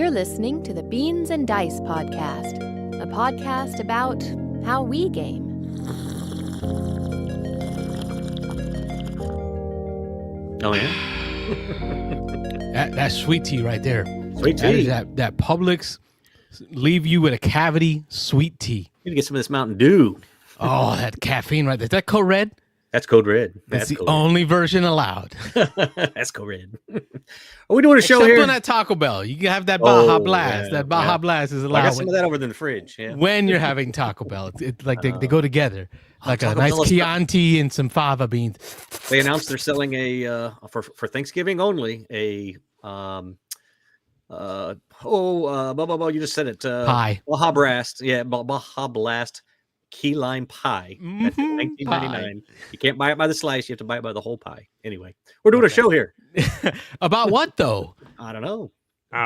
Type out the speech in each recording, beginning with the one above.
You're listening to the Beans and Dice podcast, a podcast about how we game. Oh, yeah? That's sweet tea right there. Sweet tea. That Publix leave you with a cavity sweet tea. You need to get some of this Mountain Dew. Oh, that caffeine right there. Is that Code Red? That's Code Red. That's the only version allowed. That's Code Red. Are we doing a show Except here? on that Taco Bell. You can have that Baja Blast. Yeah, that Baja Blast is I allowed got some of that over in the fridge. Yeah. when you're having Taco Bell. It's like they go together. Like a Taco nice Bell is Chianti and some fava beans. They announced they're selling for Thanksgiving only you just said it. Pie. Baja Blast. Yeah, Baja Blast key lime pie. That's $19.99. Pie. You can't buy it by the slice. You have to buy it by the whole pie. Anyway, we're doing a show here. About what, though? I don't know.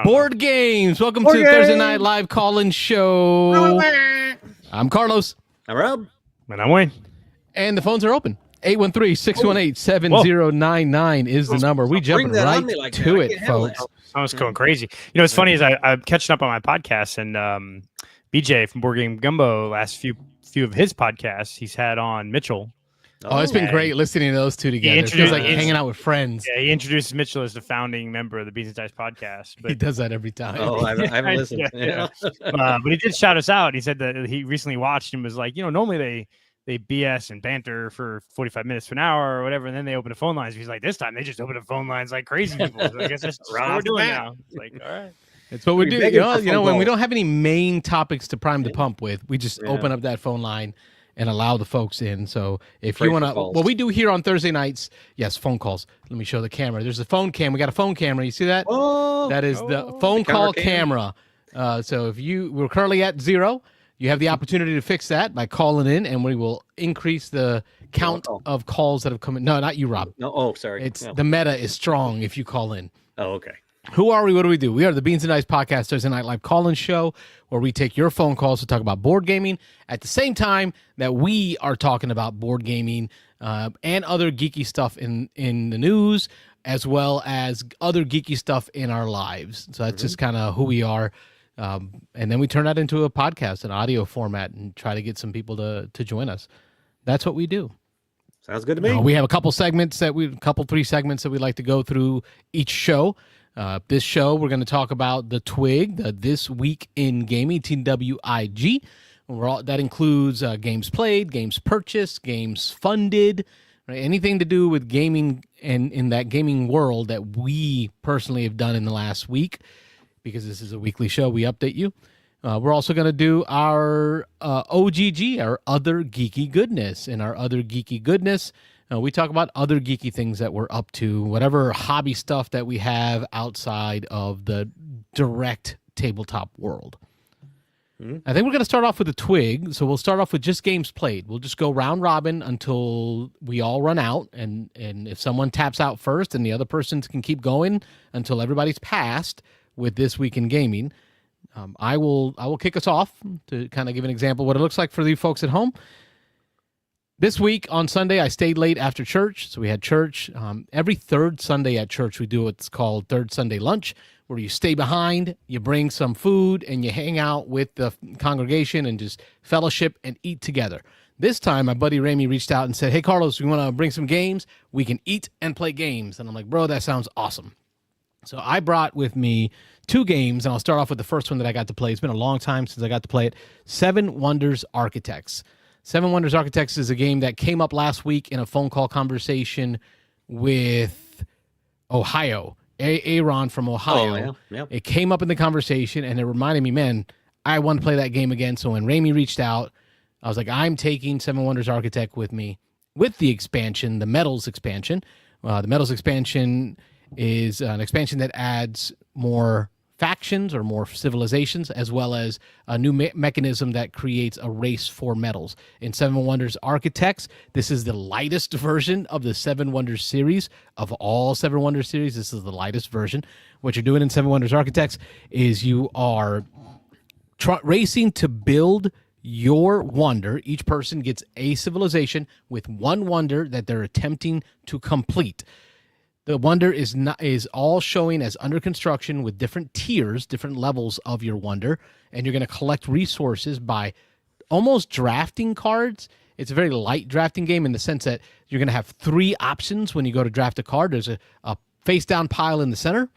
Board games. Welcome Board to the Thursday Night Live call-in show. I'm Carlos. I'm Rob. And I'm Wayne. And the phones are open. 813-618-7099 is the number. We jumping right to it, folks. I was going crazy. You know, what's funny is I'm catching up on my podcast, and BJ from Board Game Gumbo, last few of his podcasts, he's had on Mitchell. Oh, it's been great listening to those two together. It feels like hanging out with friends. Yeah, he introduced Mitchell as the founding member of the Beansanddice podcast. But he does that every time. Oh, I haven't listened. Yeah. But he did shout us out. He said that he recently watched and was like, normally they BS and banter for 45 minutes to an hour or whatever, and then they open the phone lines. He's like, this time they just open the phone lines like crazy people. So I guess that's what we're doing now. It's like, all right. It's what we do. When we don't have any main topics to prime the pump with, we just open up that phone line and allow the folks in. So if you want to, what we do here on Thursday nights, yes, phone calls. Let me show the camera. There's a phone cam. We got a phone camera. You see that? Oh, that is the phone call camera. So if we're currently at 0, you have the opportunity to fix that by calling in, and we will increase the count of calls that have come in. No, not you, Rob. No, oh, sorry. The meta is strong if you call in. Oh, okay. Who are we? What do we do? We are the Beans and Dice podcast, Thursday Night Live call-in show, where we take your phone calls to talk about board gaming at the same time that we are talking about board gaming and other geeky stuff in the news, as well as other geeky stuff in our lives. So that's just kind of who we are. And then we turn that into a podcast, an audio format, and try to get some people to join us. That's what we do. Sounds good to me. We have a couple 3 segments that we'd like to go through each show. This show, we're going to talk about the Twig, This Week in Gaming, TWIG. That includes games played, games purchased, games funded, right? Anything to do with gaming and in that gaming world that we personally have done in the last week. Because this is a weekly show, we update you. We're also going to do our OGG, our Other Geeky Goodness. And our Other Geeky Goodness, we talk about other geeky things that we're up to, whatever hobby stuff that we have outside of the direct tabletop world. I think we're going to start off with the Twig. So we'll start off with just games played. We'll just go round robin until we all run out. And if someone taps out first and the other person can keep going until everybody's passed with This Week in Gaming, I will kick us off to kind of give an example of what it looks like for the folks at home. This week on Sunday, I stayed late after church, so we had church. Every third Sunday at church, we do what's called Third Sunday Lunch, where you stay behind, you bring some food, and you hang out with the congregation and just fellowship and eat together. This time, my buddy Ramey reached out and said, hey, Carlos, you want to bring some games? We can eat and play games. And I'm like, bro, that sounds awesome. So I brought with me 2 games, and I'll start off with the first one that I got to play. It's been a long time since I got to play it. 7 Wonders Architects. 7 Wonders Architects is a game that came up last week in a phone call conversation with Ohio. Aaron from Ohio. Oh, yeah. It came up in the conversation, and it reminded me, man, I want to play that game again. So when Ramey reached out, I was like, I'm taking 7 Wonders Architect with me with the expansion, the Metals expansion. The Metals expansion is an expansion that adds more factions or more civilizations, as well as a new mechanism that creates a race for metals. In 7 Wonders Architects, this is the lightest version of the 7 Wonders series. Of all 7 Wonders series, this is the lightest version. What you're doing in 7 Wonders Architects is you are racing to build your wonder. Each person gets a civilization with one wonder that they're attempting to complete. The wonder is all showing as under construction with different tiers, different levels of your wonder, and you're going to collect resources by almost drafting cards. It's a very light drafting game in the sense that you're going to have 3 options when you go to draft a card. There's a face down pile in the center.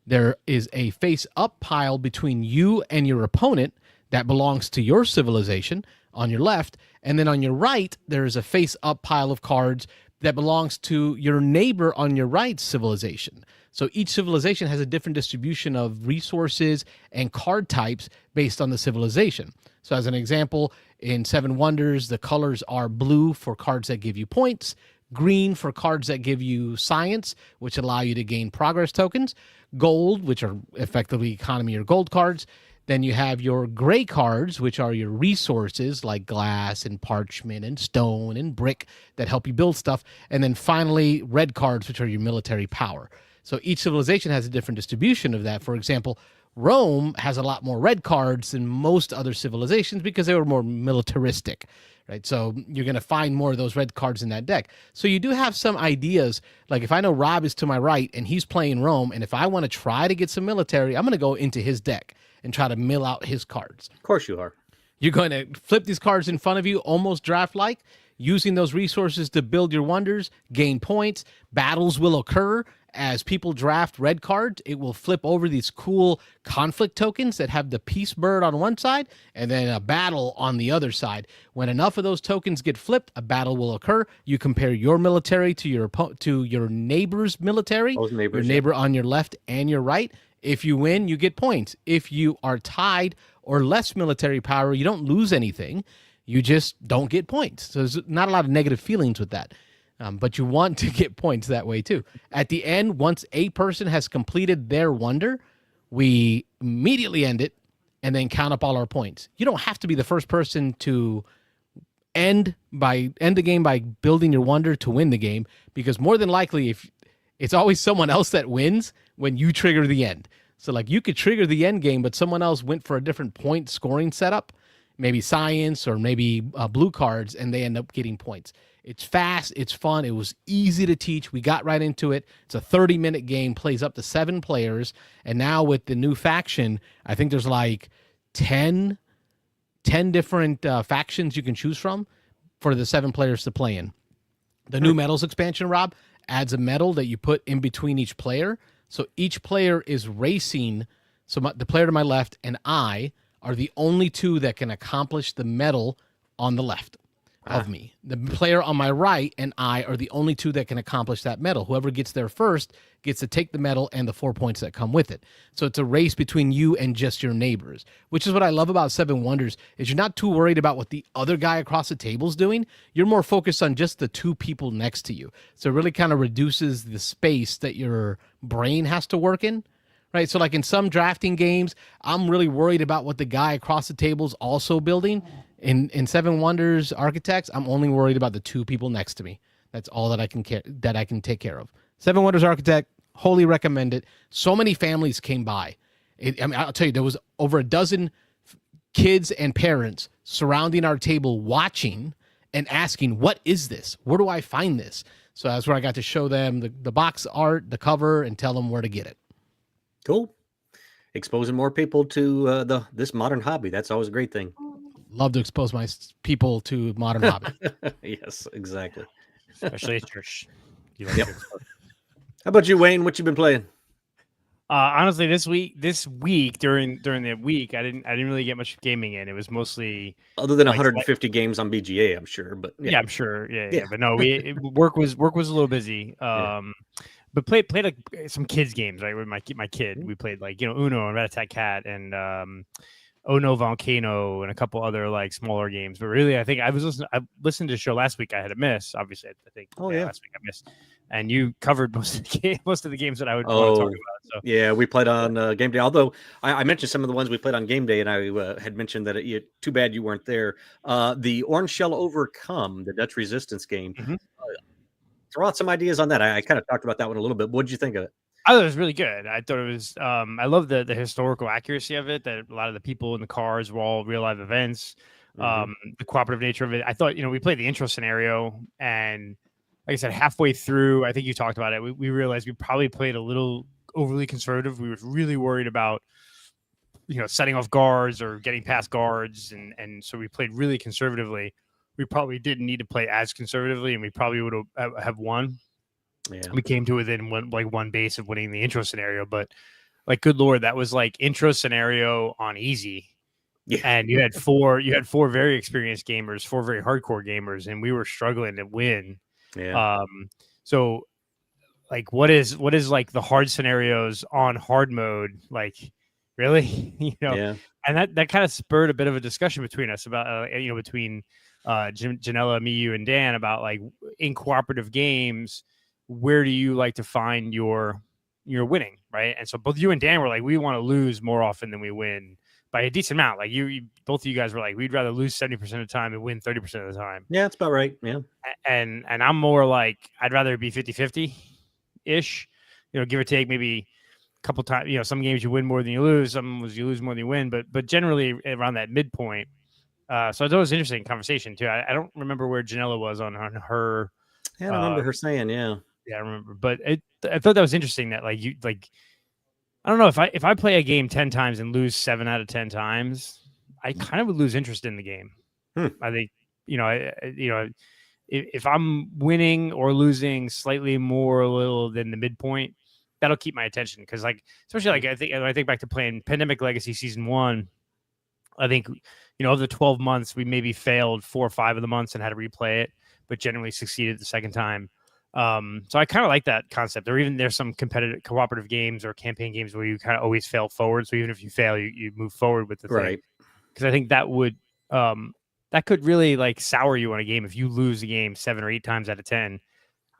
There is a face up pile between you and your opponent that belongs to your civilization on your left. And then on your right, there is a face up pile of cards that belongs to your neighbor on your right civilization. So each civilization has a different distribution of resources and card types based on the civilization. So as an example, in Seven Wonders, the colors are blue for cards that give you points, green for cards that give you science, which allow you to gain progress tokens, gold, which are effectively economy or gold cards. Then you have your gray cards, which are your resources like glass and parchment and stone and brick that help you build stuff. And then finally, red cards, which are your military power. So each civilization has a different distribution of that. For example, Rome has a lot more red cards than most other civilizations because they were more militaristic, right? So you're going to find more of those red cards in that deck. So you do have some ideas. Like if I know Rob is to my right and he's playing Rome, and if I want to try to get some military, I'm going to go into his deck and try to mill out his cards. Of course you are. You're going to flip these cards in front of you, almost draft-like, using those resources to build your wonders, gain points. Battles will occur. As people draft red cards, it will flip over these cool conflict tokens that have the peace bird on one side and then a battle on the other side. When enough of those tokens get flipped, a battle will occur. You compare your military to your neighbor's military, your neighbor on your left and your right. If you win, you get points. If you are tied or less military power, you don't lose anything. You just don't get points. So there's not a lot of negative feelings with that. But you want to get points that way too. At the end, once a person has completed their wonder, we immediately end it and then count up all our points. You don't have to be the first person to end the game by building your wonder to win the game, because more than likely, if it's always someone else that wins when you trigger the end. So like you could trigger the end game, but someone else went for a different point scoring setup, maybe science or maybe blue cards, and they end up getting points. It's fast. It's fun. It was easy to teach. We got right into it. It's a 30-minute game, plays up to 7 players. And now with the new faction, I think there's like 10 different factions you can choose from for the 7 players to play in. The new medals expansion, Rob, adds a medal that you put in between each player. So each player is racing. So the player to my left and I are the only 2 that can accomplish the medal on the left of me. The player on my right and I are the only 2 that can accomplish that medal. Whoever gets there first gets to take the medal and the 4 points that come with it. So it's a race between you and just your neighbors, which is what I love about Seven Wonders, is you're not too worried about what the other guy across the table's doing. You're more focused on just the 2 people next to you. So it really kind of reduces the space that your brain has to work in. Right, so like in some drafting games, I'm really worried about what the guy across the table's also building. In Seven Wonders Architects, I'm only worried about the 2 people next to me. That's all that I can take care of. Seven Wonders Architect, wholly recommend it. So many families came by. I'll tell you, there was over a dozen kids and parents surrounding our table watching and asking, "What is this? Where do I find this?" So that's where I got to show them the box art, the cover, and tell them where to get it. Cool. Exposing more people to this modern hobby. That's always a great thing. Love to expose my people to modern hobby. Yes, exactly. Especially at church. Yep. How about you, Wayne? What you been playing? Honestly, this week during the week, I didn't really get much gaming in. It was mostly other than 150 games on BGA, I'm sure. But yeah, I'm sure. Yeah. But no, work was a little busy. But played like some kids games, right? With my kid, we played like Uno and Rat Attack Cat and Oh No Volcano and a couple other like smaller games. But really, I think I listened to the show last week. I had a miss, obviously. I think last week I missed, and you covered most of the games that I would want to talk about. So yeah, we played on game day. Although I mentioned some of the ones we played on game day, and I had mentioned that too bad you weren't there. The Orange Shell Overcome, the Dutch Resistance game. Mm-hmm. Throw out some ideas on that. I kind of talked about that one a little bit. What did you think of it? I thought it was really good. I thought it was. I love the historical accuracy of it. That a lot of the people in the cars were all real life events. The cooperative nature of it. I thought we played the intro scenario, and like I said, halfway through, I think you talked about it. We realized we probably played a little overly conservative. We were really worried about, setting off guards or getting past guards, and so we played really conservatively. We probably didn't need to play as conservatively, and we probably would have won. Yeah. We came to within one base of winning the intro scenario, but like, good Lord, that was like intro scenario on easy. Yeah. And you had four very experienced gamers, four very hardcore gamers, and we were struggling to win. Yeah. So like, what is like the hard scenarios on hard mode? Like, really? Yeah. And that kind of spurred a bit of a discussion between us about, between Janella, me, you, and Dan, about like, in cooperative games, where do you like to find your winning, right? And so both you and Dan were like, we want to lose more often than we win by a decent amount. Like you both of you guys were like, we'd rather lose 70% of the time and win 30% of the time. Yeah, that's about right. Yeah. And I'm more like, I'd rather be 50-50 ish, give or take, maybe a couple times. Some games you win more than you lose, some you lose more than you win, but generally around that midpoint. So I thought it was an interesting conversation too. I don't remember where Janella was on her. Yeah, I remember her saying, yeah. Yeah, I remember. But I thought that was interesting that I don't know, if I play a game 10 times and lose 7 out of 10 times, I kind of would lose interest in the game. I think, if I'm winning or losing slightly more a little than the midpoint, that'll keep my attention. Because especially when I think back to playing Pandemic Legacy Season 1, I think, of the 12 months, we maybe failed 4 or 5 of the months and had to replay it, but generally succeeded the second time. So I kind of like that concept. Or even there's some competitive cooperative games or campaign games where you kind of always fail forward. So even if you fail, you move forward with the thing. Because I think that would that could really like sour you on a game if you lose a game 7 or 8 times out of 10.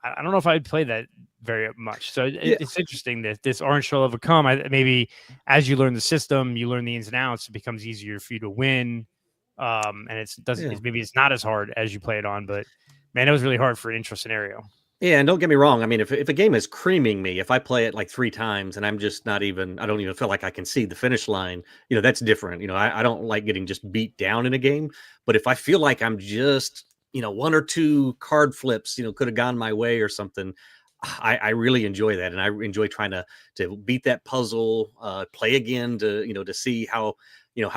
I don't know if I'd play that very much. So it's interesting that this Orange Shell Overcome, maybe as you learn the system, you learn the ins and outs, it becomes easier for you to win. And maybe it's not as hard as you play it on, but man, it was really hard for an intro scenario. Yeah, and don't get me wrong. I mean, if a game is creaming me, if I play it like 3 times and I don't even feel like I can see the finish line, that's different. I don't like getting just beat down in a game. But if I feel like I'm just, 1 or 2 card flips, could have gone my way or something, I really enjoy that. And I enjoy trying to beat that puzzle, play again to see how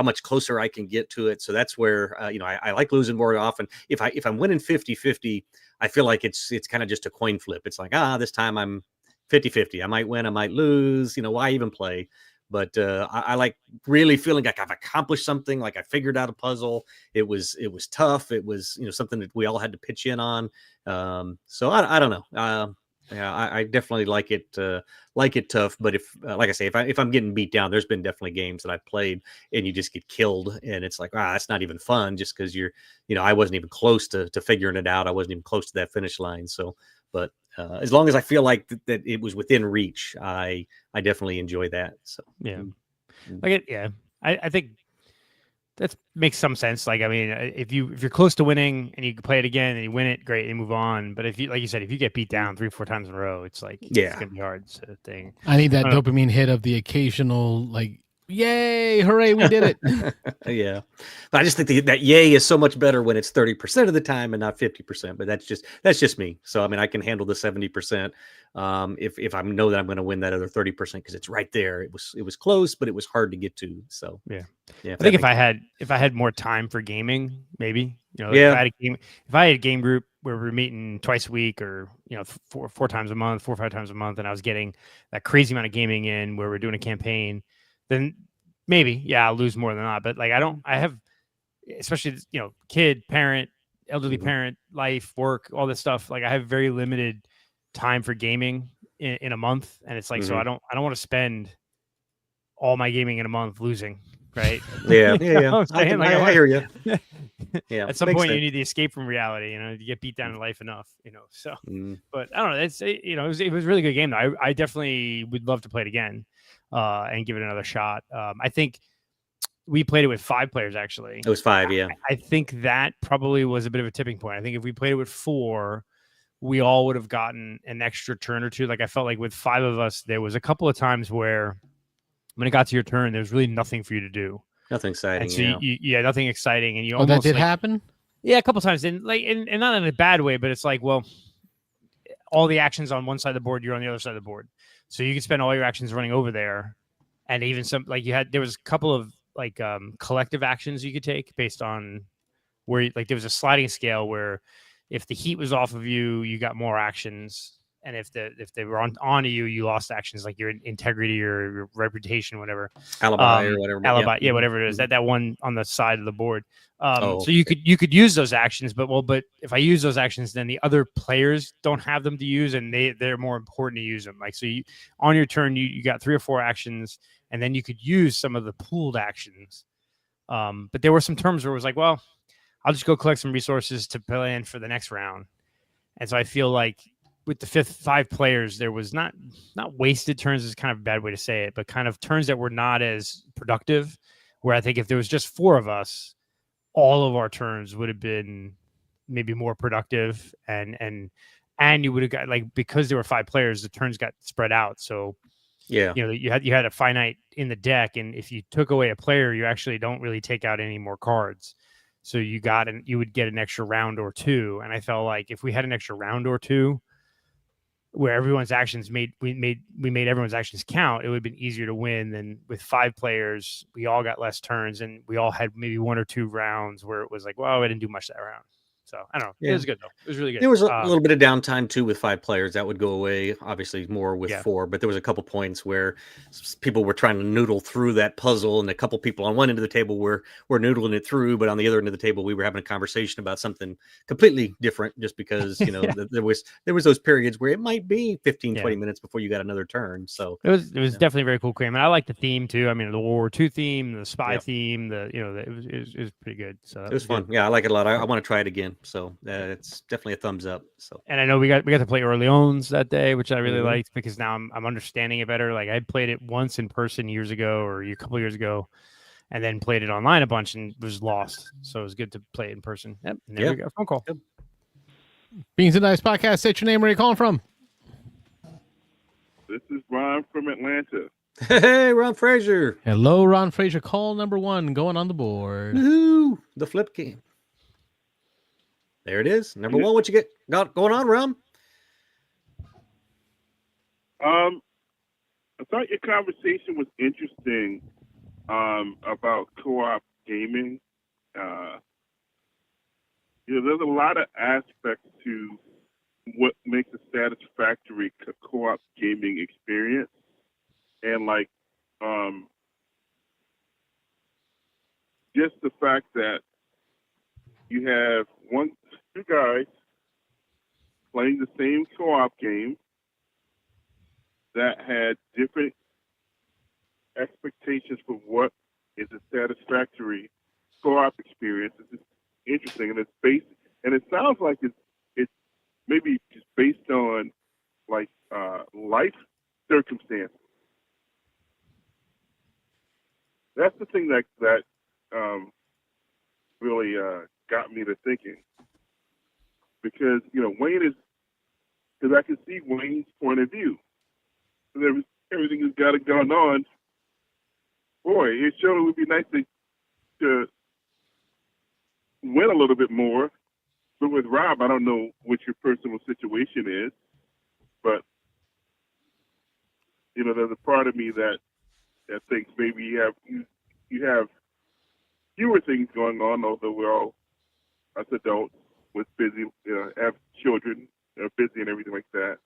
much closer I can get to it. So that's where, I like losing more often. If I'm winning 50-50, I feel like it's kind of just a coin flip. It's like, this time I'm 50-50. I might win, I might lose, why even play? But I like really feeling like I've accomplished something, like I figured out a puzzle. It was tough. It was, something that we all had to pitch in on. So I don't know. Yeah, I definitely like it tough. But if, like I say, if I'm getting beat down, there's been definitely games that I've played and you just get killed, and it's like, that's not even fun, just because I wasn't even close to figuring it out. I wasn't even close to that finish line. So, but as long as I feel like that it was within reach, I definitely enjoy that. So yeah, I think that makes some sense. Like, I mean, if you're close to winning and you can play it again and you win it, great, and you move on. But if you, like you said, if you get beat down 3 or 4 times in a row, it's like, it's gonna be hard thing. I need that dopamine hit of the occasional, like, yay, hooray, we did it. Yeah. But I just think that yay is so much better when it's 30% of the time and not 50%. But that's just me. So I mean, I can handle the 70%. If I know that I'm going to win that other 30% because it's right there. It was close, but it was hard to get to. So yeah. I think if I had more time for gaming, maybe, if I had a game group where we're meeting twice a week, or 4 times a month, 4 or 5 times a month, and I was getting that crazy amount of gaming in where we're doing a campaign, then maybe, I'll lose more than not. But like, I have, especially, kid, parent, elderly parent, life, work, all this stuff. Like, I have very limited time for gaming in a month. And it's like, so I don't want to spend all my gaming in a month losing. Right. Yeah. I hear you. Yeah. At some point you need the escape from reality, you get beat down in life enough, so, but I don't know. It's, it was a really good game. I definitely would love to play it again. And give it another shot. I think we played it with 5 players, actually. It was 5, yeah. I think that probably was a bit of a tipping point. I think if we played it with 4, we all would have gotten an extra turn or 2. Like, I felt like with 5 of us, there was a couple of times where when it got to your turn, there was really nothing for you to do. Nothing exciting. And so nothing exciting. And you that did happen? Yeah, a couple of times. And not in a bad way, but it's like, well, all the actions on one side of the board, you're on the other side of the board. So you can spend all your actions running over there. And even some, like there was a couple of like collective actions you could take based on where, like, there was a sliding scale where if the heat was off of you, you got more actions. And if they were onto you, you lost actions, like your integrity or your reputation, whatever. Alibi or whatever. Alibi, yeah, whatever it is. That one on the side of the board. Oh, so you could use those actions, but if I use those actions, then the other players don't have them to use, and they're more important to use them. Like, so on your turn, you got 3 or 4 actions, and then you could use some of the pooled actions. But there were some terms where it was like, well, I'll just go collect some resources to plan for the next round. And so I feel like with the 5 players, there was not wasted turns is kind of a bad way to say it, but kind of turns that were not as productive. Where I think if there was just 4 of us, all of our turns would have been maybe more productive, and you would have got, like, because there were 5 players, the turns got spread out. So yeah, you had a finite in the deck, and if you took away a player, you actually don't really take out any more cards. So you would get an extra round or 2. And I felt like if we had an extra round or 2 where everyone's actions we made everyone's actions count, it would have been easier to win than with 5 players. We all got less turns, and we all had maybe 1 or 2 rounds where it was like, well, I didn't do much that round. So I don't know. Yeah. It was good though. It was really good. There was a little bit of downtime too with 5 players. That would go away, obviously more with 4, but there was a couple points where people were trying to noodle through that puzzle, and a couple people on one end of the table were noodling it through, but on the other end of the table, we were having a conversation about something completely different, just because, you know, there was those periods where it might be 15, 20 minutes before you got another turn. So it was definitely very cool game. And I like the theme too. I mean, the World War II theme, the spy theme, it was pretty good. So it was fun. Good. Yeah, I like it a lot. I want to try it again. So it's definitely a thumbs up. So, and I know we got to play Orleans that day, which I really liked, because now I'm understanding it better. Like, I played it once in person years ago, or a couple years ago, and then played it online a bunch and was lost. So it was good to play it in person. Yep. And then we got a phone call. Yep. Beansanddice podcast. State your name. Where are you calling from? This is Ron from Atlanta. Hey, Ron Fraser. Hello, Ron Fraser. Call number 1 going on the board. Woohoo! The flip game. There it is. Number 1. What you got going on, Ron? I thought your conversation was interesting about co-op gaming. There's a lot of aspects to what makes a satisfactory co-op gaming experience, and like just the fact that you have 2 guys playing the same co-op game that had different expectations for what is a satisfactory co-op experience. It's just interesting, and it's based, and it sounds like it's maybe just based on like life circumstances. That's the thing that really got me to thinking, because Wayne is, because I can see Wayne's point of view. And everything has got it going on. Boy, it sure would be nice to win a little bit more. But with Rob, I don't know what your personal situation is, but there's a part of me that thinks maybe you have fewer things going on, although we're all, as adults, with busy, have children, busy and everything like that.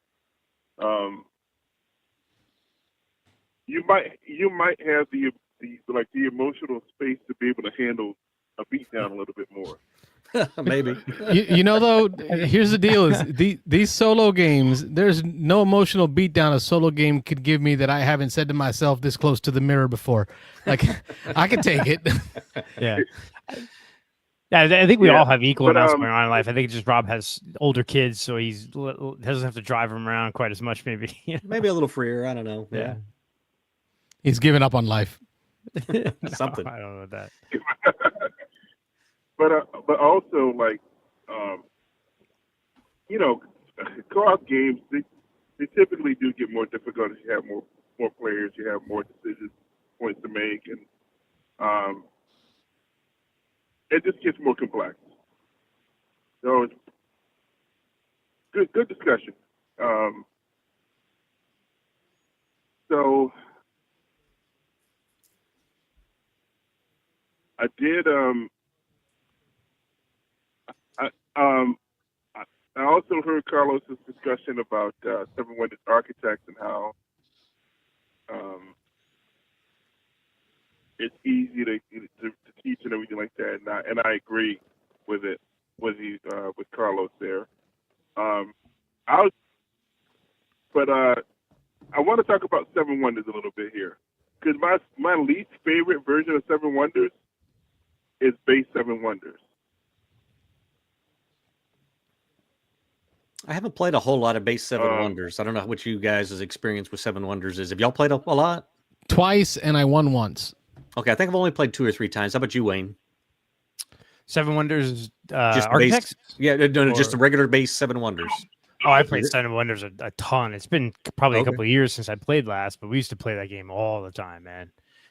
You might have the emotional space to be able to handle a beatdown a little bit more. Maybe. Though, here's the deal: is these solo games, there's no emotional beatdown a solo game could give me that I haven't said to myself this close to the mirror before. Like, I could take it. Yeah. Yeah, I think we all have equal amounts going on in life. I think just Rob has older kids, so he doesn't have to drive them around quite as much, maybe. Maybe a little freer. I don't know. Yeah. He's given up on life. Something. I don't know that. But also, like, co-op games, they typically do get more difficult as you have more players, you have more decision points to make, and it just gets more complex. So it's good discussion. So I did. I, I also heard Carlos's discussion about Seven Wonders Architects and how it's easy to teach and everything like that, and I agree with it with Carlos there. I was, but I want to talk about Seven Wonders a little bit here because my least favorite version of Seven Wonders is base Seven Wonders. I haven't played a whole lot of base Seven Wonders. I don't know what you guys' experience with Seven Wonders is. Have y'all played a lot? Twice, and I won once. Okay, I think I've only played 2 or 3 times. How about you, Wayne? Seven Wonders, Just Architects? Just the regular base Seven Wonders. Oh, I played Seven Wonders a ton. It's been probably a couple of years since I played last, but we used to play that game all the time, man.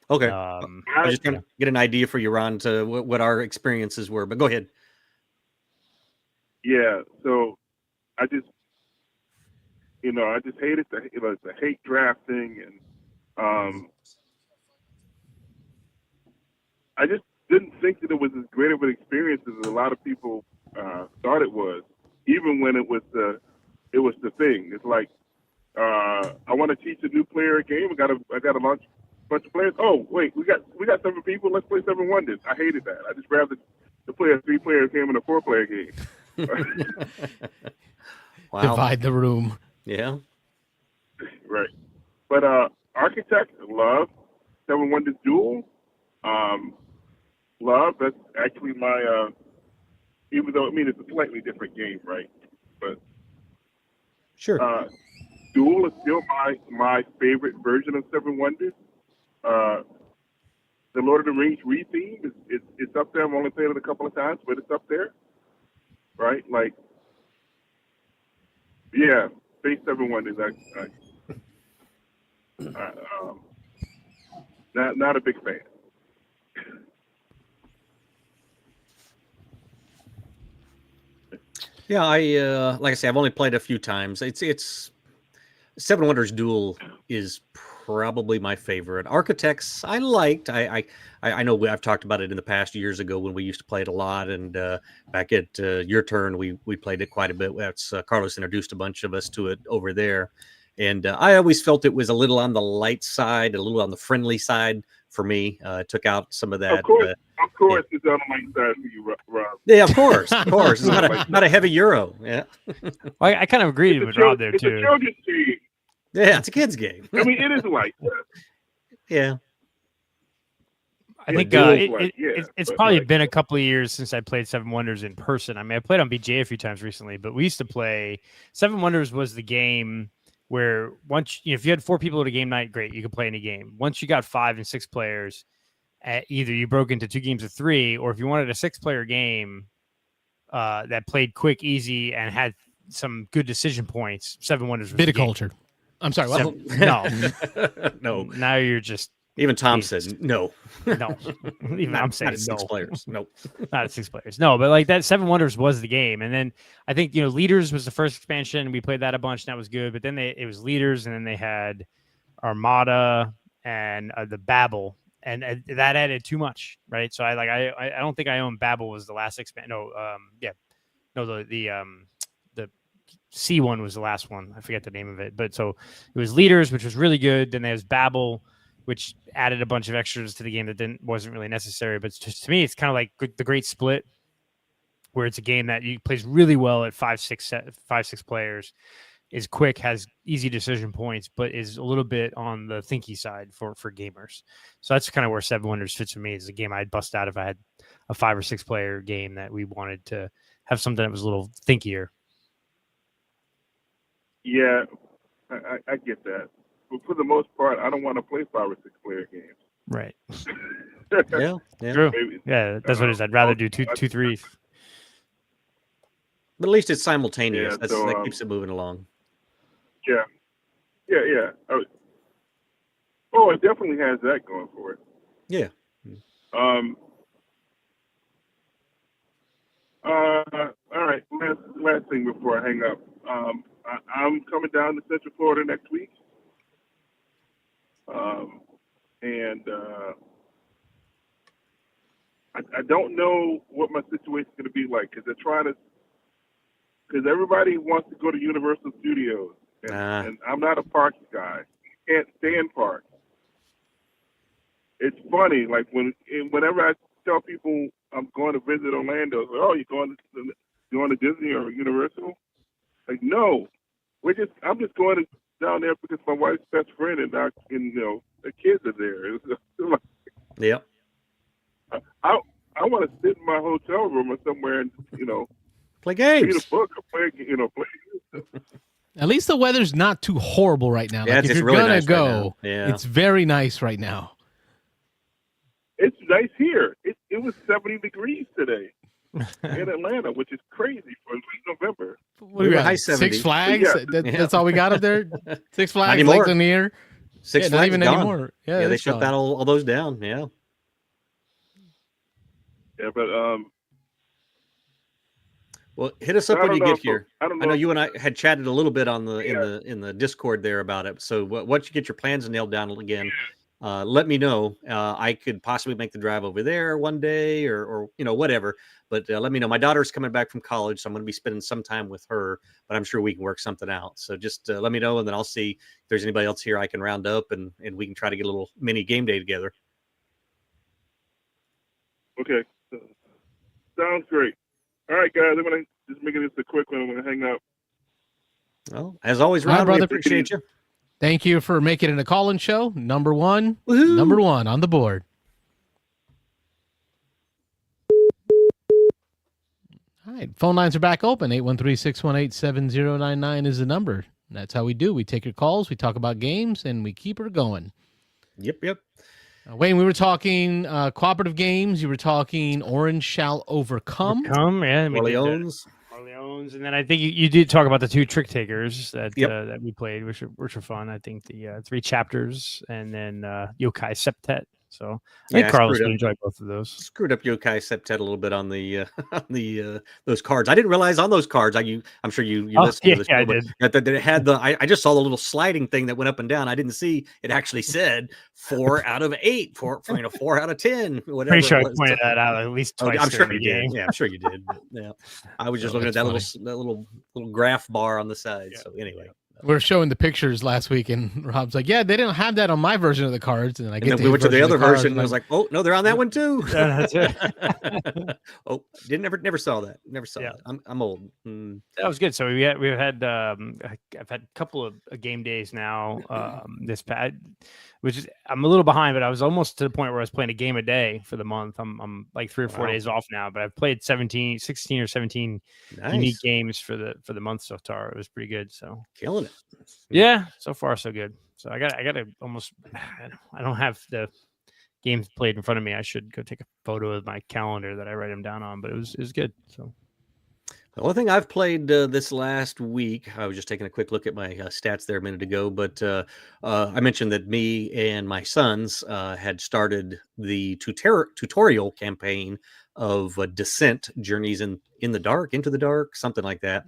Okay. I was just trying to get an idea for you, Ron, to what our experiences were, but go ahead. Yeah, so I just hated the hate drafting, and I just didn't think that it was as great of an experience as a lot of people thought it was, even when it was the thing. It's like I want to teach a new player a game. I got to launch a bunch of players. Oh wait, we got 7 people. Let's play Seven Wonders. I hated that. I just rather to play a 3-player game and a 4-player game. Wow. Divide the room. Yeah. Right. But Architect, love. Seven Wonders Duel, love. That's actually my even though it's a slightly different game, right? But sure. Duel is still my favorite version of Seven Wonders. The Lord of the Rings re-theme it's up there. I've only played it a couple of times, but it's up there. Right? Like, yeah, base Seven Wonders. Not a big fan. Yeah, I like I say, I've only played a few times. It's Seven Wonders Duel is probably my favorite. Architects I liked. I know I've talked about it in the past years ago when we used to play it a lot, and back at your turn we played it quite a bit. That's Carlos introduced a bunch of us to it over there, and I always felt it was a little on the light side, a little on the friendly side for me. Took out some of that. Of course, it's on the light side for you, Rob. Yeah, of course. It's not a heavy Euro. Yeah. Well, I kind of agreed with Rob there too. It's a children's game. Yeah, it's a kid's game. I mean, it is light. Yeah. I think it's probably been a couple of years since I played Seven Wonders in person. I mean, I played on BJ a few times recently, but we used to play. Seven Wonders was the game where once if you had 4 people at a game night, great, you could play any game. Once you got 5 and 6 players, either you broke into 2 games of 3, or if you wanted a 6-player game that played quick, easy, and had some good decision points, Seven Wonders was Viticulture. I'm sorry. Well, No. Now you're just. Even Tom said no. No. Even I'm saying not 6 players. Nope. Not at 6 players. No, but like that Seven Wonders was the game. And then I think, Leaders was the first expansion, and we played that a bunch, and that was good. But then it was Leaders, and then they had Armada and the Babel, and that added too much, right? So I don't think I own Babel was the last expansion. The C one was the last one. I forget the name of it. But so it was Leaders, which was really good. Then there's Babel, which added a bunch of extras to the game that wasn't really necessary. But to me, it's kind of like the Great Split, where it's a game that plays really well at 5-6 players, is quick, has easy decision points, but is a little bit on the thinky side for gamers. So that's kind of where Seven Wonders fits for me. Is a game I'd bust out if I had a 5 or 6 player game that we wanted to have something that was a little thinkier. Yeah, I get that. But for the most part, I don't want to play 5 or 6 player games. Right. Yeah. True. Yeah, that's what it is. I'd rather do 2, 3. But at least it's simultaneous. Yeah, that keeps it moving along. Yeah. Oh, it definitely has that going for it. Yeah. All right. Last thing before I hang up. I'm coming down to Central Florida next week. And I don't know what my situation is going to be like because everybody wants to go to Universal Studios. And I'm not a parks guy. Can't stand parks. It's funny, like whenever I tell people I'm going to visit Orlando, like, oh, you're going to Disney or Universal? Like, no, I'm just going down there because my wife's best friend and the kids are there. Yep. I want to sit in my hotel room or somewhere and play games, read a book, or play. At least the weather's not too horrible right now. Yeah, like if it's you're really gonna nice go, right now. Yeah. it's very nice right now. It's nice here. It was 70 degrees today in Atlanta, which is crazy for late November. What do we got? high Six 70s. Flags? That's all we got up there? Six Flags, anymore. Lake Lanier? Six not Flags even gone. anymore. Yeah, they it's shut gone. that all those down. Yeah. Yeah, but Well, hit us up I when don't you know get here. I don't I know know you and I had chatted a little bit on the Yeah. in the Discord there about it. So once you get your plans nailed down again, let me know. I could possibly make the drive over there one day or whatever. But let me know. My daughter's coming back from college, so I'm going to be spending some time with her. But I'm sure we can work something out. So just let me know, and then I'll see if there's anybody else here I can round up, and we can try to get a little mini game day together. Okay. Sounds great. All right, guys. I'm going to just make this a quick one. I'm going to hang up. Well, as always, All right, Ron, we brother. appreciate you. Thank you for making it a call-in show. Number one on the board. All right, phone lines are back open. 813-618-7099 is the number. That's how we do. We take your calls, we talk about games, and we keep her going. Yep. Wayne, we were talking cooperative games. You were talking Orange Shall Overcome. Yeah. Orleans. Orleans, and then I think you did talk about the 2 trick takers that that we played, which are fun. I think the 3 chapters and then Yokai Septet. So I think Carlos would enjoy both of those. Screwed up Yokai Septet a little bit on the those cards. I didn't realize on those cards. I'm sure you listened to this. I did. That it had I just saw the little sliding thing that went up and down. I didn't see it actually said 4 out of 8, 4 out of 10. Whatever. Pretty sure I pointed that out at least twice. I'm sure you game. did. Yeah, I'm sure you did. But, yeah, I was just looking at that little graph bar on the side. Yeah. So anyway. We were showing the pictures last week, and Rob's like, "Yeah, they didn't have that on my version of the cards." And then we went to the other version, and I was like, "Oh no, they're on that one too." That's it. Oh, never saw that. Never saw that. I'm old. That was good. So we've had I've had a couple of game days now. This past, which is I'm a little behind, but I was almost to the point where I was playing a game a day for the month. I'm like 3 or 4 days off now, but I've played 16 or 17 unique games for the month so far. It was pretty good. So killing it. Yeah, so far so good. So I got to almost. I don't have the games played in front of me. I should go take a photo of my calendar that I write them down on. But it was good. So. The only thing I've played this last week, I was just taking a quick look at my stats there a minute ago, but I mentioned that me and my sons had started the tutorial campaign of Descent: Journeys into the Dark, something like that.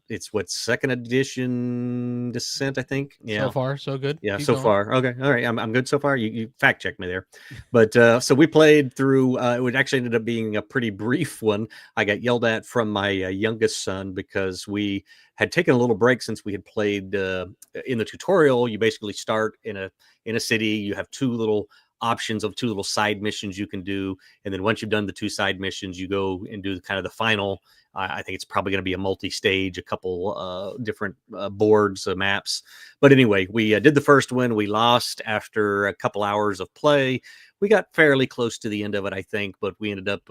It's what, 2nd edition Descent, I think. Yeah. So far, so good. Yeah, Keep so going. far. Okay. All right. I'm good so far. You fact check me there. But so we played through, it actually ended up being a pretty brief one. I got yelled at from my youngest son because we had taken a little break since we had played in the tutorial. You basically start in a city. You have 2 little options of 2 little side missions you can do. And then once you've done the 2 side missions, you go and do kind of the final. I think it's probably going to be a multi-stage, a couple different boards, maps. But anyway, we did the first one. We lost after a couple hours of play. We got fairly close to the end of it, I think, but we ended up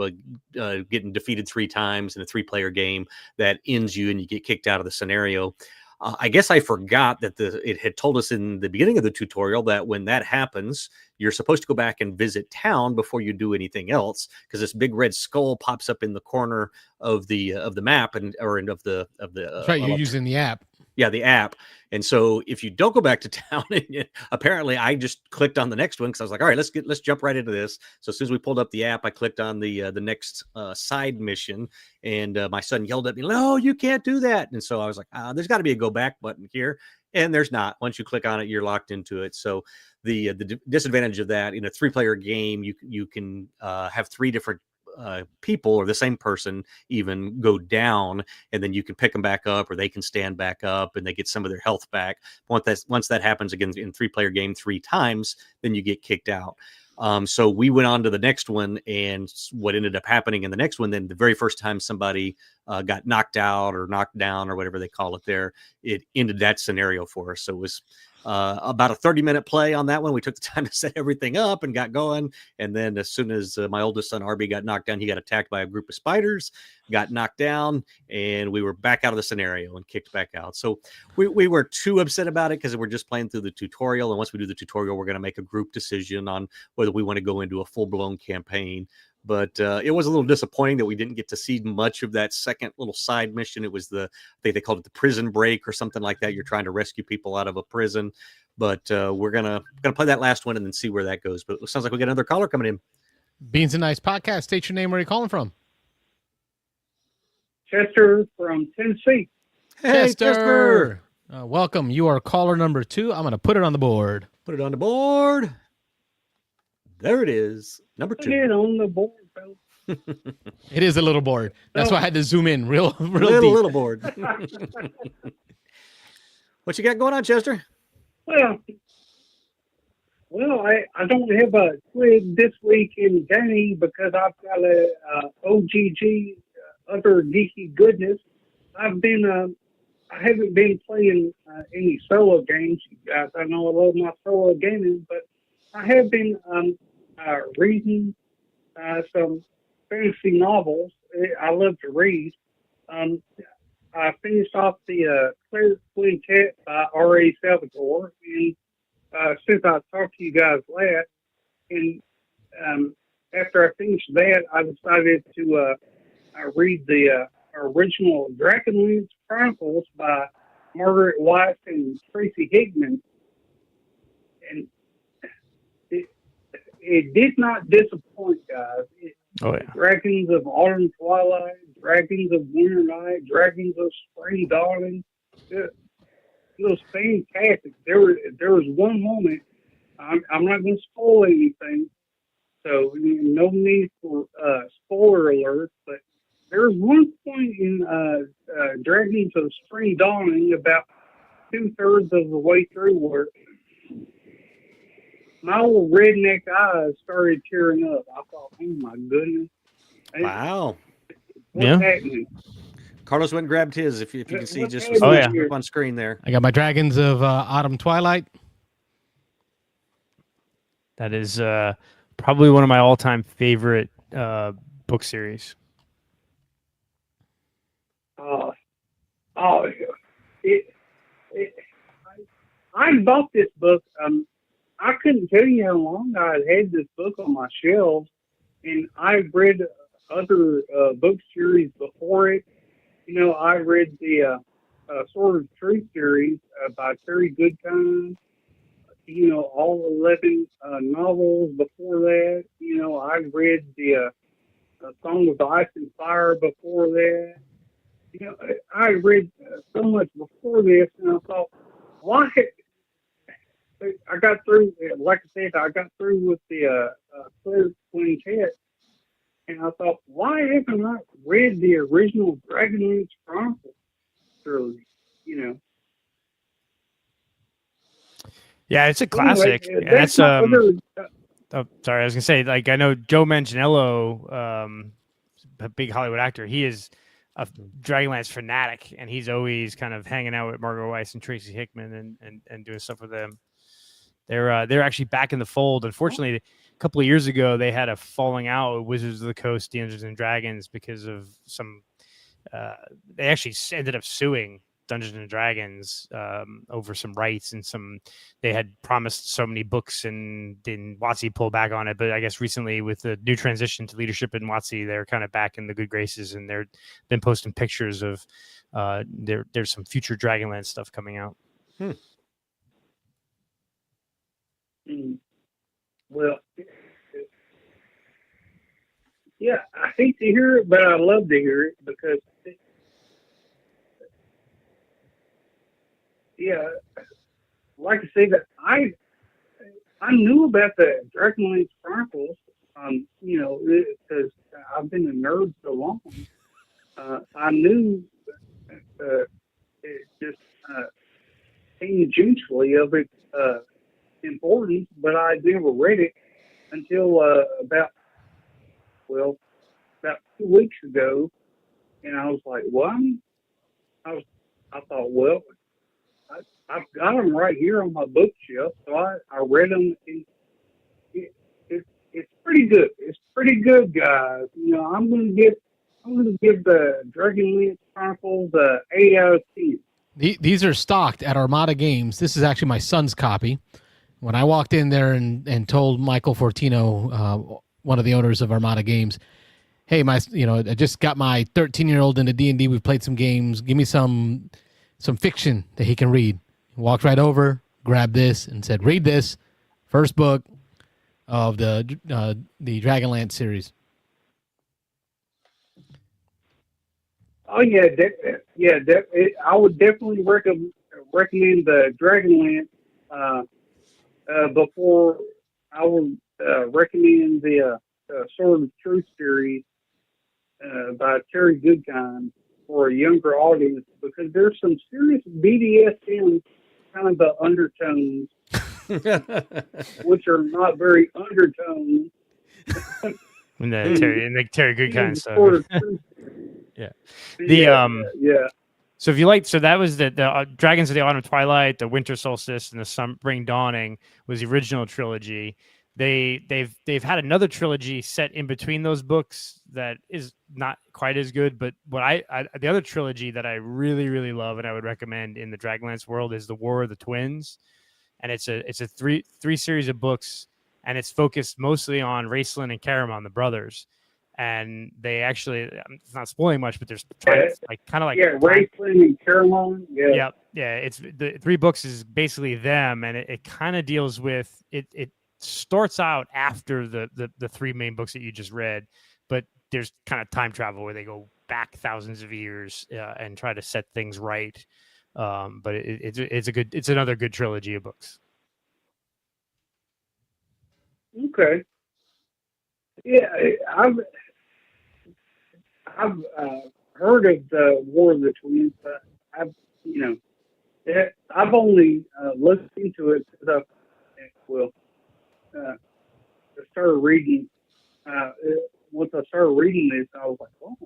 getting defeated 3 times in a 3-player game that ends you and you get kicked out of the scenario. I guess I forgot that it had told us in the beginning of the tutorial that when that happens, you're supposed to go back and visit town before you do anything else, because this big red skull pops up in the corner of the map of the. That's right. You're using the app. Yeah, the app. And so if you don't go back to town, apparently I just clicked on the next one because I was like, all right, let's jump right into this. So as soon as we pulled up the app, I clicked on the next side mission, and my son yelled at me, "No, you can't do that!" And so I was like, "There's got to be a go back button here," and there's not. Once you click on it, you're locked into it. So the disadvantage of that in a 3-player game, you can have 3 different people or the same person even go down, and then you can pick them back up, or they can stand back up and they get some of their health back. Once that happens again in 3-player game 3 times, then you get kicked out. So we went on to the next one, and what ended up happening in the next one, then the very first time somebody got knocked out or knocked down or whatever they call it there, it ended that scenario for us. So it was about a 30-minute play on that one. We took the time to set everything up and got going. And then as soon as my oldest son, Arby, got knocked down, he got attacked by a group of spiders, got knocked down, and we were back out of the scenario and kicked back out. So we weren't too upset about it because we're just playing through the tutorial. And once we do the tutorial, we're going to make a group decision on whether we want to go into a full-blown campaign. But it was a little disappointing that we didn't get to see much of that second little side mission. It was I think they called it the prison break or something like that. You're trying to rescue people out of a prison. But we're gonna play that last one and then see where that goes. But it sounds like we got another caller coming in. Beansanddice podcast. State your name. Where are you calling from? Chester from Tennessee. Hey, Chester. Welcome. You are caller number 2. I'm going to put it on the board. Put it on the board. There it is. Number 2. Put it on the board, fellas. It is a little board. That's why I had to zoom in real deep. Little board. What you got going on, Chester? Well, I don't have a twig this week in gaming because I've got a OGG, other geeky goodness. I haven't been playing any solo games, you guys. I know I love my solo gaming, but I have been reading some fantasy novels. I love to read. I finished off the Claire Quintet by R.A. Salvatore, and since I talked to you guys last, and after I finished that, I decided to read the original Dragonlance Chronicles by Margaret Weiss and Tracy Hickman, and it did not disappoint, guys. Dragons of Autumn Twilight, Dragons of Winter Night, Dragons of Spring Darling. It was fantastic. There was one moment. I'm not going to spoil anything, so no need for spoiler alerts. But there was one point in Dragons of Spring Dawning, about 2/3 of the way through, where my old redneck eyes started tearing up. I thought, oh my goodness. Wow. What's happening? Carlos went and grabbed his, if you can see, just up on screen there. I got my Dragons of Autumn Twilight. That is probably one of my all-time favorite book series. I bought this book. I couldn't tell you how long I had this book on my shelves, and I've read other book series before it. I read the Sword of Truth series by Terry Goodkind. All 11 novels before that. I read the Song of Ice and Fire before that. I read so much before this, and I thought, why? I got through, like I said, I got through with the Claire Quintet, and I thought, why haven't I read the original Dragonlance Chronicles trilogy? Yeah, it's a classic. Anyway, that's sorry, I was gonna say, I know Joe Manganiello, a big Hollywood actor. He is a Dragonlance fanatic, and he's always kind of hanging out with Margaret Weiss and Tracy Hickman and doing stuff with them. They're actually back in the fold. Unfortunately, a couple of years ago, they had a falling out with Wizards of the Coast, Dungeons and Dragons, because of some. They actually ended up suing Dungeons and Dragons over some rights and they had promised so many books, and then WotC pulled back on it. But I guess recently, with the new transition to leadership in WotC, they're kind of back in the good graces, and they're been posting pictures of there's some future Dragonlance stuff coming out. Well, yeah, I hate to hear it, but I love to hear it because, like I say, that I knew about the Dragonlance Chronicles, because I've been a nerd so long. I knew it just tangentially of its importance, but I never read it until about 2 weeks ago, and I was like, "What?" I thought, well, I've got them right here on my bookshelf, so I read them. It's pretty good. It's pretty good, guys. I'm gonna give the Dragonlance Chronicles 8 out of 10. These are stocked at Armada Games. This is actually my son's copy. When I walked in there and told Michael Fortino, one of the owners of Armada Games, hey, I just got my 13-year-old into D&D. We've played some games. Give me some fiction that he can read. He walked right over, grabbed this, and said, read this. First book of the Dragonlance series. Oh yeah, I would definitely recommend the Dragonlance before I would recommend the Sword of Truth series by Terry Goodkind for a younger audience, because there's some serious BDSM kind of the undertones, which are not very undertones. In the Terry Goodkind stuff. Yeah. So if you like, so that was the Dragons of the Autumn Twilight, the Winter Solstice, and the Spring Dawning was the original trilogy. They've had another trilogy set in between those books that is not quite as good. But what the other trilogy that I really, really love and I would recommend in the Dragonlance world is the War of the Twins, and it's a three series of books, and it's focused mostly on Raistlin and Caramon, the brothers. And they actually, I'm not spoiling much, but there's Raistlin and Caramon. Yeah. It's the 3 books is basically them, and it kind of deals with it. It starts out after the 3 main books that you just read, but there's kind of time travel where they go back thousands of years and try to set things right. But it's another good trilogy of books. Okay. Yeah, I've heard of the War of the Twins, but I've only looked into it because I started reading. Once I started reading this, I was like, "Oh,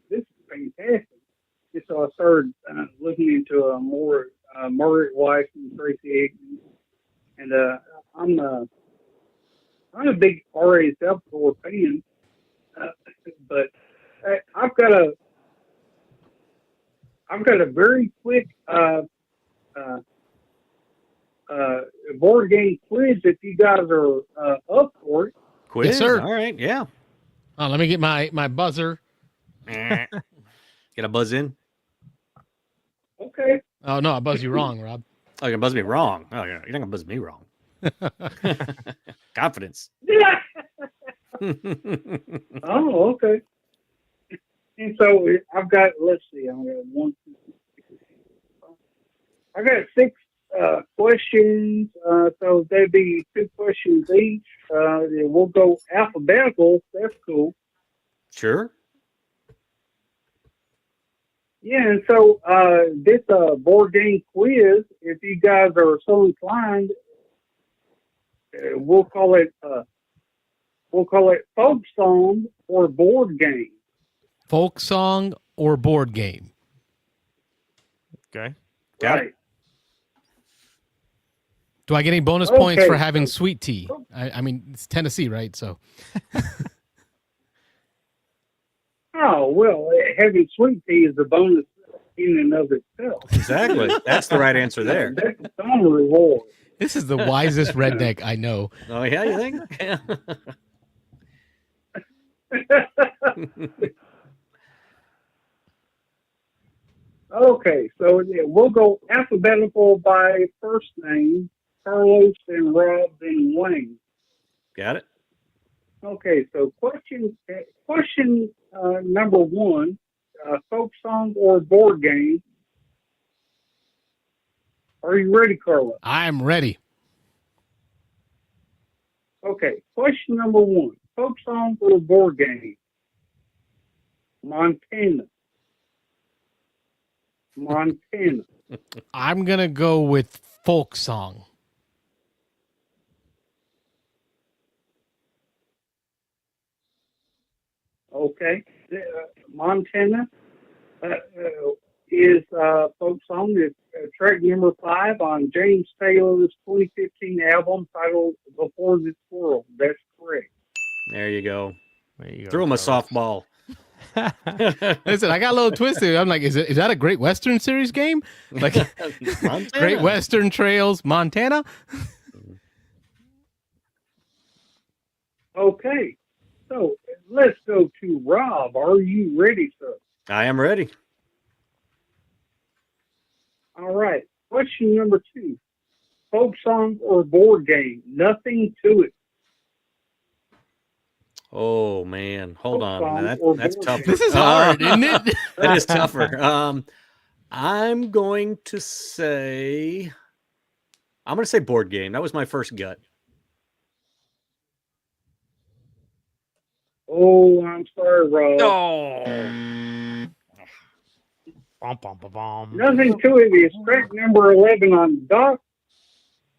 this is fantastic!" And so I started looking into more Margaret Weiss and Tracy Hickman, and I'm a big R.A. Salvatore fan, but I've got a very quick board game quiz if you guys are up for it. Quiz? Yes, sir. All right, yeah. Let me get my buzzer. Get a buzz in? Okay. Oh, no, I buzzed you wrong, Rob. Oh, you're going to buzz me wrong. Oh, you're not going to buzz me wrong. Confidence. Yeah. Oh, okay. And so I've got, let's see, I got 6 questions, so there'd be 2 questions each. We'll go alphabetical. That's cool. Sure. Yeah, and so this board game quiz, if you guys are so inclined, we'll call it folk song or board game. Folk song or board game. Okay. Got Right. it. Do I get any bonus points for having sweet tea? I mean, it's Tennessee, right? So. Oh, well, having sweet tea is a bonus in and of itself. Exactly. That's the right answer there. That's its own reward. This is the wisest redneck I know. Oh, yeah, you think? Yeah. Okay, so yeah, we'll go alphabetical by first name, Carlos, then Rob, then Wayne. Got it? Okay, so question number one, folk song or board game. Are you ready, Carlos? I'm ready. Okay, question number one, folk song or board game. Montana. I'm going to go with folk song. Okay, Montana is folk song. It's track number 5 on James Taylor's 2015 album titled "Before This World." That's correct. There you go. There you go, Threw him a Carlos. softball. Listen, I got a little twisted. I'm like, is that a Great Western Series game? Like, Montana. Great Western Trails, Montana? Okay, so let's go to Rob. Are you ready, sir? I am ready. All right. Question number 2. Folk song or board game? Nothing to it. Oh, man. Hold Folk on. song Now or that's board tougher. This is hard, isn't it? That is tougher. I'm going to say board game. That was my first gut. Oh, I'm sorry, Rob. Oh. Bum, bum, bum, bum. Nothing to it is track number 11 on Doc.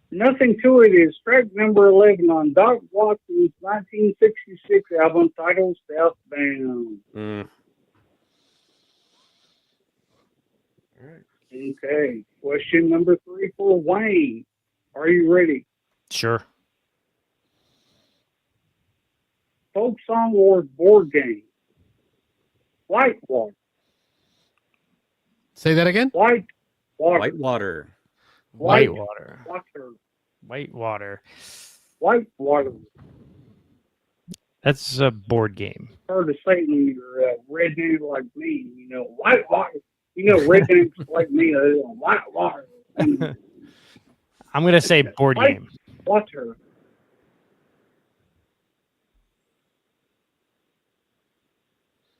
Nothing to it is track number 11 on Doc Watson's 1966 album titled Southbound. Mm. Okay. Question number 3 for Wayne. Are you ready? Sure. Folk song or board game? Whitewater. Say that again? Whitewater. Whitewater. Whitewater. Water. Whitewater. Whitewater. That's a board game. Hard to say when you're a redneck like me. You know, Whitewater. You know, rednecks like me, Whitewater. I'm going to say board game. Water.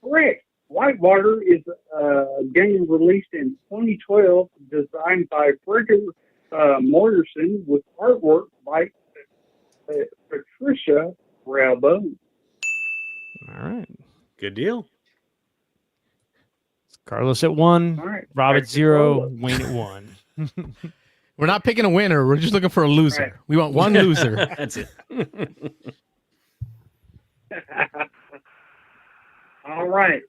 Correct. Whitewater is a game released in 2012, designed by Frederick Morrison with artwork by Patricia Raubone. All right. Good deal. Carlos at 1, All right. Rob Back at to 0, Carlos. Wayne at 1. We're not picking a winner. We're just looking for a loser. Right. We want one loser. That's it. All right.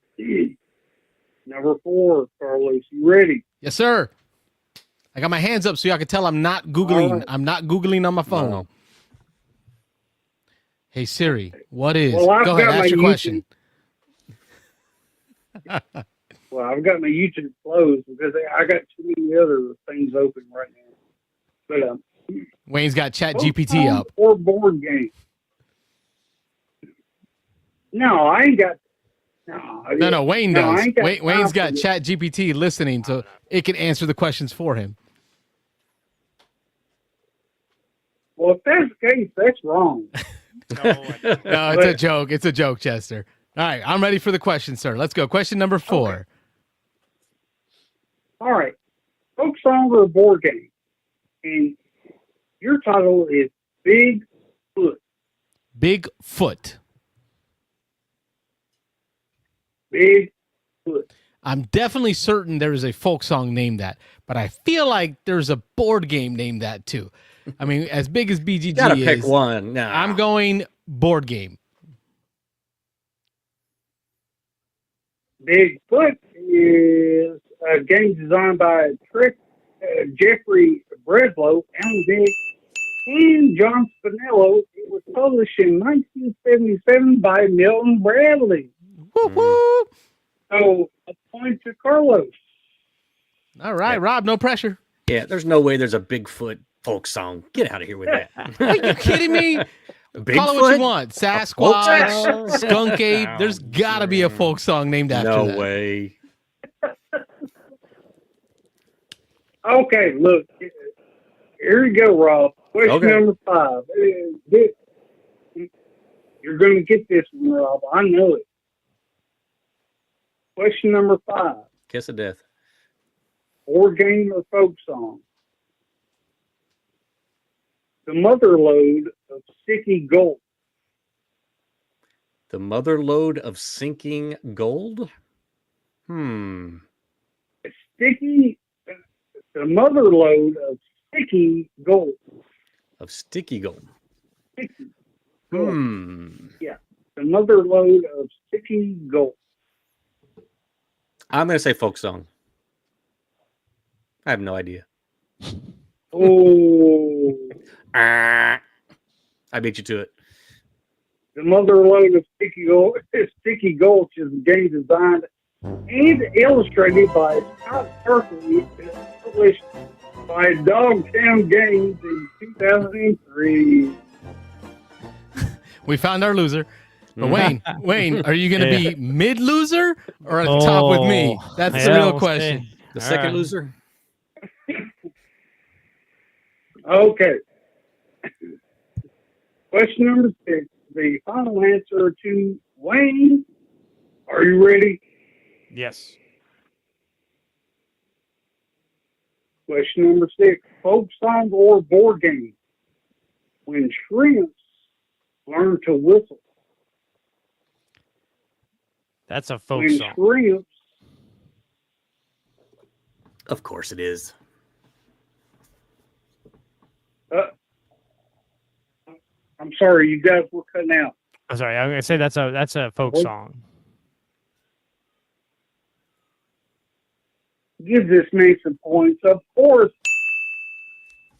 Number 4, Carlos. You ready? Yes, sir. I got my hands up so y'all can tell I'm not Googling. All right. I'm not Googling on my phone. No. Hey, Siri, what is? Well, I've Go ahead, got my ask your YouTube- question. Well, I've got my YouTube closed because I got too many other things open right now. But Wayne's got Chat folk GPT song up. or board game? No, I ain't got. No, Wayne No, I does. ain't got Wayne's time got for this. Chat GPT listening, so it can answer the questions for him. Well, if that's the case, that's wrong. No, it's a joke. It's a joke, Chester. All right, I'm ready for the question, sir. Let's go. Question number 4. Okay. All right. Folk song or board game? And your title is Bigfoot. Bigfoot. Bigfoot. I'm definitely certain there is a folk song named that, but I feel like there's a board game named that too. I mean, as big as BGG Gotta is, pick one. Nah. I'm going board game. Bigfoot is a game designed by Jeffrey Breslow, Alan Dick, and John Spinello. It was published in 1977 by Milton Bradley. Whoop, whoop. So, a point to Carlos. All right, Rob, no pressure. Yeah, there's no way there's a Bigfoot folk song. Get out of here with that. Are you kidding me? Call it what you want. Sasquatch, Skunk Ape. There's got to be a folk song named after that. No way. Okay, look. Here you go, Rob. Question number 5. You're going to get this one, Rob. I know it. Question number 5. Kiss of death. Board game or folk song? The mother lode of sticky gold. The mother lode of sinking gold? The mother lode of sticky gold. Of sticky gold. Sticky gold. Yeah. The mother lode of sticky gold. I'm going to say folk song. I have no idea. Oh. I beat you to it. The mother lode of sticky gulch is a game designed and illustrated by Scott Turkey, published by Dogtown Games in 2003. We found our loser. But Wayne, are you going to be mid-loser or at the top with me? That's the real question. The second loser? Okay. Question number 6. The final answer to Wayne. Are you ready? Yes. Question number 6. Folk song or board game? When shrimps learn to whistle. That's a folk when song. Shrimps. Of course it is. I'm sorry, you guys were cutting out. I'm sorry. I'm gonna say that's a folk song. Give this man some points. Of course,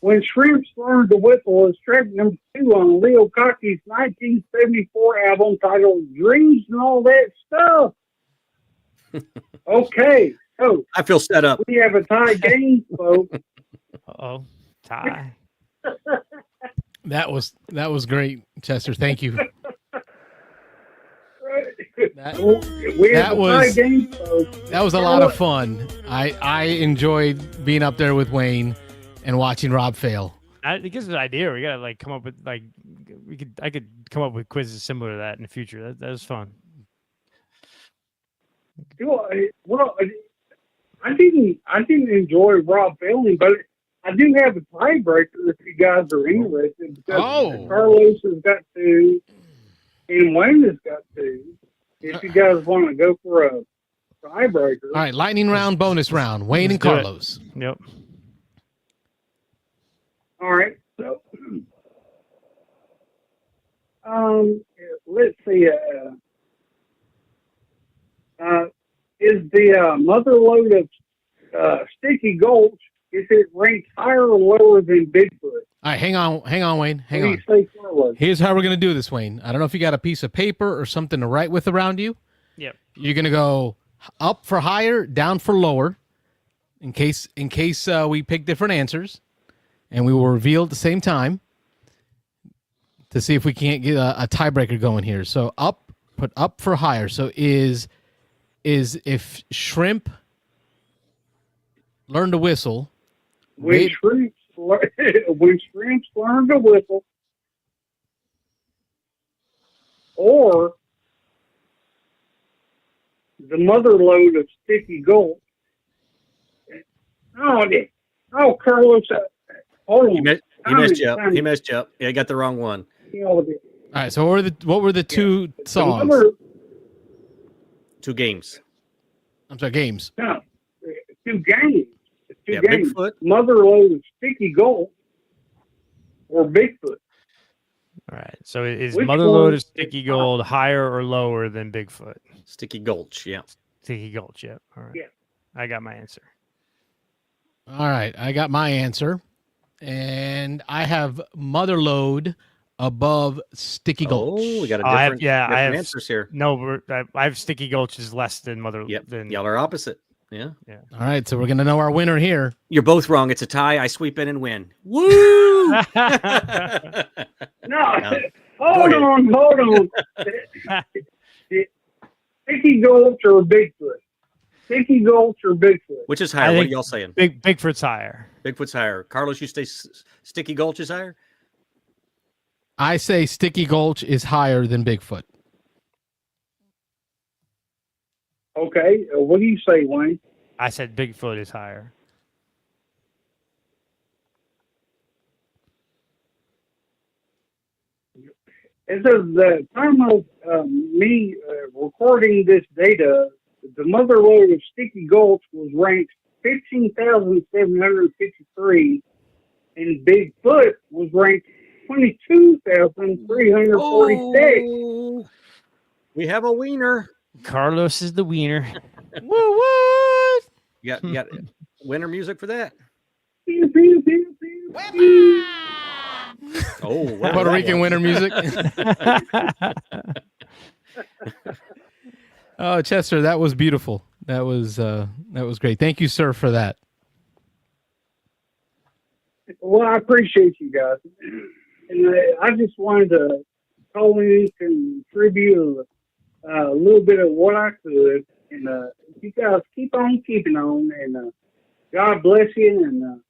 When Shrimps Learn to Whistle is track number 2 on Leo Cocky's 1974 album titled Dreams and All That Stuff. Okay, so I feel set up. we have a tie game, folks. Uh-oh. Tie. That was great, Chester. Thank you. We have a tie game, folks. That was a lot of fun. I enjoyed being up there with Wayne and watching Rob fail. It gives us an idea. We gotta come up with I could come up with quizzes similar to that in the future. That was fun. Well, I didn't enjoy Rob failing, but I do have a tiebreaker if you guys are interested. Because Carlos has got 2, and Wayne has got 2. If you guys want to go for a tiebreaker. All right, lightning round, bonus round. Wayne and Carlos. Yep. All right. So, let's see. Is the mother lode of Sticky Gulch, is it ranked higher or lower than Bigfoot? All right, hang on, Wayne. Hang on. Say Carlos? Here's how we're going to do this, Wayne. I don't know if you got a piece of paper or something to write with around you. Yep. You're going to go up for higher, down for lower, in case we pick different answers, and we will reveal at the same time to see if we can't get a tiebreaker going here. So put up for higher. So is if shrimp learn to whistle. When shrimps learn to whistle, or the mother lode of Sticky Gulch. Oh, Carlos, hold on. He messed you up. He messed you up. Yeah, I got the wrong one. All right. So what were the 2 songs? 2 games. I'm sorry, games. No, 2 games. 2 games. Bigfoot. Mother lode of Sticky Gulch or Bigfoot. All right. So is Which Mother one? Lode of Sticky Gold higher or lower than Bigfoot? Sticky Gulch, yeah. Sticky Gulch, yeah. All right. Yeah. I got my answer. All right, I got my answer, and I have Mother Lode above Sticky Gulch. Oh, we got I different have answers here. No, I have Sticky Gulch is less than Mother. Yep. Than, Y'all are opposite. Yeah. All right, so we're gonna know our winner here. You're both wrong. It's a tie. I sweep in and win. Woo! No, No. hold on. Sticky Gulch or Bigfoot? Sticky Gulch or Bigfoot? Which is I higher? What are think y'all saying? Bigfoot's higher. Bigfoot's higher. Carlos, you say Sticky Gulch is higher? I say Sticky Gulch is higher than Bigfoot. Okay, what do you say, Wayne? I said Bigfoot is higher. As of the time of me recording this data, the mother lode of Sticky Gulch was ranked 15,753, and Bigfoot was ranked 22,346. Oh, we have a wiener. Carlos is the wiener. Woo what? You got winner music for that? Pew, pew, pew, pew, pew. Oh, what was Puerto that Rican one? winter music. Oh, Chester, that was beautiful. That was great. Thank you, sir, for that. Well, I appreciate you guys. And I just wanted to call in and contribute a little bit of what I could. And you guys keep on keeping on. And God bless you. And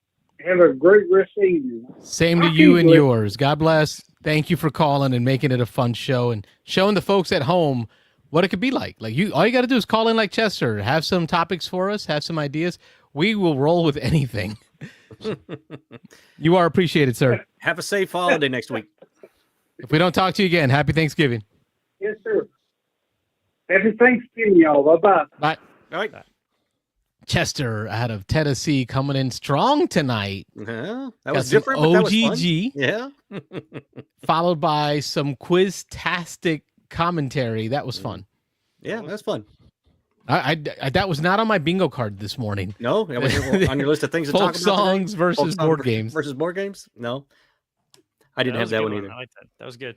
have a great rest of the evening. Same to I'll you keep and listening. yours. God bless. Thank you for calling and making it a fun show and showing the folks at home what it could be like. Like all you got to do is call in like Chester, have some topics for us, have some ideas. We will roll with anything. You are appreciated, sir. Have a safe holiday next week. If we don't talk to you again, happy Thanksgiving. Yes, sir. Happy Thanksgiving, y'all. Bye-bye. Bye. All right. Chester out of Tennessee coming in strong tonight. That Got was some different, but that was fun. OGG, Yeah. followed by some quiz-tastic commentary. That was fun. Yeah, that's fun. I that was not on my bingo card this morning. No, that was on your list of things to talk Folk about. songs today? versus Folk song board games. versus board games. No, I didn't have was a that good one either. I like that. That was good.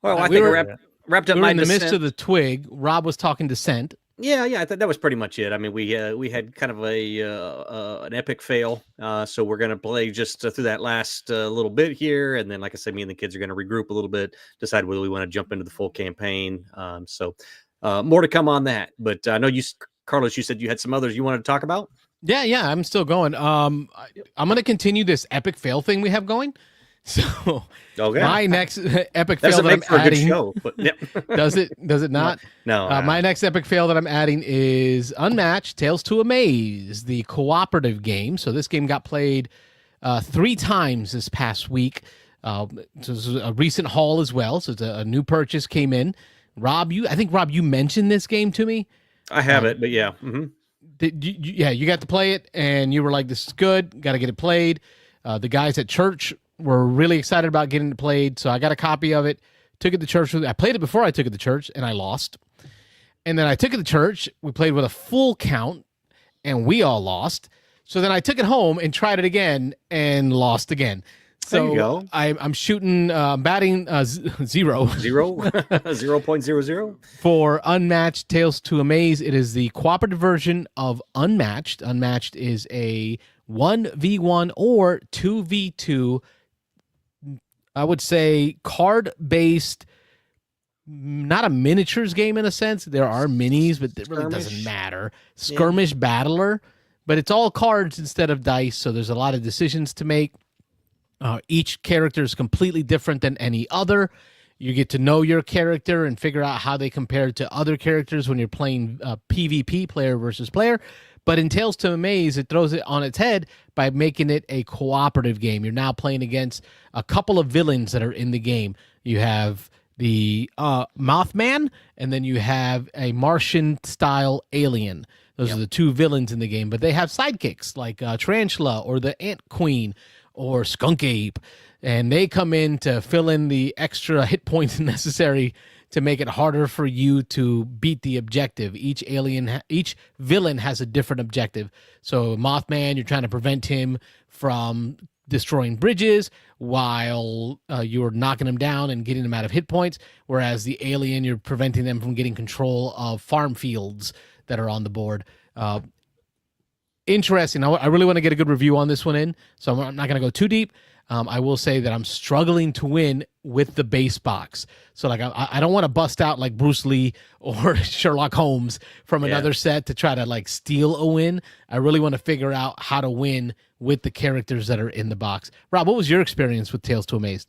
Well, I We think were- I wrapped up We were my in the midst descent. of the twig. Rob was talking Descent. Yeah, I thought that was pretty much it. I mean, we had kind of an epic fail, so we're gonna play just through that last little bit here, and then, like I said, me and the kids are gonna regroup a little bit, decide whether we want to jump into the full campaign. So more to come on that. But I know you, Carlos, you said you had some others you wanted to talk about. Yeah, I'm still going. I'm going to continue this epic fail thing we have going. So Okay, my next epic fail doesn't that I'm make for a good adding show, but yeah. does it not? No, My next epic fail that I'm adding is Unmatched Tales to Amaze, the cooperative game. So this game got played 3 times this past week. So this is a recent haul as well. So it's a new purchase came in. Rob, I think you mentioned this game to me. I have it, but yeah. Mm-hmm. You got to play it, and you were like, "This is good. Got to get it played." The guys at church were really excited about getting it played, so I got a copy of it. Took it to church. I played it before I took it to church, and I lost. And then I took it to church. We played with a full count, and we all lost. So then I took it home and tried it again, and lost again. There you So go. I'm shooting, batting 0. 0.00. For Unmatched Tales to Amaze. It is the cooperative version of Unmatched. Unmatched is a 1v1 or 2v2, I would say, card-based, not a miniatures game in a sense. There are minis, but it really doesn't Skirmish. matter. Skirmish battler, but it's all cards instead of dice, so there's a lot of decisions to make. Each character is completely different than any other. You get to know your character and figure out how they compare to other characters when you're playing PvP, player versus player. But in Tales to Amaze, it throws it on its head by making it a cooperative game. You're now playing against a couple of villains that are in the game. You have the Mothman, and then you have a Martian-style alien. Those are the 2 villains in the game. But they have sidekicks like Tarantula or the Ant Queen or Skunk Ape, and they come in to fill in the extra hit points necessary to make it harder for you to beat the objective. Each villain has a different objective. So Mothman, you're trying to prevent him from destroying bridges while you're knocking him down and getting him out of hit points, whereas the alien, you're preventing them from getting control of farm fields that are on the board. Interesting. I really want to get a good review on this one in, so I'm not going to go too deep. I will say that I'm struggling to win with the base box. So like I don't want to bust out like Bruce Lee or Sherlock Holmes from another set to try to like steal a win. I really want to figure out how to win with the characters that are in the box. Rob, what was your experience with Tales to Amaze?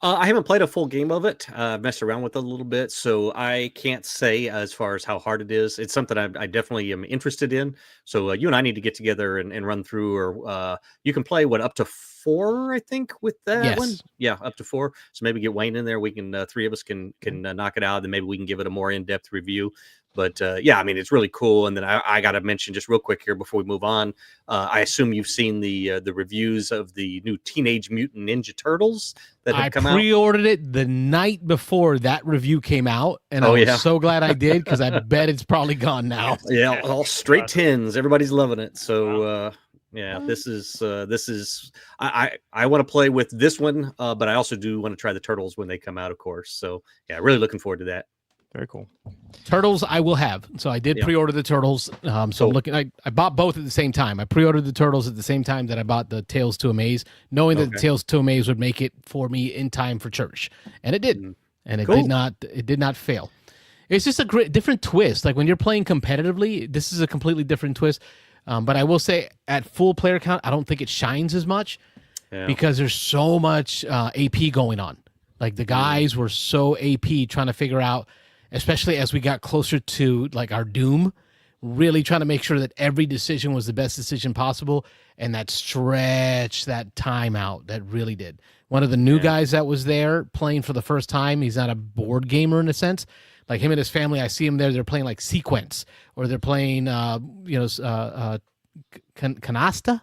I haven't played a full game of it. Messed around with it a little bit, so I can't say as far as how hard it is. It's something I definitely am interested in. So you and I need to get together and run through, or you can play up to 4, I think, with that one. Yeah, up to 4. So maybe get Wayne in there. We can 3 of us can knock it out, and maybe we can give it a more in-depth review. But yeah, I mean, it's really cool. And then I got to mention just real quick here before we move on. I assume you've seen the reviews of the new Teenage Mutant Ninja Turtles that have come out. I pre-ordered it the night before that review came out, and I was so glad I did, because I bet it's probably gone now. Yeah, all straight tins. Everybody's loving it. So yeah, this is I want to play with this one, but I also do want to try the Turtles when they come out, of course. So yeah, really looking forward to that. Very cool. Turtles I will have. So I did pre-order the Turtles. So I'm looking, I bought both at the same time. I pre-ordered the Turtles at the same time that I bought the Tales to Amaze, knowing that the Tales to Amaze would make it for me in time for church. And it did. And it did not fail. It's just a great different twist. Like when you're playing competitively, this is a completely different twist. But I will say at full player count, I don't think it shines as much because there's so much AP going on. Like the guys were so AP trying to figure out, especially as we got closer to like our doom, really trying to make sure that every decision was the best decision possible, and that stretched that time out. That really did. One of the new guys that was there playing for the first time, he's not a board gamer in a sense. Like him and his family, I see him there. They're playing like Sequence, or they're playing, Canasta. Canasta,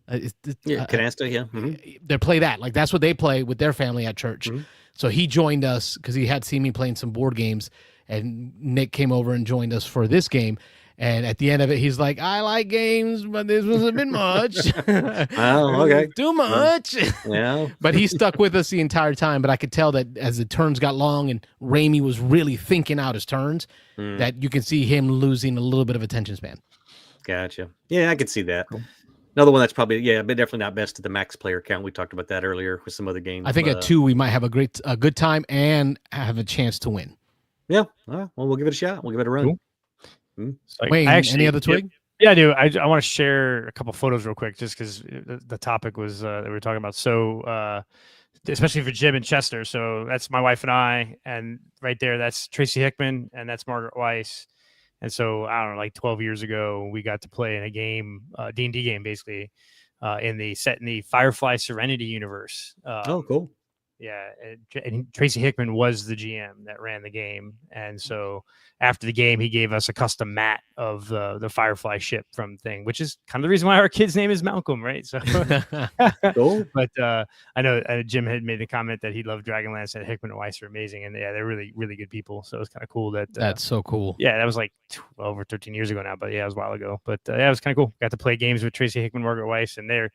yeah. Mm-hmm. They play that. Like that's what they play with their family at church. Mm-hmm. So he joined us because he had seen me playing some board games, and Nick came over and joined us for this game. And at the end of it, he's like, I like games, but this was a bit much. Oh, okay. Too much. Yeah. But he stuck with us the entire time. But I could tell that as the turns got long and Ramey was really thinking out his turns, that you can see him losing a little bit of attention span. Gotcha. Yeah, I could see that. Cool. Another one that's probably, but definitely not best at the max player count. We talked about that earlier with some other games. I think at 2, we might have a good time and have a chance to win. Yeah. All right. Well, we'll give it a shot. We'll give it a run. Cool. Wait, any other twig? Yeah, I do. I want to share a couple photos real quick, just because the topic was that we were talking about. So, especially for Jim and Chester. So that's my wife and I, and right there, that's Tracy Hickman, and that's Margaret Weiss. And so, I don't know, like 12 years ago, we got to play in a game, D&D game, basically, in the Firefly Serenity universe. Oh, cool. Yeah, and Tracy Hickman was the GM that ran the game. And so after the game, he gave us a custom mat of the Firefly ship from thing, which is kind of the reason why our kid's name is Malcolm, right? So, cool. But I know Jim had made the comment that he loved Dragonlance, and Hickman and Weiss are amazing. And yeah, they're really, really good people. So it's kind of cool that. That's so cool. Yeah, that was like 12 or 13 years ago now, but yeah, it was a while ago. But yeah, it was kind of cool. Got to play games with Tracy Hickman, Margaret Weiss, and they're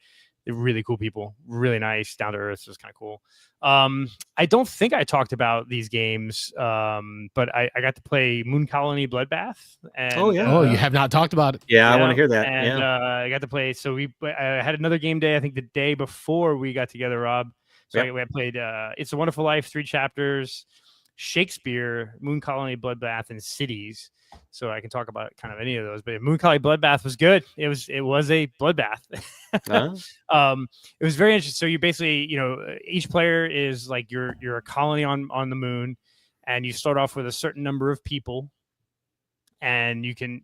really cool people, really nice, down to earth. So it's kind of cool. I don't think I talked about these games, but I got to play Moon Colony Bloodbath. And, you have not talked about it. Yeah, I want to hear that. And I got to play. So I had another game day, I think the day before we got together, Rob. So I played It's a Wonderful Life, 3 chapters, Shakespeare, Moon Colony Bloodbath, and Cities. So I can talk about kind of any of those, but Moon Colony Bloodbath was good. It was a bloodbath. It was very interesting. So you basically, each player is like you're a colony on the moon, and you start off with a certain number of people, and you can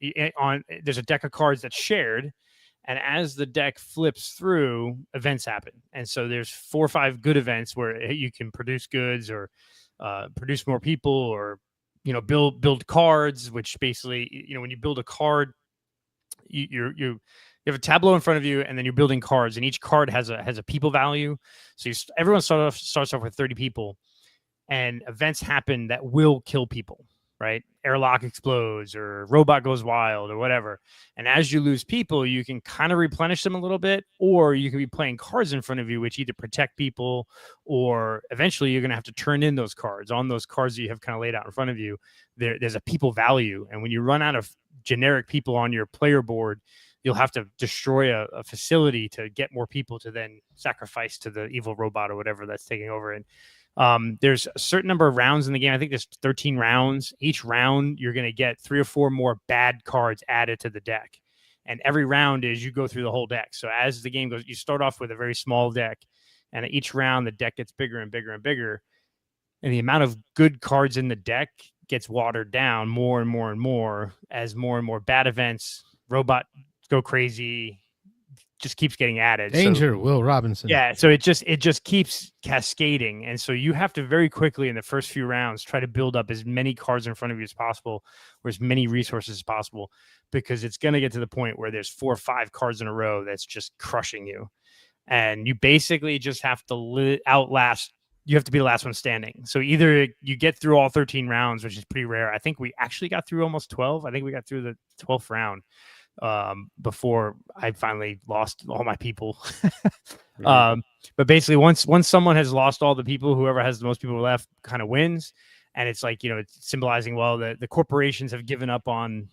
there's a deck of cards that's shared, and as the deck flips through, events happen. And so there's 4 or 5 good events where you can produce goods or produce more people, or build cards, which basically, when you build a card, you have a tableau in front of you, and then you're building cards, and each card has a people value. So everyone starts off with 30 people, and events happen that will kill people, right? Airlock explodes, or robot goes wild, or whatever. And as you lose people, you can kind of replenish them a little bit, or you can be playing cards in front of you, which either protect people, or eventually you're going to have to turn in those cards. On those cards that you have kind of laid out in front of you, there's a people value. And when you run out of generic people on your player board, you'll have to destroy a facility to get more people to then sacrifice to the evil robot or whatever that's taking over. And there's a certain number of rounds in the game. I think there's 13 rounds. Each round, you're going to get 3 or 4 more bad cards added to the deck. And every round is you go through the whole deck. So as the game goes, you start off with a very small deck. And each round, the deck gets bigger and bigger and bigger. And the amount of good cards in the deck gets watered down more and more and more as more and more bad events, robot go crazy, just keeps getting added. Danger, Will Robinson. Yeah, so it just keeps cascading. And so you have to very quickly in the first few rounds try to build up as many cards in front of you as possible or as many resources as possible, because it's going to get to the point where there's 4 or 5 cards in a row that's just crushing you. And you basically just have to outlast. You have to be the last one standing. So either you get through all 13 rounds, which is pretty rare. I think we actually got through almost 12. I think we got through the 12th round before I finally lost all my people. But basically once someone has lost all the people, whoever has the most people left kind of wins. And it's like, it's symbolizing, well, the corporations have given up on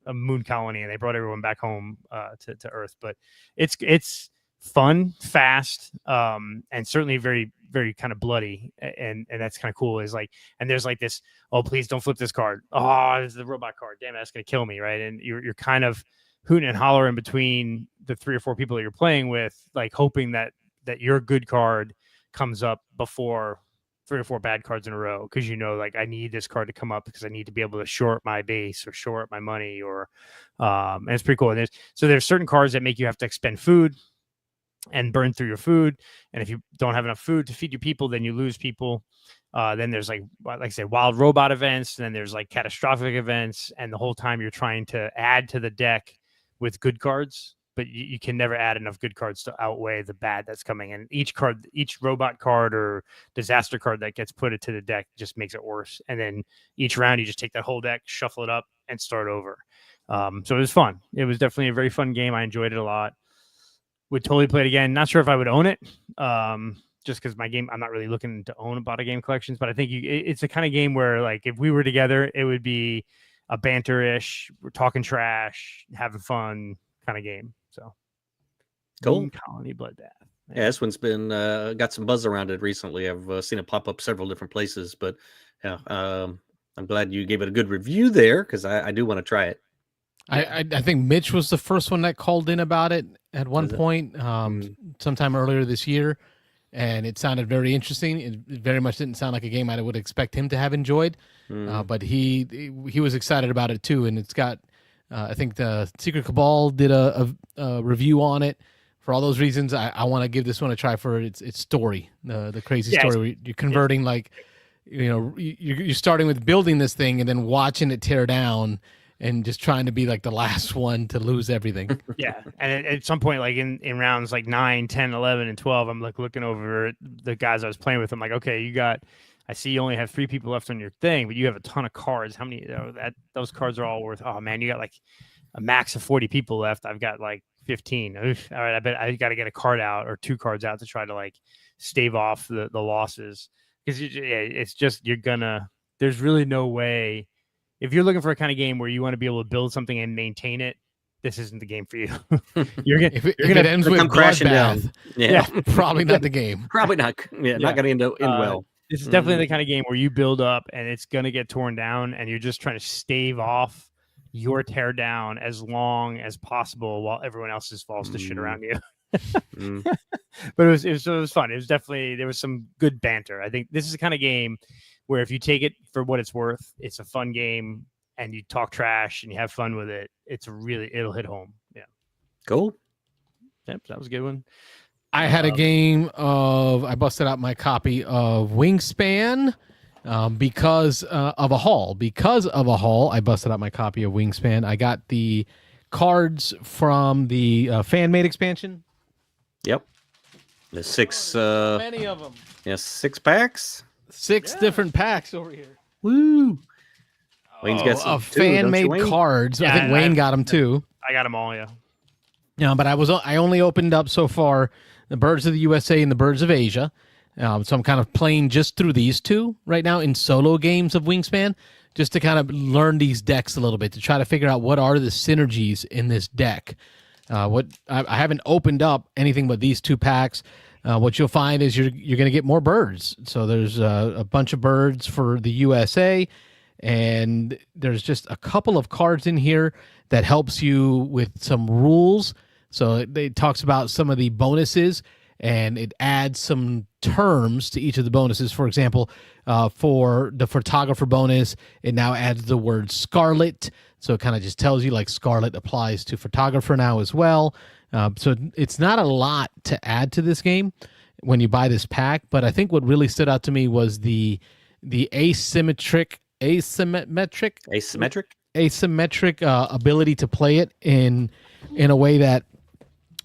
a moon colony and they brought everyone back home to Earth. But it's fun, fast, and certainly very, very kind of bloody, and that's kind of cool. Is like, and there's like this, oh, please don't flip this card. Oh, it's the robot card. Damn it, that's gonna kill me, right? And you're kind of hooting and hollering between the 3 or 4 people that you're playing with, like hoping that your good card comes up before 3 or 4 bad cards in a row, because like I need this card to come up because I need to be able to short my base or short my money, or and it's pretty cool. And there's certain cards that make you have to expend food and burn through your food. And if you don't have enough food to feed your people, then you lose people. Then there's like I say, wild robot events. And then there's like catastrophic events. And the whole time you're trying to add to the deck with good cards, but you can never add enough good cards to outweigh the bad that's coming. And each robot card or disaster card that gets put into the deck just makes it worse. And then each round you just take that whole deck, shuffle it up, and start over. So it was fun. It was definitely a very fun game. I enjoyed it a lot. Would totally play it again. Not sure if I would own it, just because I'm not really looking to own a game collections. But I think it's the kind of game where, like, if we were together, it would be a banter-ish, we're talking trash, having fun kind of game. So, cool. Colony Bloodbath. Yeah, this one's been got some buzz around it recently. I've seen it pop up several different places, but yeah, I'm glad you gave it a good review there, because I do want to try it. I think Mitch was the first one that called in about it at one point, sometime earlier this year, and it sounded very interesting. It very much didn't sound like a game I would expect him to have enjoyed, but he was excited about it too. And it's got, I think the Secret Cabal did a review on it. For all those reasons, I want to give this one a try for its story, the crazy story where you're converting, like, you're starting with building this thing and then watching it tear down, and just trying to be like the last one to lose everything. Yeah. And at some point, like in rounds like 9, 10, 11, and 12, I'm like looking over the guys I was playing with. I'm like, okay, I see you only have 3 people left on your thing, but you have a ton of cards. How many, those cards are all worth, oh man, you got like a max of 40 people left. I've got like 15. Oof, all right. I bet I got to get a card out or 2 cards out to try to like stave off the losses. Because it's just, there's really no way. If you're looking for a kind of game where you want to be able to build something and maintain it, this isn't the game for you. If it ends with crashing down. Yeah, probably not the game. Probably not. Yeah, not going to end well. This is definitely the kind of game where you build up and it's going to get torn down, and you're just trying to stave off your tear down as long as possible while everyone else falls to shit around you. But it was fun. It was definitely, there was some good banter. I think this is the kind of game where if you take it for what it's worth, it's a fun game, and you talk trash and you have fun with it. It'll hit home. Yeah. Cool. Yep, that was a good one. I had a game I busted out my copy of Wingspan because of a haul. Because of a haul, I busted out my copy of Wingspan. I got the cards from the fan-made expansion. Yep. The 6... many of them. Yeah, 6 packs. 6 different packs over here. Woo! Wayne's got some of fan-made cards. Yeah, I think Wayne got them too. I got them all, yeah. Yeah, but I only opened up so far the Birds of the USA and the Birds of Asia. So I'm kind of playing just through these two right now in solo games of Wingspan, just to kind of learn these decks a little bit, to try to figure out what are the synergies in this deck. What I haven't opened up anything but these 2 packs. What you'll find is you're going to get more birds. So there's a bunch of birds for the USA, and there's just a couple of cards in here that helps you with some rules. So it talks about some of the bonuses, and it adds some terms to each of the bonuses. For example, for the photographer bonus, it now adds the word Scarlet. So it kind of just tells you like Scarlet applies to photographer now as well. So it's not a lot to add to this game when you buy this pack, but I think what really stood out to me was the asymmetric ability to play it in a way that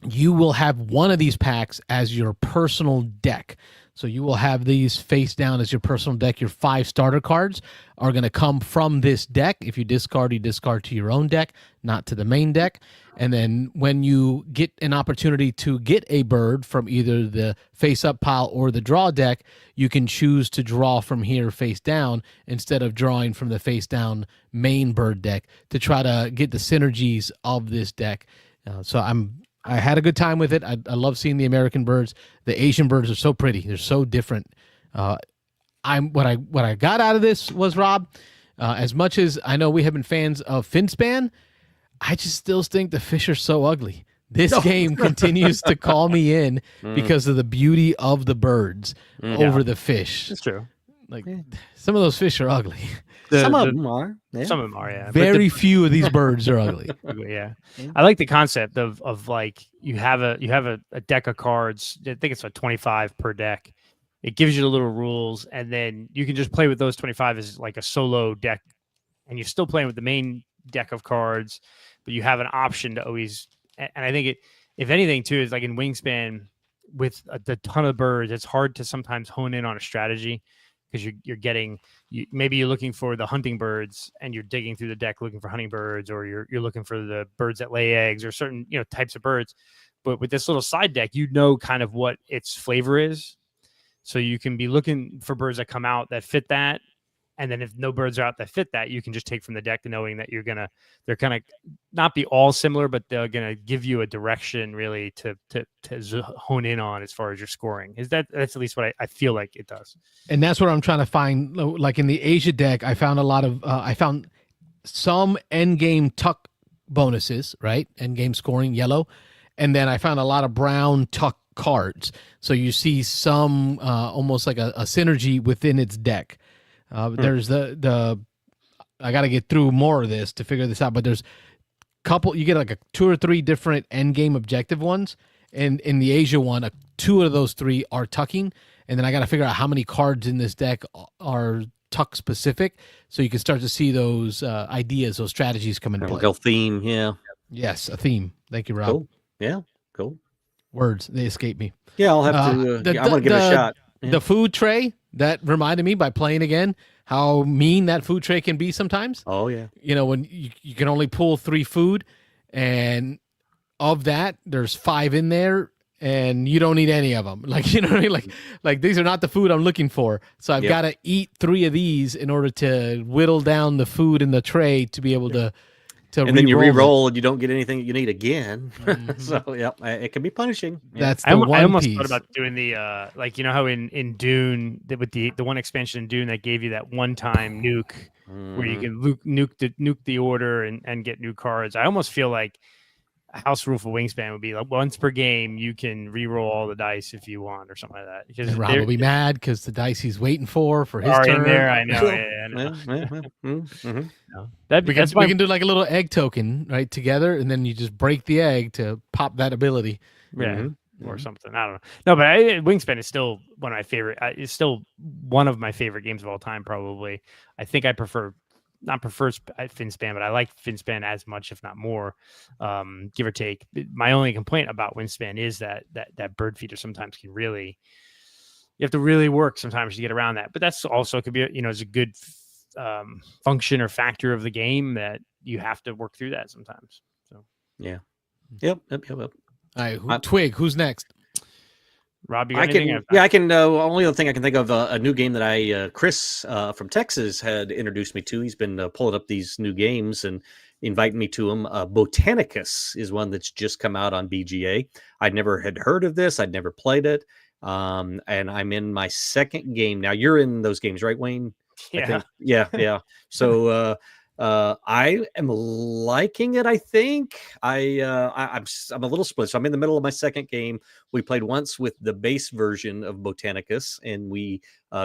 you will have one of these packs as your personal deck. So you will have these face down as your personal deck. Your 5 starter cards are going to come from this deck. If you discard, you discard to your own deck, not to the main deck. And then when you get an opportunity to get a bird from either the face up pile or the draw deck, you can choose to draw from here face down instead of drawing from the face down main bird deck to try to get the synergies of this deck. I had a good time with it. I love seeing the American birds. The Asian birds are so pretty. They're so different. What I got out of this was, Rob, as much as I know we have been fans of Finspan, I just still think the fish are so ugly. This game continues to call me in because of the beauty of the birds over the fish. That's true. Like some of those fish are ugly. Some of them are. Yeah. Some of them are, yeah. Very few of these birds are ugly. Yeah. I like the concept of like you have a deck of cards. I think it's like 25 per deck. It gives you the little rules, and then you can just play with those 25 as like a solo deck, and you're still playing with the main deck of cards, but you have an option to always. And I think if anything too, is like in Wingspan with a ton of birds, it's hard to sometimes hone in on a strategy. Because maybe you're looking for the hunting birds and you're digging through the deck looking for hunting birds, or you're looking for the birds that lay eggs or certain types of birds. But with this little side deck, kind of what its flavor is, so you can be looking for birds that come out that fit that. And then if no birds are out that fit that, you can just take from the deck, knowing that they're kind of not be all similar, but they're gonna give you a direction really to hone in on as far as your scoring. That's at least what I feel like it does. And that's what I'm trying to find. Like in the Asia deck, I found a lot of I found some end game tuck bonuses, right? End game scoring yellow, and then I found a lot of brown tuck cards. So you see some almost like a synergy within its deck. There's the I got to get through more of this to figure this out, but there's you get like a 2 or 3 different end game objective ones, and in the Asia one, 2 of those 3 are tucking, and then I got to figure out how many cards in this deck are tuck specific, so you can start to see those ideas, those strategies come into play. Like a theme, yeah. Yes, a theme. Thank you, Rob. Cool. Yeah, cool. Words, they escape me. Yeah, I'll have to. I'm gonna give it a shot. Yeah. The food tray, that reminded me by playing again how mean that food tray can be sometimes. Oh yeah. When you can only pull 3 food, and of that there's 5 in there, and you don't need any of them. Like, what I mean? Like these are not the food I'm looking for. So I've got to eat 3 of these in order to whittle down the food in the tray to be able to and then you re-roll and you don't get anything that you need again. So it can be punishing. That's I almost piece. thought about doing the how in Dune with the one expansion in Dune that gave you that one-time nuke where you can nuke the order and get new cards. I almost feel like a house rule for Wingspan would be like once per game you can re-roll all the dice if you want or something like that. Because and Rob will be mad because the dice he's waiting for his turn. In there, I know. I know. We can do like a little egg token right together, and then you just break the egg to pop that ability. Yeah. Or something. I don't know. No, but Wingspan is still one of my favorite. It's still one of my favorite games of all time. Probably. I think I prefer Finspan, but I like Finspan as much, if not more, give or take. My only complaint about Wingspan is that bird feeder sometimes can really, you have to really work sometimes to get around that. But that's also could be, is a good function or factor of the game that you have to work through that sometimes. So yeah, yep. All right, Twig, who's next? Rob, you got I anything? can, yeah, I can. Only other thing I can think of, a new game that Chris from Texas had introduced me to. He's been pulling up these new games and inviting me to them. Botanicus is one that's just come out on BGA. I'd never had heard of this. I'd never played it. And I'm in my second game now. You're in those games, right, Wayne? I Yeah. think. Yeah. So I am liking it. I think I'm a little split. So I'm in the middle of my second game. We played once with the base version of Botanicus, and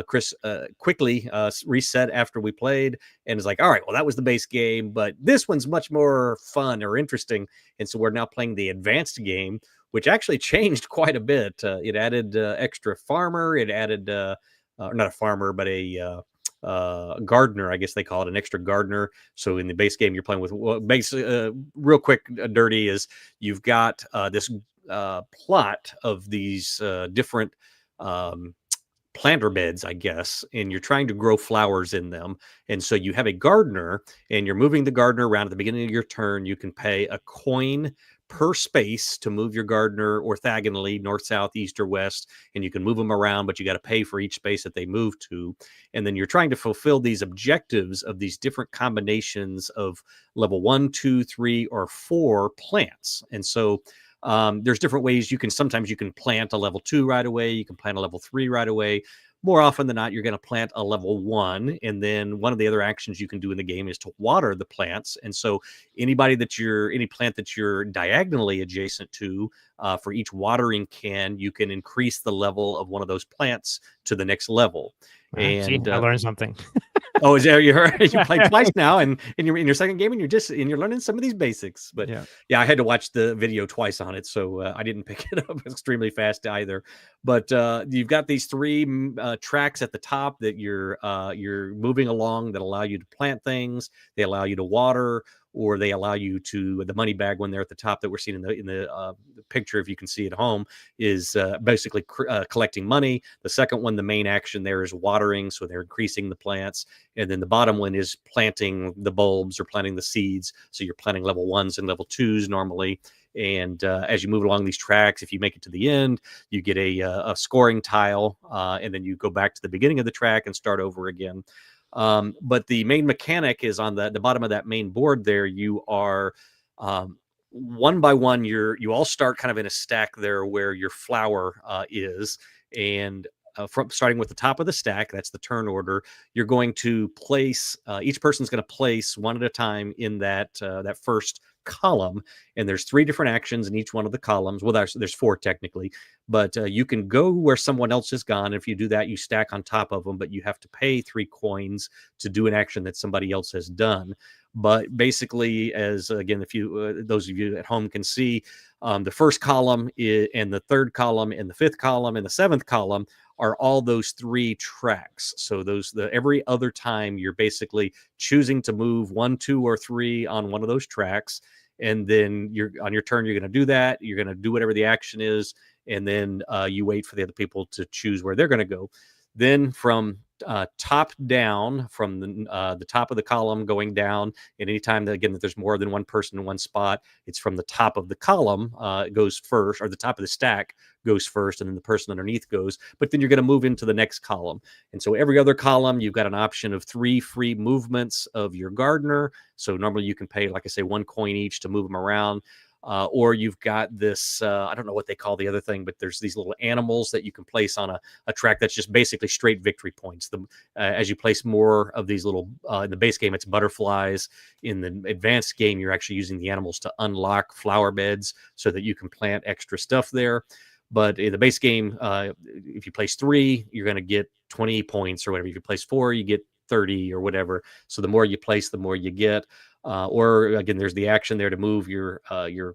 Chris quickly reset after we played, and is like, "All right, well, that was the base game, but this one's much more fun or interesting." And so we're now playing the advanced game, which actually changed quite a bit. It added extra farmer. It added not a farmer, but a gardener, I guess they call it, an extra gardener. So in the base game, you're playing with real quick, dirty is you've got this plot of these different planter beds, I guess, and you're trying to grow flowers in them. And so you have a gardener, and you're moving the gardener around. At the beginning of your turn, you can pay a coin per space to move your gardener orthogonally, north, south, east, or west, and you can move them around, but you got to pay for each space that they move to. And then you're trying to fulfill these objectives of these different combinations of level 1, 2, 3, or 4 plants. And so there's different ways sometimes you can plant a level 2 right away. You can plant a level 3 right away. More often than not, you're going to plant a level 1. And then one of the other actions you can do in the game is to water the plants. And so any plant that you're diagonally adjacent to, for each watering can, you can increase the level of one of those plants to the next level. And I learned something. Oh, is that you played twice now, and you're in your second game, and you're learning some of these basics. But yeah, I had to watch the video twice on it, so I didn't pick it up extremely fast either. But you've got these 3 tracks at the top that you're moving along that allow you to plant things. They allow you to water, or they allow you to, the money bag when they're at the top that we're seeing in the picture, if you can see at home, is basically collecting money. The second one, the main action there, is watering, so they're increasing the plants. And then the bottom one is planting the bulbs or planting the seeds. So you're planting level 1s and level 2s normally. And as you move along these tracks, if you make it to the end, you get a scoring tile, and then you go back to the beginning of the track and start over again. But the main mechanic is on the bottom of that main board there. You are one by one, you all start kind of in a stack there where your flower is. And from starting with the top of the stack, that's the turn order, you're going to place, each person's going to place one at a time in that first column. And there's 3 different actions in each one of the columns. Well, there's 4 technically, but you can go where someone else has gone. If you do that, you stack on top of them, but you have to pay 3 coins to do an action that somebody else has done. But basically, as again, if you those of you at home can see, the first column and the third column and the 5th column and the 7th column are all those 3 tracks. So every other time you're basically choosing to move 1, 2, or 3 on one of those tracks. And then on your turn, you're going to do that. You're going to do whatever the action is. And then you wait for the other people to choose where they're going to go. Then from top down, from the top of the column going down, and anytime that there's more than one person in one spot, it's from the top of the column goes first, or the top of the stack goes first, and then the person underneath goes. But then you're going to move into the next column. And so every other column, you've got an option of 3 free movements of your gardener. So normally you can pay, like I say, 1 coin each to move them around. Or you've got this, I don't know what they call the other thing, but there's these little animals that you can place on a track that's just basically straight victory points. As you place more of these little, in the base game, it's butterflies. In the advanced game, you're actually using the animals to unlock flower beds so that you can plant extra stuff there. But in the base game, if you place 3, you're going to get 20 points or whatever. If you place 4, you get 30 or whatever. So the more you place, the more you get. Or again, there's the action there to move your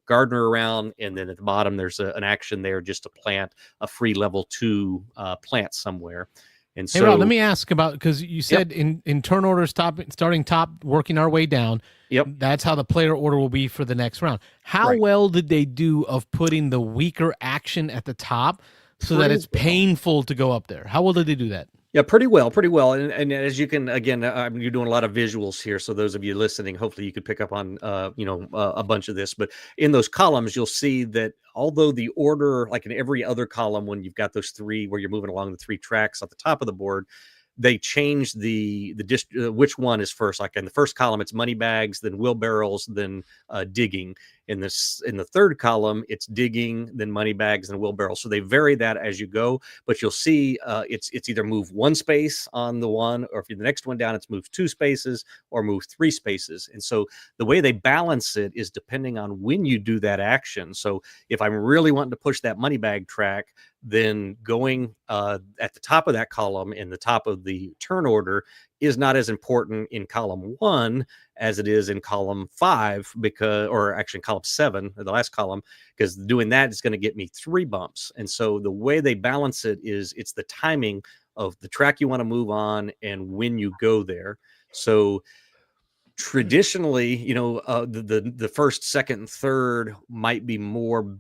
gardener around, and then at the bottom there's an action there just to plant a free level 2 plant somewhere. And so, hey Rob, let me ask about, because you said in turn order, starting top, working our way down. Yep, that's how the player order will be for the next round. How well did they do of putting the weaker action at the top so that it's painful to go up there? How well did they do that? Yeah, pretty well, pretty well. And as you can, again, you're doing a lot of visuals here. So those of you listening, hopefully you could pick up on, a bunch of this. But in those columns, you'll see that although the order, like in every other column, when you've got those three where you're moving along the three tracks at the top of the board, they change which one is first. Like in the first column, it's money bags, then wheelbarrows, then digging. In the third column, it's digging, then money bags, and wheelbarrows. So they vary that as you go, but you'll see it's either move one space on the one, or if you're the next one down, it's move two spaces or move three spaces. And so the way they balance it is depending on when you do that action. So if I'm really wanting to push that money bag track, then going at the top of that column in the top of the turn order is not as important in column 1 as it is in column 5, or actually in column 7, the last column, because doing that is going to get me 3 bumps. And so the way they balance it is it's the timing of the track you want to move on and when you go there. So traditionally, the first, second, and third might be more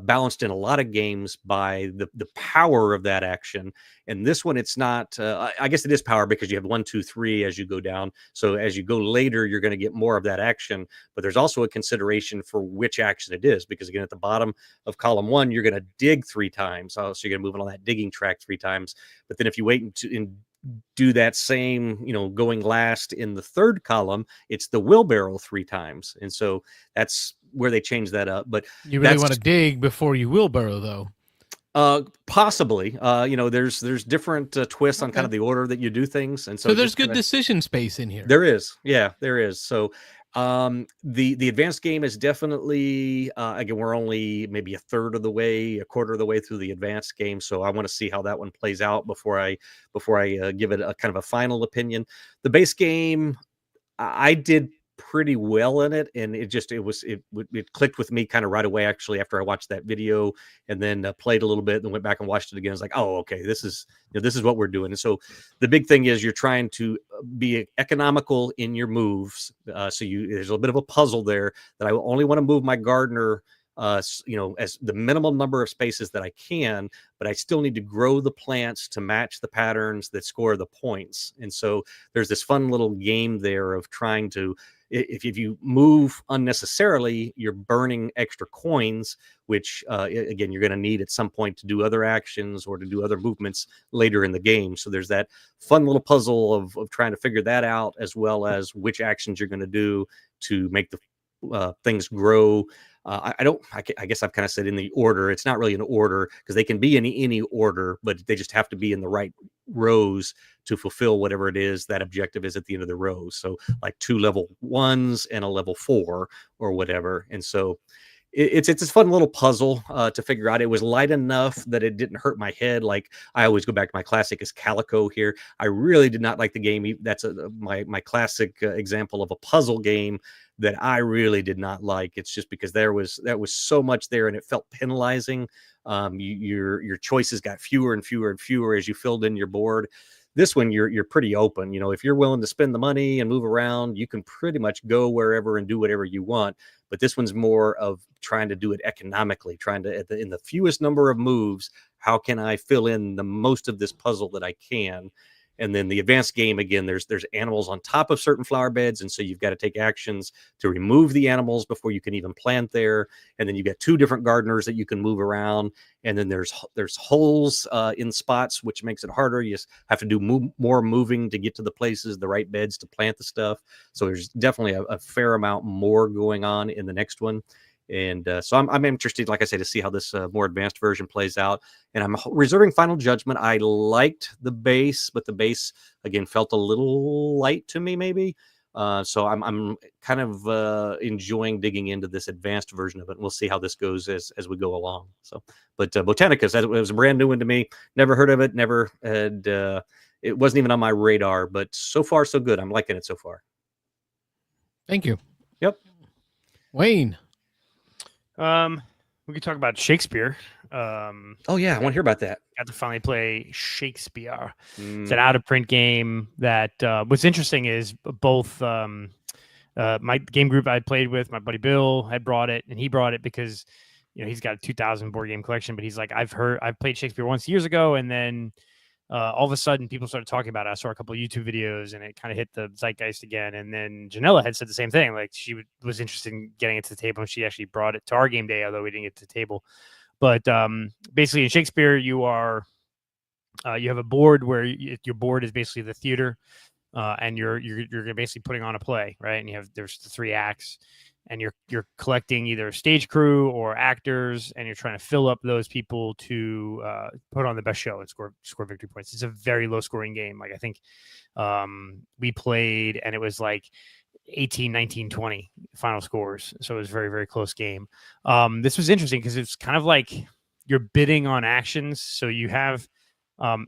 balanced in a lot of games by the power of that action. And this one, it's not. I guess it is power because you have 1, 2, 3 as you go down. So as you go later, you're going to get more of that action. But there's also a consideration for which action it is, because again, at the bottom of column 1, you're going to dig 3 times. So you're going to move on that digging track 3 times. But then if you wait and do that same, going last in the third column, it's the wheelbarrow 3 times. And so that's where they change that up. But you really want to dig before you wheelbarrow, though. Possibly. There's different twists on kind of the order that you do things. And so there's good decision space in here. There is. Yeah, there is. So the advanced game is definitely again, we're only maybe a quarter of the way through the advanced game, so I want to see how that one plays out before I give it a kind of a final opinion. The base game, I did pretty well in it, and it clicked with me kind of right away, actually, after I watched that video and then played a little bit, then went back and watched it again. It's like, oh, okay, this is what we're doing. And so the big thing is you're trying to be economical in your moves. There's a little bit of a puzzle there that I only want to move my gardener as the minimum number of spaces that I can, but I still need to grow the plants to match the patterns that score the points. And so there's this fun little game there of trying to, if you move unnecessarily, you're burning extra coins, which again, you're going to need at some point to do other actions or to do other movements later in the game. So there's that fun little puzzle of trying to figure that out, as well as which actions you're going to do to make the things grow. I guess I've kind of said in the order. It's not really an order because they can be in any order, but they just have to be in the right rows to fulfill whatever it is that objective is at the end of the row. So like 2 level 1s and a level 4 or whatever. And so it's a fun little puzzle to figure out. It was light enough that it didn't hurt my head. Like I always go back to my classic is Calico here. I really did not like the game. That's my classic example of a puzzle game that I really did not like. It's just because there was so much there and it felt penalizing. Your choices got fewer and fewer and fewer as you filled in your board. This one, you're pretty open. If you're willing to spend the money and move around, you can pretty much go wherever and do whatever you want. But this one's more of trying to do it economically, trying to, in the fewest number of moves, how can I fill in the most of this puzzle that I can? And then the advanced game, again, there's animals on top of certain flower beds. And so you've got to take actions to remove the animals before you can even plant there. And then you've got 2 different gardeners that you can move around. And then there's holes in spots, which makes it harder. You just have to do more moving to get to the places, the right beds to plant the stuff. So there's definitely a fair amount more going on in the next one. And so I'm interested, like I say, to see how this more advanced version plays out. And I'm reserving final judgment. I liked the base, but the base, again, felt a little light to me, maybe. So I'm kind of enjoying digging into this advanced version of it. And we'll see how this goes as we go along. So, but Botanicus, that was a brand new one to me. Never heard of it. Never had. It wasn't even on my radar. But so far, so good. I'm liking it so far. Thank you. Yep. Wayne. We could talk about Shakespeare. Oh yeah, I want to hear about that. Got to finally play Shakespeare. It's an out of print game that what's interesting is both my game group I played with, my buddy Bill had brought it, and he brought it because he's got a 2,000 board game collection, but he's like, I've played Shakespeare once years ago, and then all of a sudden people started talking about it. I saw a couple of YouTube videos and it kind of hit the zeitgeist again. And then Janella had said the same thing. Like she was interested in getting it to the table, and she actually brought it to our game day, although we didn't get to the table. But basically in Shakespeare, you have a board where your board is basically the theater, and you're basically putting on a play, right? And there's the 3 acts, and you're collecting either stage crew or actors, and you're trying to fill up those people to put on the best show and score victory points. It's a very low scoring game. Like I think we played and it was like 18, 19, 20 final scores. So it was a very, very close game. This was interesting because it's kind of like you're bidding on actions. So you have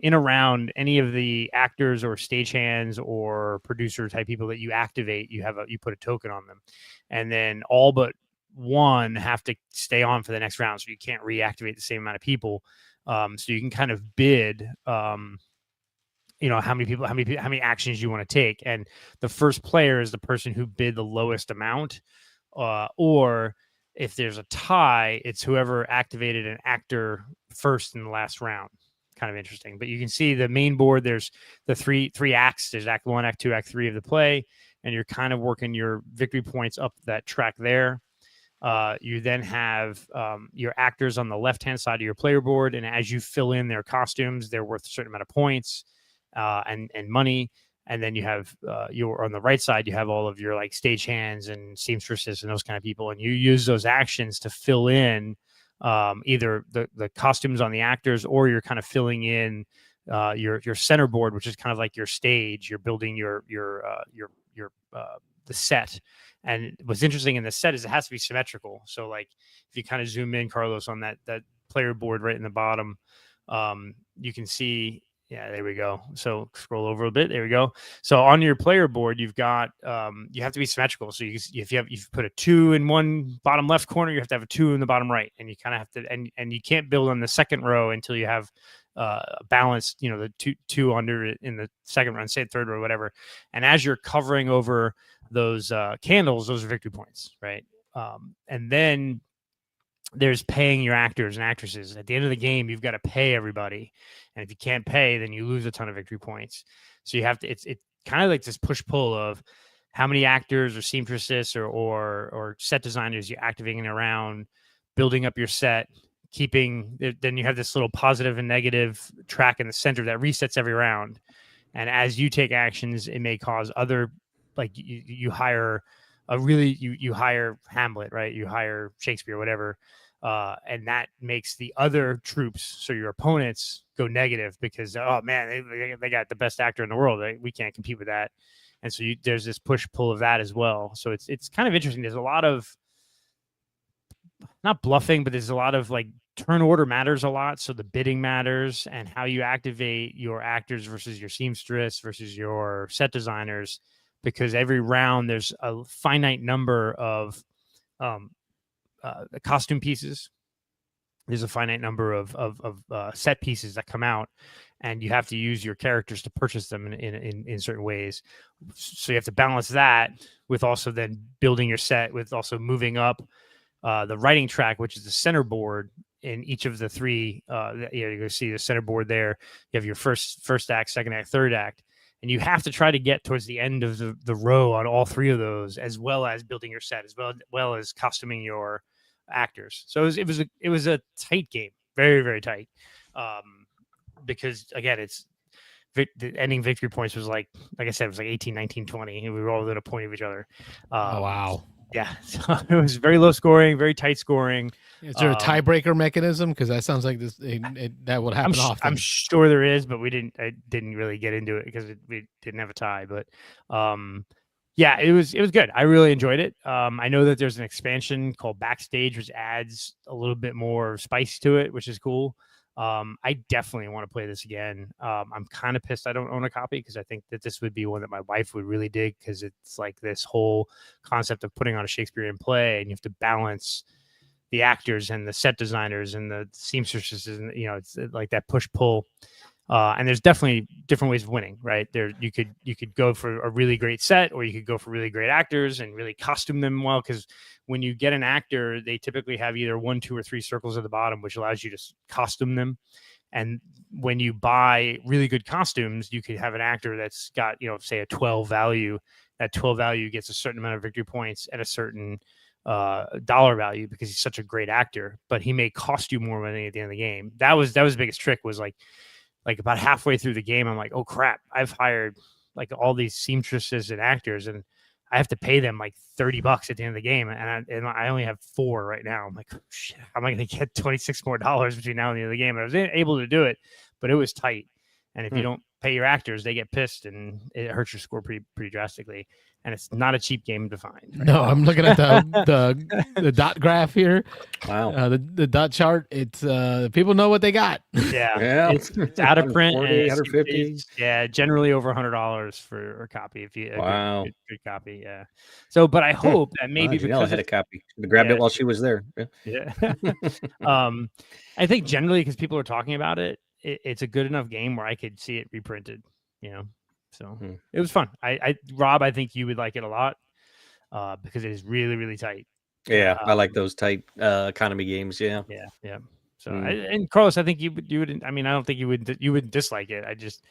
in a round, any of the actors or stagehands or producer type people that you activate, you put a token on them, and then all but one have to stay on for the next round. So you can't reactivate the same amount of people. So you can kind of bid, how many actions you want to take. And the first player is the person who bid the lowest amount, or if there's a tie, it's whoever activated an actor first in the last round. Kind of interesting. But you can see the main board, there's the three acts. There's act 1, act 2, act 3 of the play, and you're kind of working your victory points up that track there. You then have your actors on the left-hand side of your player board, and as you fill in their costumes, they're worth a certain amount of points and money. And then you have on the right side, you have all of your like stagehands and seamstresses and those kind of people, and you use those actions to fill in either the costumes on the actors, or you're kind of filling in your center board, which is kind of like your stage. You're building the set. And what's interesting in the set is it has to be symmetrical. So like if you kind of zoom in, Carlos, on that player board right in the bottom, you can see. Yeah, there we go. So scroll over a bit. There we go. So on your player board, you've got you have to be symmetrical. So if you put a 2 in one bottom left corner, you have to have a 2 in the bottom right, and you kind of have to and you can't build on the second row until you have balanced, the two under it in the second row, say third row, whatever. And as you're covering over those candles, those are victory points, right? And then there's paying your actors and actresses. At the end of the game, you've got to pay everybody. And if you can't pay, then you lose a ton of victory points. So you have to, it's kind of like this push-pull of how many actors or seamstresses or set designers you're activating around, building up your set, then you have this little positive and negative track in the center that resets every round. And as you take actions, it may cause other, like you hire you hire Hamlet, right? You hire Shakespeare, whatever. And that makes the other troops, so your opponents, go negative because, oh man, they got the best actor in the world. We can't compete with that. And so there's this push-pull of that as well. So it's kind of interesting. There's a lot of, not bluffing, but there's a lot of like turn order matters a lot. So the bidding matters, and how you activate your actors versus your seamstress versus your set designers, because every round there's a finite number of costume pieces. There's a finite number of set pieces that come out, and you have to use your characters to purchase them in certain ways. So you have to balance that with also then building your set, with also moving up the writing track, which is the center board in each of the 3. You can see the center board there. You have your first act, second act, third act. And you have to try to get towards the end of the row on all 3 of those, as well as building your set, as well as costuming your actors. So it was a tight game, very, very tight. Because again, the ending victory points was like I said, it was like 18, 19, 20, and we were all within a point of each other. Oh wow. Yeah, so it was very low scoring, very tight scoring. Is there a tiebreaker mechanism? Because that sounds like that would happen often. I'm sure there is, but I didn't really get into it because we didn't have a tie. But yeah, it was good. I really enjoyed it. I know that there's an expansion called Backstage, which adds a little bit more spice to it, which is cool. I definitely want to play this again. I'm kind of pissed I don't own a copy, because I think that this would be one that my wife would really dig, because it's like this whole concept of putting on a Shakespearean play, and you have to balance the actors and the set designers and the seamstresses, and it's like that push pull. And there's definitely different ways of winning, right? There, you could go for a really great set, or you could go for really great actors and really costume them well. Because when you get an actor, they typically have either 1, 2, or 3 circles at the bottom, which allows you to costume them. And when you buy really good costumes, you could have an actor that's got, say a 12 value. That 12 value gets a certain amount of victory points and a certain dollar value because he's such a great actor, but he may cost you more money at the end of the game. That was the biggest trick, was like about halfway through the game, I'm like, oh crap, I've hired like all these seamstresses and actors, and I have to pay them like $30 at the end of the game, and I only have 4 right now. I'm like, oh, shit, how am I going to get $26 more between now and the end of the game? And I was able to do it, but it was tight. And if you don't pay your actors, they get pissed, and it hurts your score pretty drastically. And it's not a cheap game to find. Right? No, I'm looking at the dot graph here. Wow. The dot chart. It's people know what they got. Yeah. It's out of print. 150. Yeah, generally over $100 for a copy if you Wow. good copy. Yeah. So, but I hope that maybe Janelle because had a copy. She grabbed it while she was there. Yeah. I think generally because people are talking about it, it's a good enough game where I could see it reprinted. So it was fun. Rob, I think you would like it a lot because it is really, really tight. Yeah, I like those tight economy games. Yeah. Yeah. So and Carlos, I think you would. I mean, I don't think you would dislike it. I just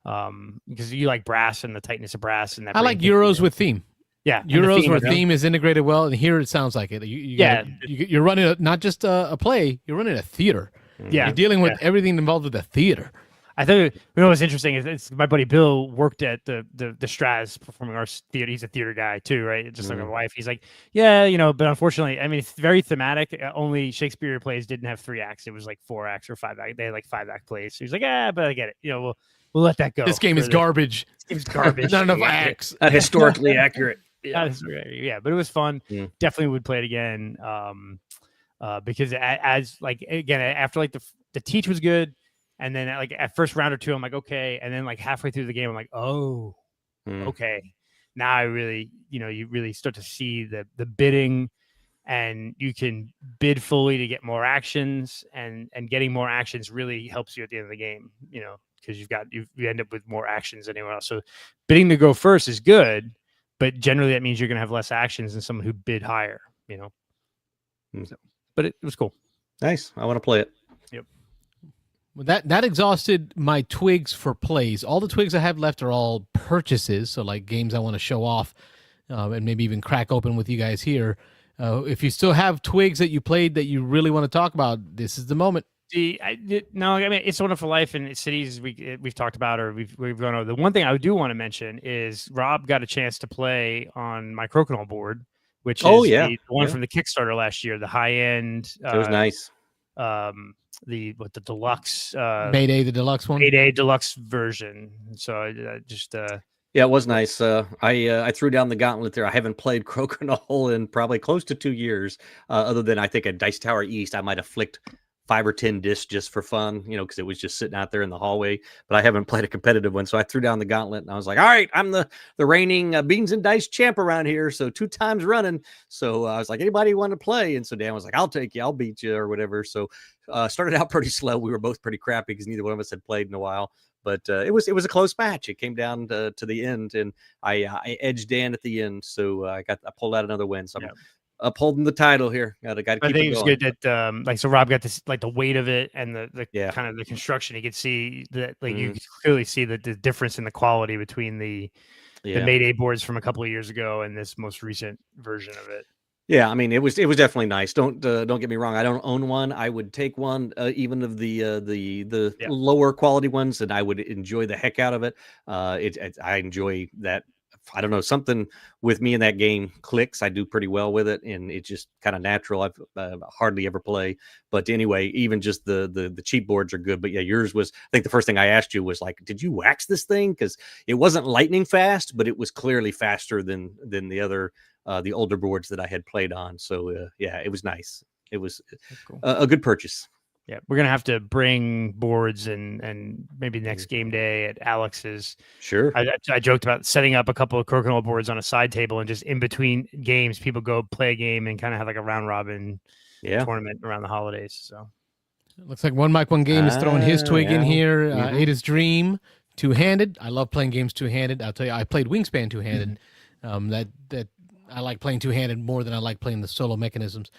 because you like brass and the tightness of brass, and that I like Euros with theme. Yeah, Euros where theme is integrated well, and here it sounds like it. You're running not just a play. You're running a theater. Yeah, you're dealing with everything involved with the theater. I think what's interesting is it's my buddy Bill worked at the Straz Performing Arts Theater. He's a theater guy too, right? Just like my wife. He's like, yeah, but unfortunately, I mean, it's very thematic. Only Shakespeare plays didn't have 3 acts. It was like 4 acts or 5 acts. They had like 5-act plays. So he's like, but I get it. We'll let that go. This game is garbage. This game's garbage. Not enough acts. Not historically accurate. Yeah, but it was fun. Definitely would play it again. Because as like again after like the teach was good. And then like at first round or 2, I'm like, okay. And then like halfway through the game, I'm like, oh, okay. Now I really, you really start to see the bidding, and you can bid fully to get more actions, and getting more actions really helps you at the end of the game, because you end up with more actions than anyone else. So bidding to go first is good, but generally that means you're going to have less actions than someone who bid higher, So, but it was cool. Nice. I want to play it. Yep. Well, that exhausted my twigs for plays. All the twigs I have left are all purchases, so like games I want to show off, and maybe even crack open with you guys here. If you still have twigs that you played that you really want to talk about, this is the moment. I mean, It's a Wonderful Life and Cities we've talked about, or we've gone over. The one thing I do want to mention is Rob got a chance to play on my Crokinole board, which is the one from the Kickstarter last year, the high end. It was nice. The deluxe Mayday, the deluxe one. Mayday deluxe version. So yeah, it was nice. I threw down the gauntlet there. I haven't played Crokinole in probably close to 2 years. Other than I think at Dice Tower East, I might have flicked 5 or 10 discs just for fun, because it was just sitting out there in the hallway. But I haven't played a competitive one, so I threw down the gauntlet and I was like, all right, I'm the reigning Beans and Dice champ around here, so 2 times running. So I was like, anybody want to play? And so Dan was like, I'll take you, I'll beat you, or whatever. So started out pretty slow. We were both pretty crappy because neither one of us had played in a while. But it was a close match. It came down to the end, and I edged Dan at the end. So I pulled out another win. So I'm upholding the title here. Got to keep it going. I think it was good that so Rob got this, like the weight of it and the kind of the construction. You could see that, like you could clearly see the difference in the quality between the Mayday boards from a couple of years ago and this most recent version of it. Yeah, I mean, it was definitely nice. Don't get me wrong. I don't own one. I would take one, even of the lower quality ones, and I would enjoy the heck out of it. I enjoy that. I don't know, something with me in that game clicks. I do pretty well with it, and it's just kind of natural. I've hardly ever play, but anyway, even just the cheap boards are good. But yeah, yours was. I think the first thing I asked you was like, did you wax this thing? Because it wasn't lightning fast, but it was clearly faster than the other the older boards that I had played on. So yeah, it was nice. It was cool. A good purchase. Yeah, we're gonna have to bring boards and maybe next game day at Alex's. Sure. I joked about setting up a couple of Crokinole boards on a side table, and just in between games, people go play a game and kind of have like a round robin tournament around the holidays. So it looks like One Mike One Game is throwing his twig in here. Ada's Dream, 2-handed. I love playing games 2-handed. I'll tell you, I played Wingspan 2-handed. That I like playing 2-handed more than I like playing the solo mechanisms.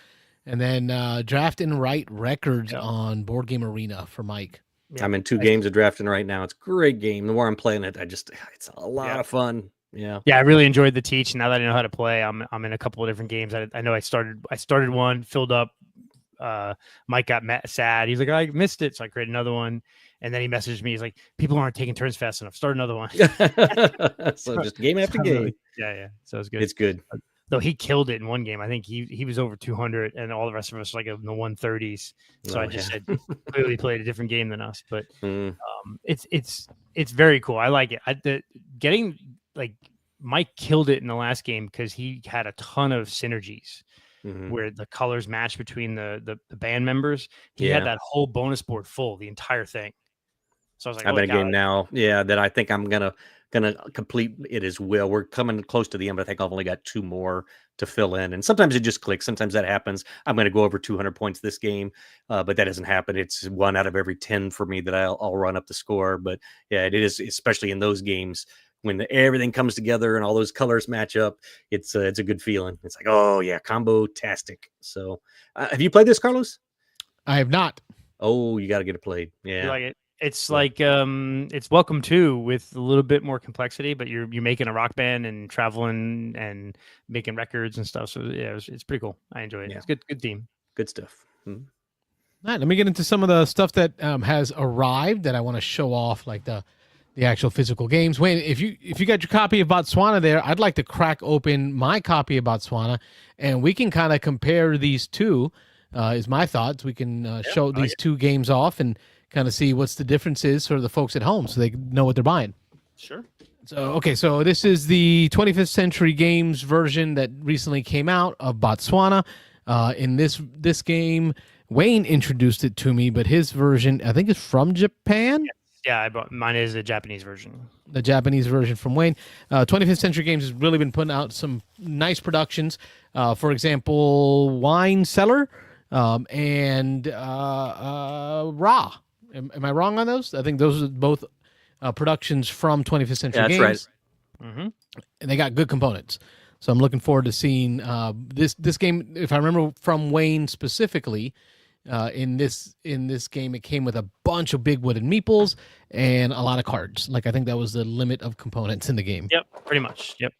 And then Draft and Write Records on Board Game Arena for Mike. I'm in 2 games of drafting right now. It's a great game. The more I'm playing it, it's a lot of fun. Yeah. Yeah, I really enjoyed the teach. Now that I know how to play, I'm in a couple of different games. I know I started one, filled up. Mike got sad. He's like, I missed it, so I created another one. And then he messaged me. He's like, people aren't taking turns fast enough. Start another one. So just game after game. Yeah. So it's good. It's good. Though he killed it in one game. I think he was over 200, and all the rest of us like in the 130s. So I just said clearly played a different game than us. But it's very cool. I like it. Getting like Mike killed it in the last game because he had a ton of synergies. Where the colors match between the band members. He had that whole bonus board full, the entire thing. So I was like, I'm in a game now, that I think I'm gonna complete it as well. We're coming close to the end, but I think I've only got 2 more to fill in. And sometimes it just clicks. Sometimes that happens. I'm gonna go over 200 points this game, but that doesn't happen. It's 1 out of every 10 for me that I'll run up the score. But yeah, it is, especially in those games when everything comes together and all those colors match up. It's a good feeling. It's like, oh yeah, combo-tastic. So have you played this, Carlos? I have not. Oh, you got to get it played. Yeah, you like it. It's like it's Welcome to with a little bit more complexity, but you're making a rock band and traveling and making records and stuff. So yeah, it's pretty cool. I enjoy it. Yeah. It's good theme. Good stuff. All right, let me get into some of the stuff that has arrived that I want to show off, like the actual physical games. Wayne, if you got your copy of Botswana there, I'd like to crack open my copy of Botswana, and we can kind of compare these two. Is my thoughts. We can show these 2 games off and kind of see what's the difference is for the folks at home, so they know what they're buying. Sure. So this is the 25th Century Games version that recently came out of Botswana. In this game, Wayne introduced it to me, but his version, I think, is from Japan. Yeah, I bought mine is the Japanese version. The Japanese version from Wayne. 25th Century Games has really been putting out some nice productions. For example, Wine Cellar and Ra. Am I wrong on those? I think those are both productions from 25th Century Games. That's right. And they got good components. So I'm looking forward to seeing this game. If I remember from Wayne specifically, in this game, it came with a bunch of big wooden meeples and a lot of cards. Like, I think that was the limit of components in the game. Yep, pretty much. Yep.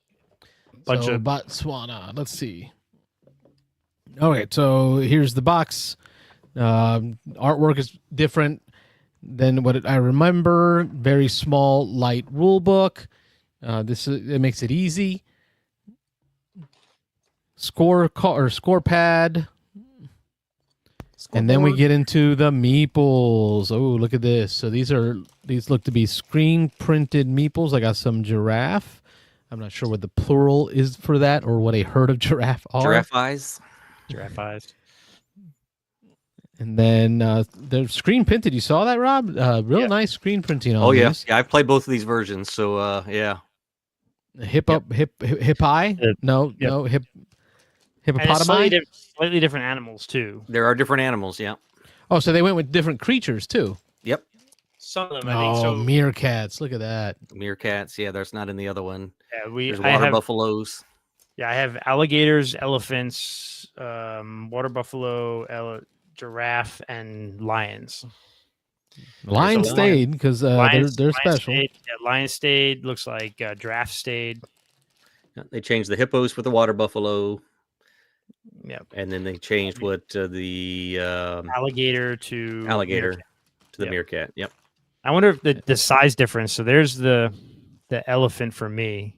Bunch of Botswana. Let's see. All right, so here's the box. Artwork is different than what I remember. Very small, light rule book. It makes it easy. Score pad. And then we get into the meeples. Oh, look at this. So these look to be screen printed meeples. I got some giraffe. I'm not sure what the plural is for that or what a herd of giraffe are. Giraffe eyes. Giraffe eyes. And then they're screen printed. You saw that, Rob? Real nice screen printing on yeah. these. Yeah, I've played both of these versions. So yeah. Hip eye? No, hippopotami. Slightly different animals too. There are different animals, yeah. Oh, so they went with different creatures too. Yep. Some of them, I think. So meerkats! Look at that. Meerkats, yeah. That's not in the other one. Yeah, there's water buffaloes. Yeah, I have alligators, elephants, water buffalo, giraffe, and lions. Lion stayed because they're special. Lion stayed. Looks like giraffe stayed. They changed the hippos with the water buffalo. Yep. And then they changed the alligator to the meerkat. Yep. I wonder if the size difference. So there's the elephant for me.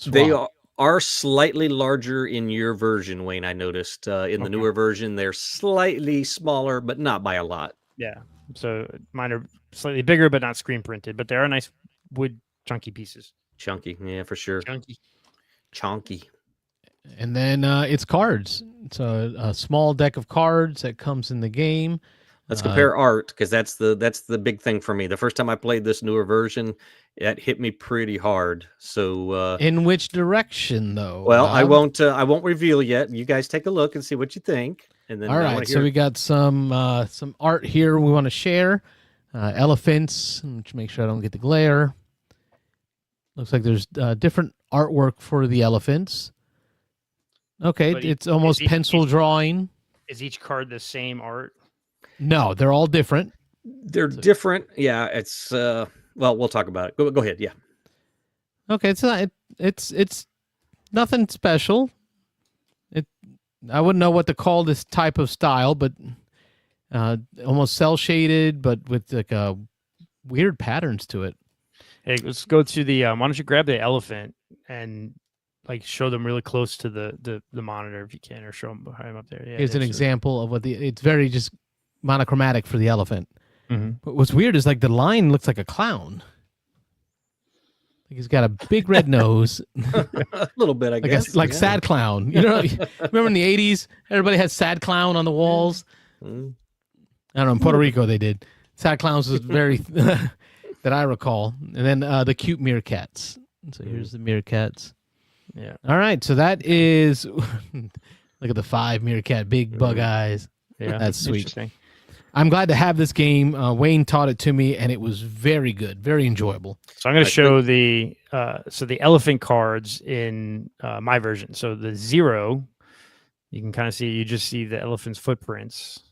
They are slightly larger in your version, Wayne. I noticed in the newer version they're slightly smaller, but not by a lot. Yeah. So mine are slightly bigger, but not screen printed. But they are nice wood chunky pieces. Chunky, yeah, for sure. Chunky. And then it's cards. It's a small deck of cards that comes in the game. Let's compare art, because that's the big thing for me. The first time I played this newer version, it hit me pretty hard. So in which direction, though? Well, Rob? I won't reveal yet. You guys take a look and see what you think. And then all right. So we got some art here we want to share. Elephants. Let's make sure I don't get the glare. Looks like there's different artwork for the elephants. Okay, it's almost pencil drawing. Is each card the same art? No, they're all different. They're different. Yeah, it's well, we'll talk about it. Go ahead. Yeah. Okay, it's not. It's nothing special. I wouldn't know what to call this type of style, but almost cell shaded, but with like weird patterns to it. Hey, let's go to the. Why don't you grab the elephant and like show them really close to the monitor if you can, or show them behind him up there. Yeah, Here's an there's example of what it's very just monochromatic for the elephant. Mhm. But what's weird is like the line looks like a clown. Like he's got a big red nose, A little bit, I like guess. like sad clown. You know, remember in the '80s, everybody had sad clown on the walls. Mm. I don't know. In Puerto Rico, they did. Sad clowns was very that I recall, and then the cute meerkats. So here's the meerkats. Yeah. All right. So that is. Look at the 5 meerkat, big bug eyes. Yeah, That's sweet. Interesting. I'm glad to have this game. Wayne taught it to me, and it was very good, very enjoyable. So I'm going to show the elephant cards in my version. So the 0, you can kind of see, you just see the elephant's footprints.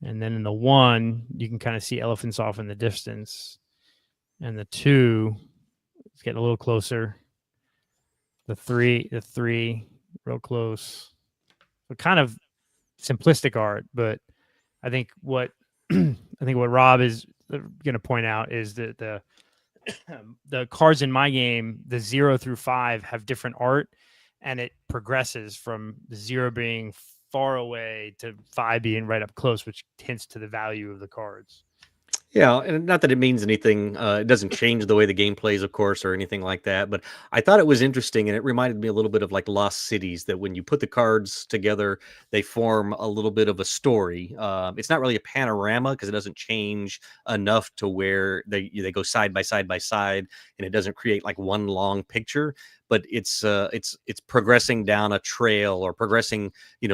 And then in the 1, you can kind of see elephants off in the distance. And the 2, it's getting a little closer. The 3, real close. So kind of simplistic art, but I think what Rob is going to point out is that the cards in my game, the 0 through 5, have different art, and it progresses from the 0 being far away to 5 being right up close, which hints to the value of the cards. Yeah, and not that it means anything. It doesn't change the way the game plays, of course, or anything like that. But I thought it was interesting, and it reminded me a little bit of like Lost Cities, that when you put the cards together, they form a little bit of a story. It's not really a panorama because it doesn't change enough to where they go side by side by side, and it doesn't create like one long picture. But it's progressing down a trail, or progressing,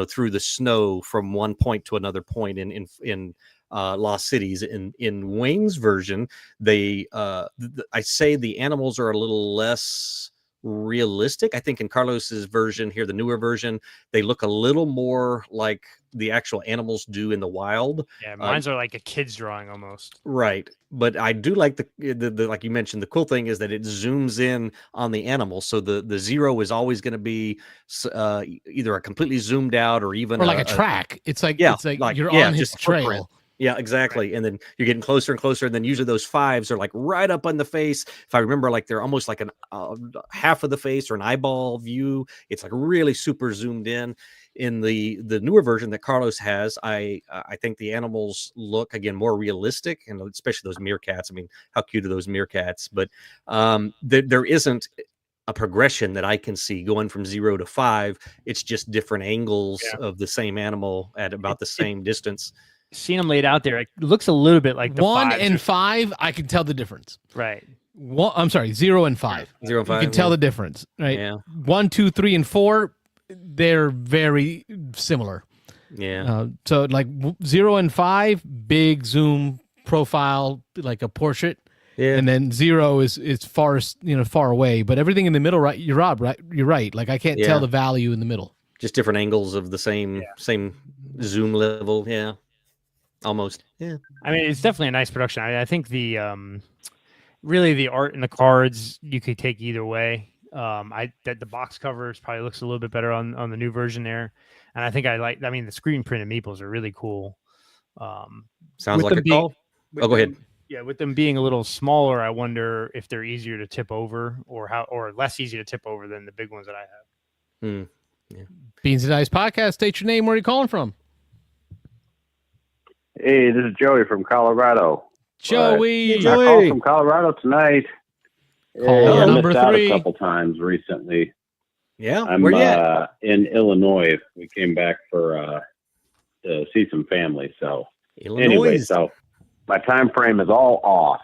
through the snow from one point to another point in Lost Cities. In Wayne's version, I say the animals are a little less realistic. I think in Carlos's version here, the newer version, they look a little more like the actual animals do in the wild. Yeah, mine's are like a kid's drawing almost. Right. But I do like the like you mentioned, the cool thing is that it zooms in on the animal. So the 0 is always going to be either a completely zoomed out, or even like a track. It's like you're on his footprint. trail. Yeah, exactly. Right. And then you're getting closer and closer. And then usually those 5s are like right up on the face. If I remember, like they're almost like an half of the face or an eyeball view. It's like really super zoomed in. In the newer version that Carlos has, I think the animals look, again, more realistic, and especially those meerkats. I mean, how cute are those meerkats? But there isn't a progression that I can see going from 0 to 5. It's just different angles of the same animal at about the same distance. Seeing them laid out there, it looks a little bit like the 1 and 5. I can tell the difference. Right. I'm sorry, 0 and 5. 0 and 5. You can tell the difference, right? Yeah. 1, 2, 3, and 4. They're very similar. Yeah. So like 0 and 5, big zoom profile, like a portrait. Yeah. And then 0 is far away. But everything in the middle, right? You're right. Like I can't tell the value in the middle. Just different angles of the same zoom level. Yeah. Almost. Yeah. I mean, it's definitely a nice production. I think the really the art and the cards you could take either way. That the box covers probably looks a little bit better on the new version there, and I think the screen printed meeples are really cool. Sounds like a call. Go ahead. Yeah, with them being a little smaller, I wonder if they're easier to tip over, or less easy to tip over than the big ones that I have. Yeah. Beansanddice podcast. State your name. Where are you calling from? Hey, this is Joey from Colorado. Joey. I called from Colorado tonight. Call number missed out 3. a couple times recently. Yeah, I'm where you at? In Illinois. We came back to see some family. So Illinois. Anyway, so my time frame is all off.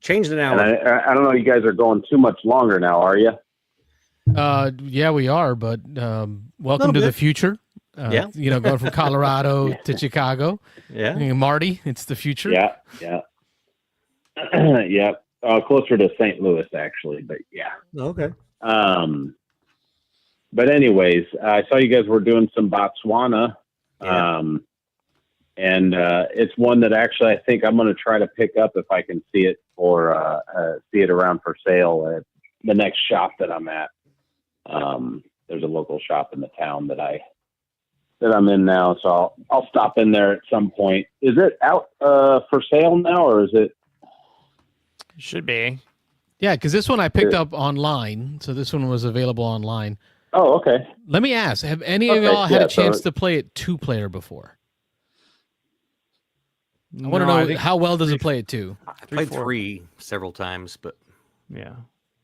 Changed an hour. And I don't know. You guys are going too much longer now, are you? Yeah, we are. But welcome to the future. Going from Colorado to Chicago. Yeah, Marty, it's the future. Yeah. Yeah. Closer to St. Louis, actually, but yeah. Okay. But anyways, I saw you guys were doing some Botswana. Yeah. And it's one that actually I think I'm going to try to pick up if I can see it around for sale at the next shop that I'm at. There's a local shop in the town that I'm in now, so I'll stop in there at some point. Is it out for sale now, or is it? Should be. Yeah, because this one I picked up online, so this one was available online. Oh, okay. Let me ask: have any of y'all had a chance to play it 2-player before? I want to know how well does it play it 2? I played 3 several times, but yeah,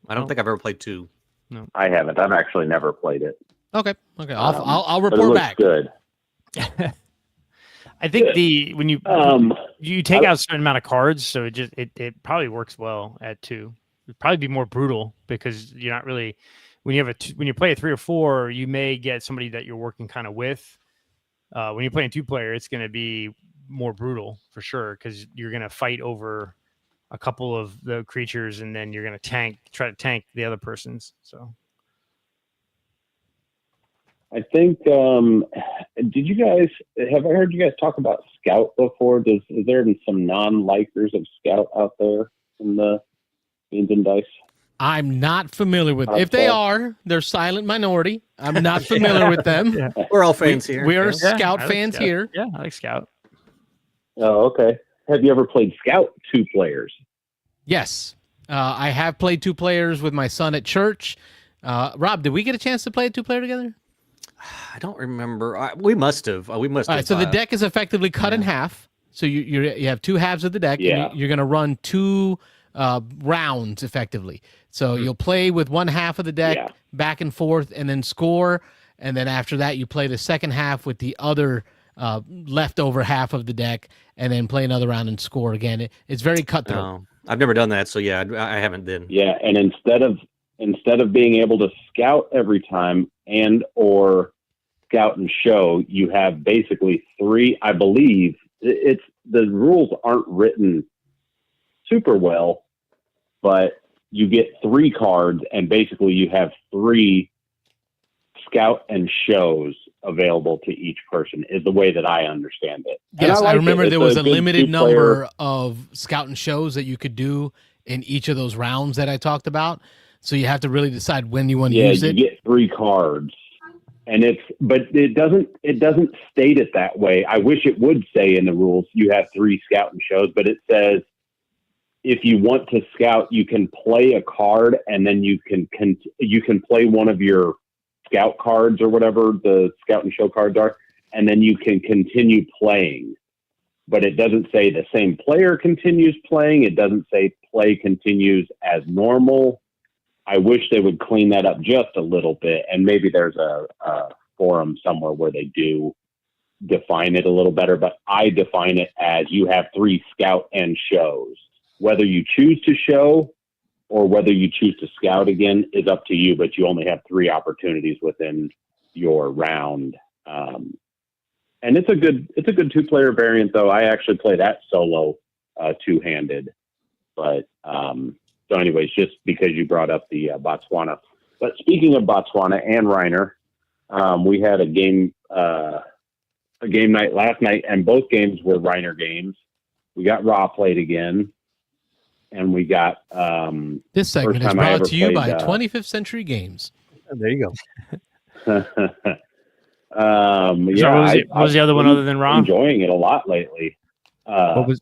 I don't think I've ever played 2. No, I haven't. I've actually never played it. Okay. I'll but it report looks back. Good. I think when you take out a certain amount of cards, so it probably works well at 2. It'd probably be more brutal because you're not really when you play a 3 or 4, you may get somebody that you're working kind of with. When you're playing 2-player, it's going to be more brutal for sure because you're going to fight over a couple of the creatures and then you're going to try to tank the other person's. So I think have I heard you guys talk about Scout before? Is there some non-likers of Scout out there in the Beans and Dice? I'm not familiar with. If they are, they're silent minority. I'm not familiar with them. Yeah. We're all fans here. We are Yeah. Scout fans Scout. here. Yeah, I like Scout. Oh, okay. Have you ever played Scout 2 players? Yes, I have played 2 players with my son at church. Rob, did we get a chance to play a 2-player together? I don't remember. We must have. All right, so the deck is effectively cut in half. So you have 2 halves of the deck. Yeah. And you're going to run 2 rounds effectively. So you'll play with one half of the deck back and forth, and then score. And then after that, you play the second half with the other leftover half of the deck, and then play another round and score again. It's very cutthroat. No, I've never done that, so yeah, I haven't then. Yeah, and instead of being able to scout every time and or scout and show, you have basically 3. I believe the rules aren't written super well, but you get 3 cards, and basically you have 3 scout and shows available to each person is the way that I understand it. Yes, I remember there was a limited 2-player number of scout and shows that you could do in each of those rounds that I talked about. So you have to really decide when you want to use it. You get 3 cards, and but it doesn't state it that way. I wish it would say in the rules you have 3 scout and shows, but it says if you want to scout, you can play a card, and then you can play one of your scout cards or whatever the scout and show cards are, and then you can continue playing. But it doesn't say the same player continues playing. It doesn't say play continues as normal. I wish they would clean that up just a little bit, and maybe there's a forum somewhere where they do define it a little better, but I define it as you have 3 scout and shows. Whether you choose to show or whether you choose to scout again is up to you, but you only have 3 opportunities within your round. And it's a good 2-player variant, though. I actually play that solo 2-handed. But so anyways, just because you brought up the Botswana. But speaking of Botswana and Reiner, we had a game night last night, and both games were Reiner games. We got Raw played again. And we got this segment is brought to you by 25th Century Games. There you go. What was the other one other than Raw? Enjoying it a lot lately. What was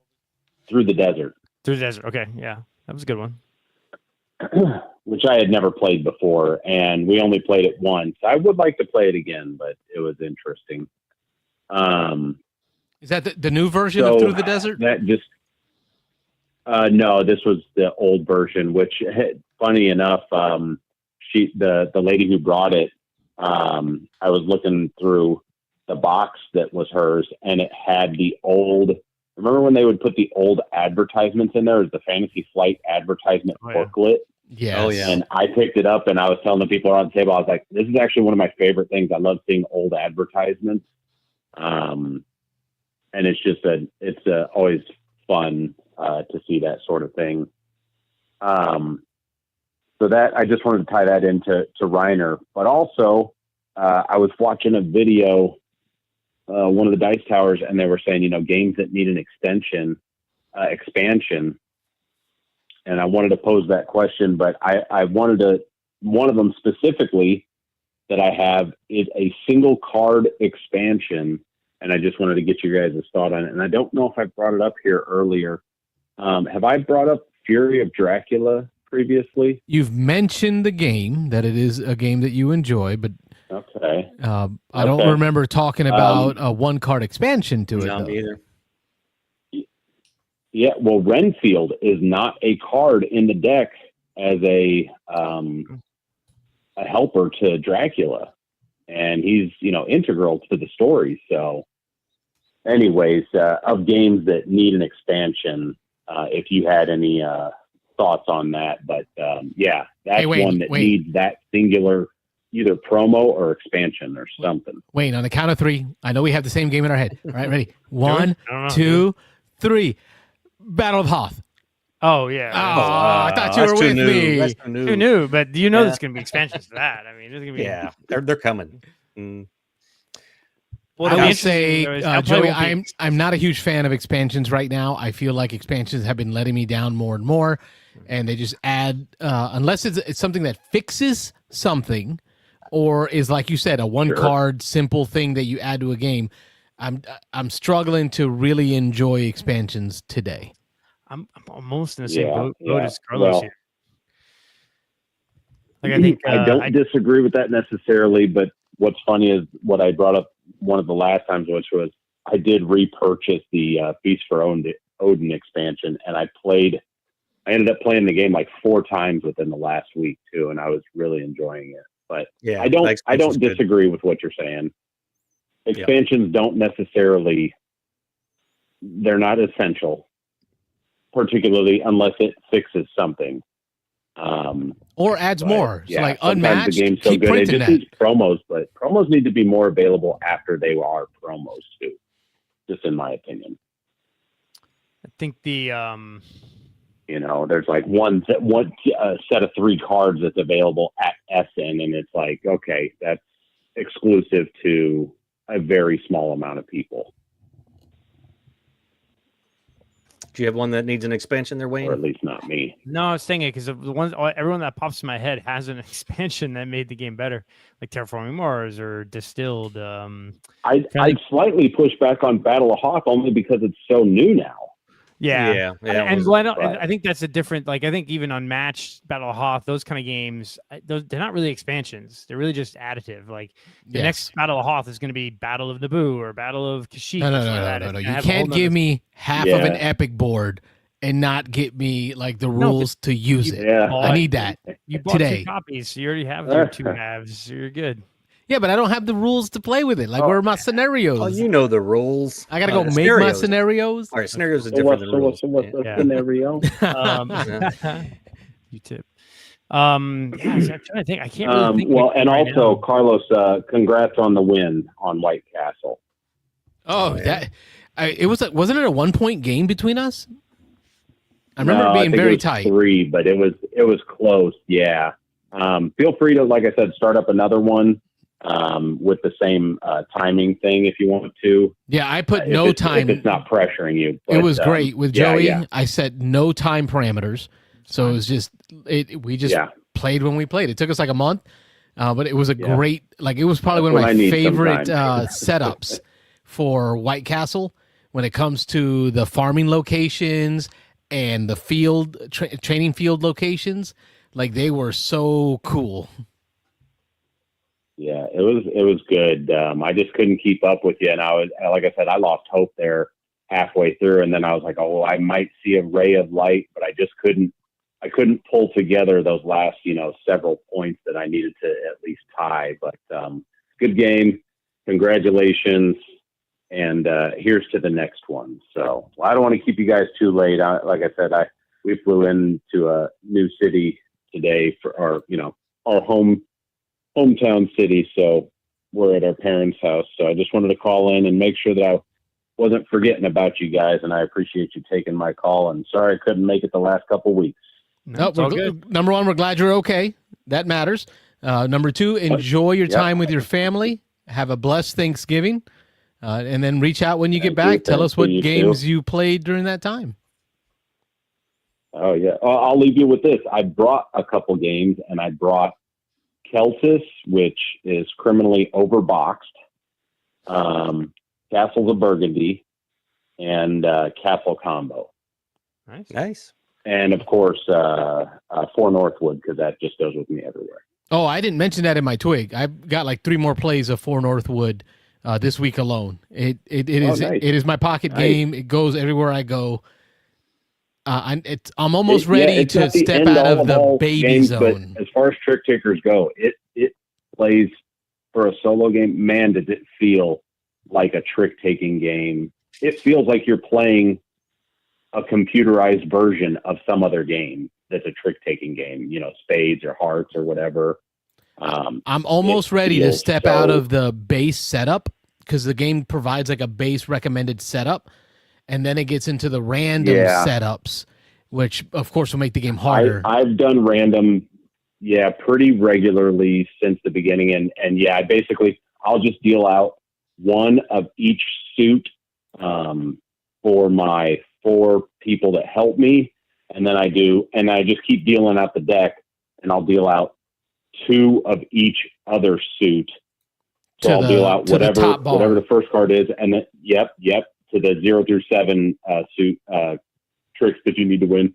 Through the Desert? Through the Desert. Okay, yeah, that was a good one. Which I had never played before, and we only played it once. I would like to play it again, but it was interesting. Is that the new version of Through the Desert? That just. No, this was the old version, which, funny enough, the lady who brought it, I was looking through the box that was hers, and it had the old, remember when they would put the old advertisements in there? It was the Fantasy Flight advertisement booklet. Yeah. Oh, yeah. And I picked it up, and I was telling the people around the table, I was like, this is actually one of my favorite things. I love seeing old advertisements. And it's always fun to see that sort of thing. So that I just wanted to tie that into Reiner, but also I was watching a video one of the dice towers, and they were saying, games that need an expansion. And I wanted to pose that question, but I wanted to, one of them specifically that I have is a single card expansion. And I just wanted to get you guys' thought on it. And I don't know if I brought it up here earlier. Have I brought up Fury of Dracula previously? You've mentioned the game, that it is a game that you enjoy, but okay. I don't remember talking about a one-card expansion to it. No, me either. Yeah, well, Renfield is not a card in the deck as a helper to Dracula, and he's integral to the story. So, anyways, of games that need an expansion, if you had any thoughts on that, but yeah, that's one that needs that singular either promo or expansion or something. Wait, on the count of three, I know we have the same game in our head. All right, ready? 1, 2, 3. Battle of Hoth. Oh yeah. I thought you were with me. That's Too new, but there's going to be expansions to that. I mean, there's going to be. Yeah, they're coming. Mm. Well, I would say, Joey, I'm not a huge fan of expansions right now. I feel like expansions have been letting me down more and more, and they just add unless it's something that fixes something, or is, like you said, a one-card simple thing that you add to a game. I'm struggling to really enjoy expansions today. I'm almost in the same boat as Carlos well, here. Like, I think I don't disagree with that necessarily, but what's funny is what I brought up one of the last times, which was I did repurchase the Feast for Odin expansion, and I ended up playing the game like 4 times within the last week too, and I was really enjoying it. But yeah, I don't disagree with what you're saying. Expansions don't necessarily, they're not essential, particularly unless it fixes something. Or adds more. Yeah, so like Unmatched, the game's so good. It just needs promos, but promos need to be more available after they are promos too, just in my opinion. I think the... there's like one set of 3 cards that's available at SN, and it's like, okay, that's exclusive to a very small amount of people. Do you have one that needs an expansion there, Wayne? Or at least not me. No, I was saying it because everyone that pops in my head has an expansion that made the game better, like Terraforming Mars or Distilled. I'd slightly push back on Battle of Hoth only because it's so new now. Yeah. I think that's a different. Like, I think even Unmatched, Battle of Hoth, those kind of games, they're not really expansions. They're really just additive. Like the next Battle of Hoth is going to be Battle of Naboo or Battle of Kashyyyk. No. You can't give me half of an epic board and not get me like the rules to use it. Yeah. I need that you bought today. 2 copies, so you already have your 2 halves. So you're good. Yeah, but I don't have the rules to play with it. Like, where are my scenarios? Oh, you know the rules. I got to go make my scenarios. All right, scenarios are different than rules. So what's the scenario? You tip. I'm trying to think. I can't really think. Well, and right also, now. Carlos, congrats on the win on White Castle. Oh, wasn't it a 1-point game between us? I remember it being very tight. 3, but it was close. Yeah. Feel free to, like I said, start up another one. With the same timing thing if you want to. Yeah, I put no time. If it's not pressuring you. But, it was great. With Joey, I set no time parameters. So it was just, we just played when we played. It took us like a month, but it was a great, like it was probably one of my favorite setups for White Castle when it comes to the farming locations and the field, training field locations. Like they were so cool. Yeah, it was good. I just couldn't keep up with you, and like I said, I lost hope there halfway through, and then I was like, oh, I might see a ray of light, but I just couldn't. I couldn't pull together those last, several points that I needed to at least tie. But good game, congratulations, and here's to the next one. So I don't want to keep you guys too late. Like I said, we flew into a new city today for our hometown city, so we're at our parents' house. So I just wanted to call in and make sure that I wasn't forgetting about you guys, and I appreciate you taking my call. And sorry I couldn't make it the last couple weeks. No, number 1, we're glad you're okay. That matters. Number 2, enjoy your time with your family. Have a blessed Thanksgiving. And then reach out when you get Thank you. back. Tell Thanks us what to you, games too. you played during that time. Oh, yeah. I'll leave you with this. I brought a couple games, and I brought Celtis, which is criminally overboxed, Castles of Burgundy, and Castle Combo. Nice. And, of course, For Northwood, because that just goes with me everywhere. Oh, I didn't mention that in my twig. I've got like 3 more plays of For Northwood this week alone. It is nice. it is my pocket Nice. game. It goes everywhere I go. I'm almost Yeah, ready it's to not the step end out all of the all baby games, zone. But as far as trick takers go, it plays for a solo game. Man, does it feel like a trick taking game? It feels like you're playing a computerized version of some other game that's a trick taking game. You know, spades or hearts or whatever. I'm almost ready to step out of the base setup because the game provides like a base recommended setup, and then it gets into the random setups, which of course will make the game harder. I've done random, pretty regularly since the beginning, and I'll just deal out one of each suit for my 4 people that help me, and then I just keep dealing out the deck, and I'll deal out 2 of each other suit. So I'll deal out whatever the first card is, and then to the 0 through 7 suit tricks that you need to win.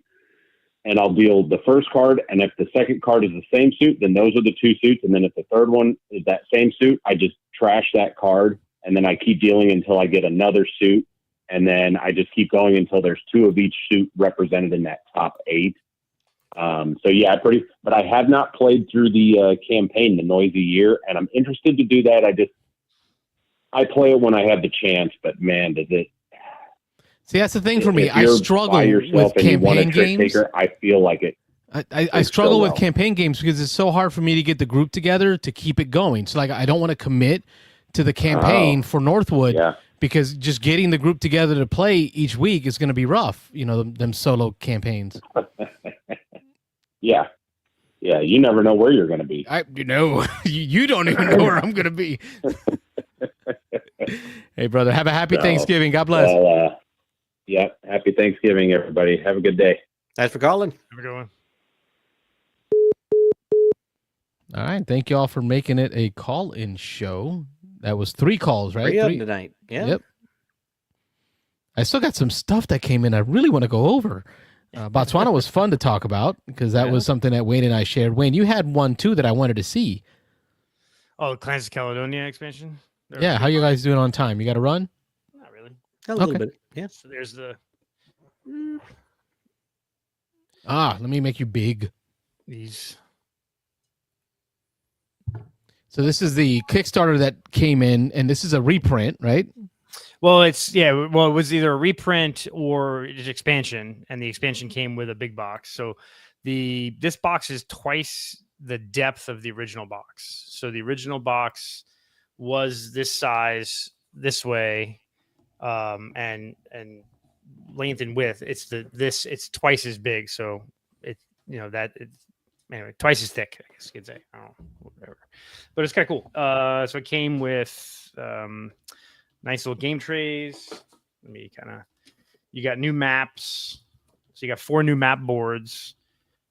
And I'll deal the first card, and if the second card is the same suit, then those are the 2 suits. And then if the third one is that same suit, I just trash that card, and then I keep dealing until I get another suit, and then I just keep going until there's 2 of each suit represented in that top 8. But I have not played through the campaign, the Noisy Year, and I'm interested to do that. I play it when I have the chance, but man, does it. See, that's the thing for me. I struggle with campaign games. Taker, I feel like it. I struggle with campaign games because it's so hard for me to get the group together to keep it going. So like, I don't want to commit to the campaign for Northwood because just getting the group together to play each week is going to be rough. You know, them solo campaigns. Yeah. You never know where you're going to be. You don't even know where I'm going to be. Hey, brother, have a happy Thanksgiving. God bless. Well, happy Thanksgiving, everybody. Have a good day. Thanks for calling. Have a good one. All right. Thank you all for making it a call-in show. That was 3 calls, right? 3 of them tonight. Yeah. Yep. I still got some stuff that came in I really want to go over. Botswana was fun to talk about because that was something that Wayne and I shared. Wayne, you had one too that I wanted to see. Oh, the Clans of Caledonia expansion? Yeah, how you guys doing on time? You got to run? Not really. A little bit. Yeah. So there's the... let me make you big. These... So this is the Kickstarter that came in, and this is a reprint, right? Well, it was either a reprint or just expansion, and the expansion came with a big box. So this box is twice the depth of the original box. So the original box was this size, this way, and length and width. It's twice as big. So anyway, twice as thick, I guess you could say. I don't know, whatever. But it's kind of cool. So it came with nice little game trays. You got new maps. So you got 4 new map boards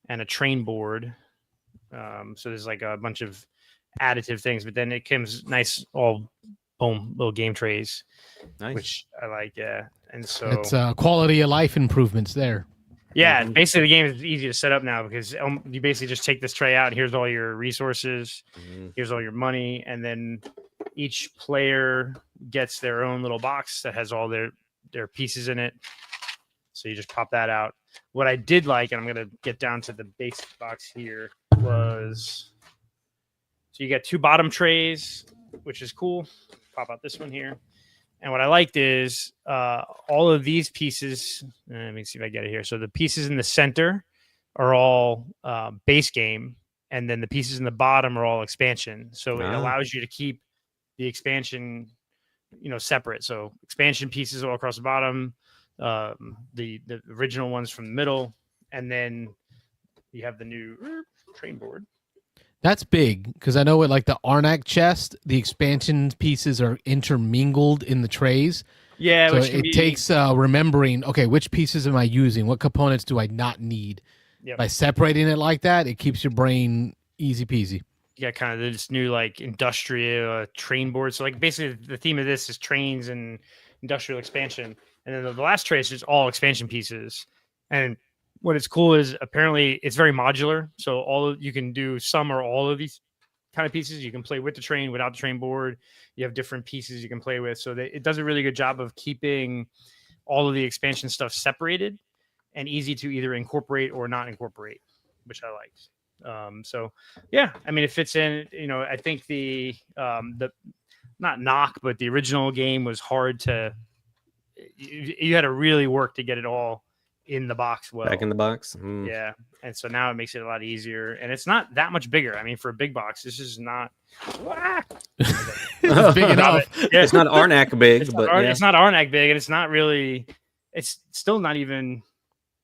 and a train board. So there's like a bunch of additive things, but then it comes nice, all boom, little game trays, which I like. Yeah. And so it's quality of life improvements there. Yeah, basically the game is easy to set up now because you basically just take this tray out. Here's all your resources. Here's all your money. And then each player gets their own little box that has all their pieces in it. So you just pop that out. What I did like, and I'm going to get down to the basic box here, was so you got 2 bottom trays, which is cool. Pop out this one here. And what I liked is all of these pieces. Let me see if I get it here. So the pieces in the center are all base game, and then the pieces in the bottom are all expansion. So it allows you to keep the expansion, separate. So expansion pieces all across the bottom, the original ones from the middle, and then you have the new train board. That's big because I know with like the Arnak chest, the expansion pieces are intermingled in the trays. Yeah, So which can it be, takes remembering, okay, which pieces am I using? What components do I not need? Yep. By separating it like that, it keeps your brain easy peasy. Yeah, kind of this new like industrial train board. So like basically the theme of this is trains and industrial expansion. And then the last tray is just all expansion pieces. And what is cool is apparently it's very modular. So you can do some or all of these kind of pieces. You can play with the train, without the train board. You have different pieces you can play with. So it does a really good job of keeping all of the expansion stuff separated and easy to either incorporate or not incorporate, which I liked. So yeah, I mean, it fits in. I think the not knock, but the original game was hard to. You had to really work to get it all in the box. Back in the box. Yeah, and so now it makes it a lot easier, and it's not that much bigger. I mean, for a big box, this is not. It's big enough. Yeah. It's not Arnak big, It's but not Arnak big, and it's not really. It's still not even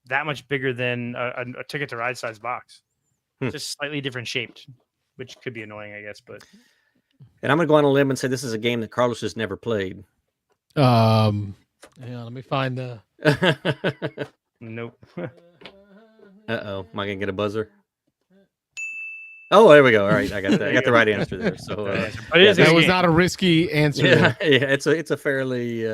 that much bigger than a Ticket to Ride size box. Just slightly different shaped, which could be annoying, I guess. But and I'm gonna go on a limb and say this is a game that Carlos has never played. Yeah, let me find the. Nope. Uh-oh. Am I gonna get a buzzer? Oh, there we go. All right, I got that. I got the right answer there. So, but that was not a risky answer. Yeah, it's a fairly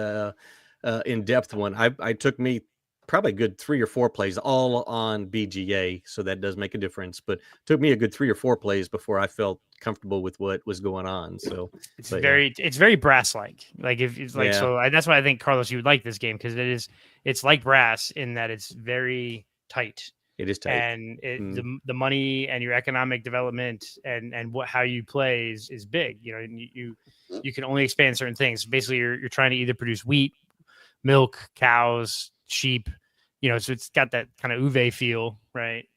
in-depth one. I took me probably a good 3 or 4 plays, all on BGA, so that does make a difference. But it took me a good 3 or 4 plays before I felt comfortable with what was going on. So it's very brass-like. Like if it's like so, that's why I think Carlos, you would like this game because it's like brass in that it's very tight. It is tight, and the money and your economic development and how you play is big. And you can only expand certain things. Basically, you're trying to either produce wheat, milk, cows, sheep. So it's got that kind of Uwe feel, right?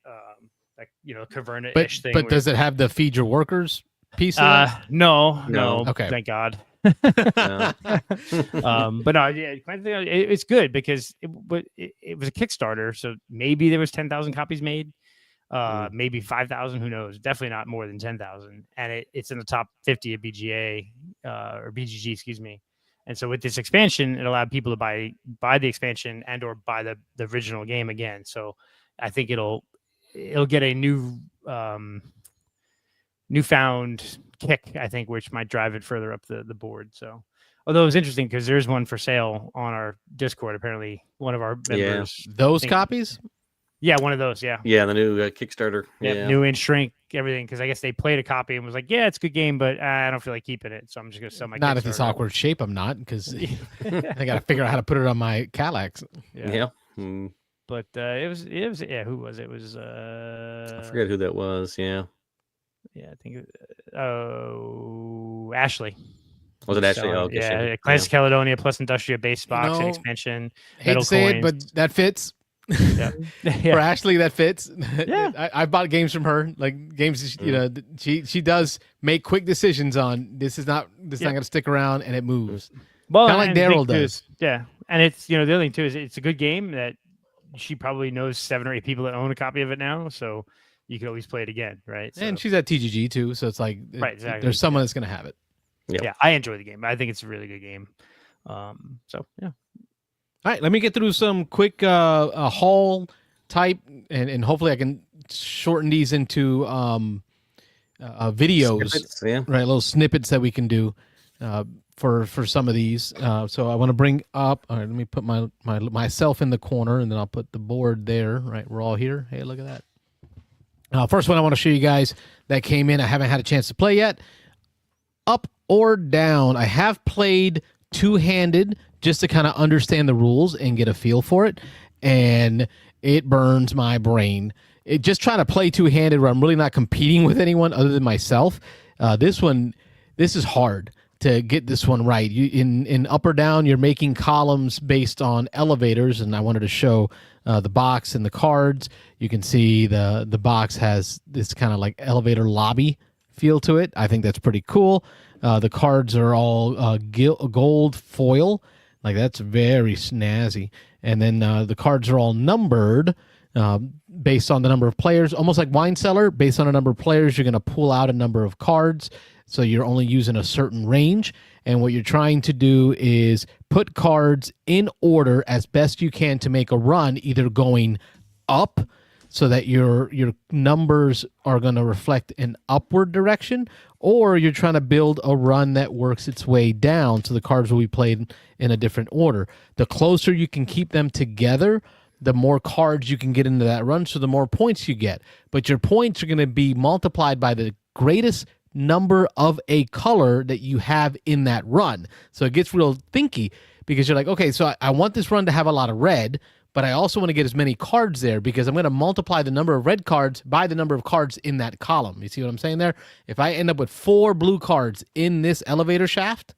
Like Caverna-ish thing. But does it have the feed your workers piece? No. Okay, thank God. But no, yeah, it's good because it was a Kickstarter, so maybe there was 10,000 copies made, maybe 5,000, who knows? Definitely not more than 10,000, and it's in the top 50 of BGA or BGG, excuse me. And so with this expansion, it allowed people to buy the expansion and or buy the original game again. So I think it'll get a newfound kick, I think, which might drive it further up the board. So, although it was interesting because there's one for sale on our Discord. Apparently, one of our members. Those copies. Yeah, one of those. Yeah. Yeah, the new Kickstarter. Yeah, new in shrink everything because I guess they played a copy and was like, "Yeah, it's a good game, but I don't feel like keeping it, so I'm just gonna sell my." Not at this awkward shape. I'm not because I got to figure out how to put it on my Cadillacs. Yeah. But it was yeah. Who was it? It was I forget who that was. Yeah. Yeah, I think. Ashley. Was it Ashley? So, yeah, Classic Caledonia plus Industria base box and expansion. Hate to say it, but that fits. Yeah. For Ashley, that fits. Yeah, I bought games from her, like games. She does make quick decisions on. This is not going to stick around, and it moves. Well, kind of like Daryl does. Yeah, and it's the other thing too is it's a good game that she probably knows 7 or 8 people that own a copy of it now, so you can always play it again, right? So, and she's at TGG too, so it's like exactly. There's someone that's going to have it. Yeah, I enjoy the game. I think it's a really good game. So yeah. All right, let me get through some quick haul type, and hopefully I can shorten these into videos. Snippets, yeah. Right, little snippets that we can do for some of these. So I want to bring up. All right, let me put myself in the corner, and then I'll put the board there. Right, we're all here. Hey, look at that. First one I want to show you guys that came in. I haven't had a chance to play yet. Up or down. I have played two-handed just to kind of understand the rules and get a feel for it, and it burns my brain. Just trying to play two-handed where I'm really not competing with anyone other than myself. This is hard to get this one right. In up or down, you're making columns based on elevators, and I wanted to show the box and the cards. You can see the box has this kind of like elevator lobby feel to it. I think that's pretty cool. The cards are all gold foil. Like, that's very snazzy. And then the cards are all numbered. based on the number of players, almost like wine cellar. Based on a number of players, you're going to pull out a number of cards. So you're only using a certain range. And what you're trying to do is put cards in order as best you can to make a run, either going up so that your numbers are going to reflect an upward direction, or you're trying to build a run that works its way down, so the cards will be played in a different order. The closer you can keep them together, the more cards you can get into that run, so the more points you get. But your points are going to be multiplied by the greatest number of a color that you have in that run. So it gets real thinky, because you're like, okay, so I want this run to have a lot of red, but I also want to get as many cards there, because I'm going to multiply the number of red cards by the number of cards in that column. You see what I'm saying there? If I end up with 4 blue cards in this elevator shaft,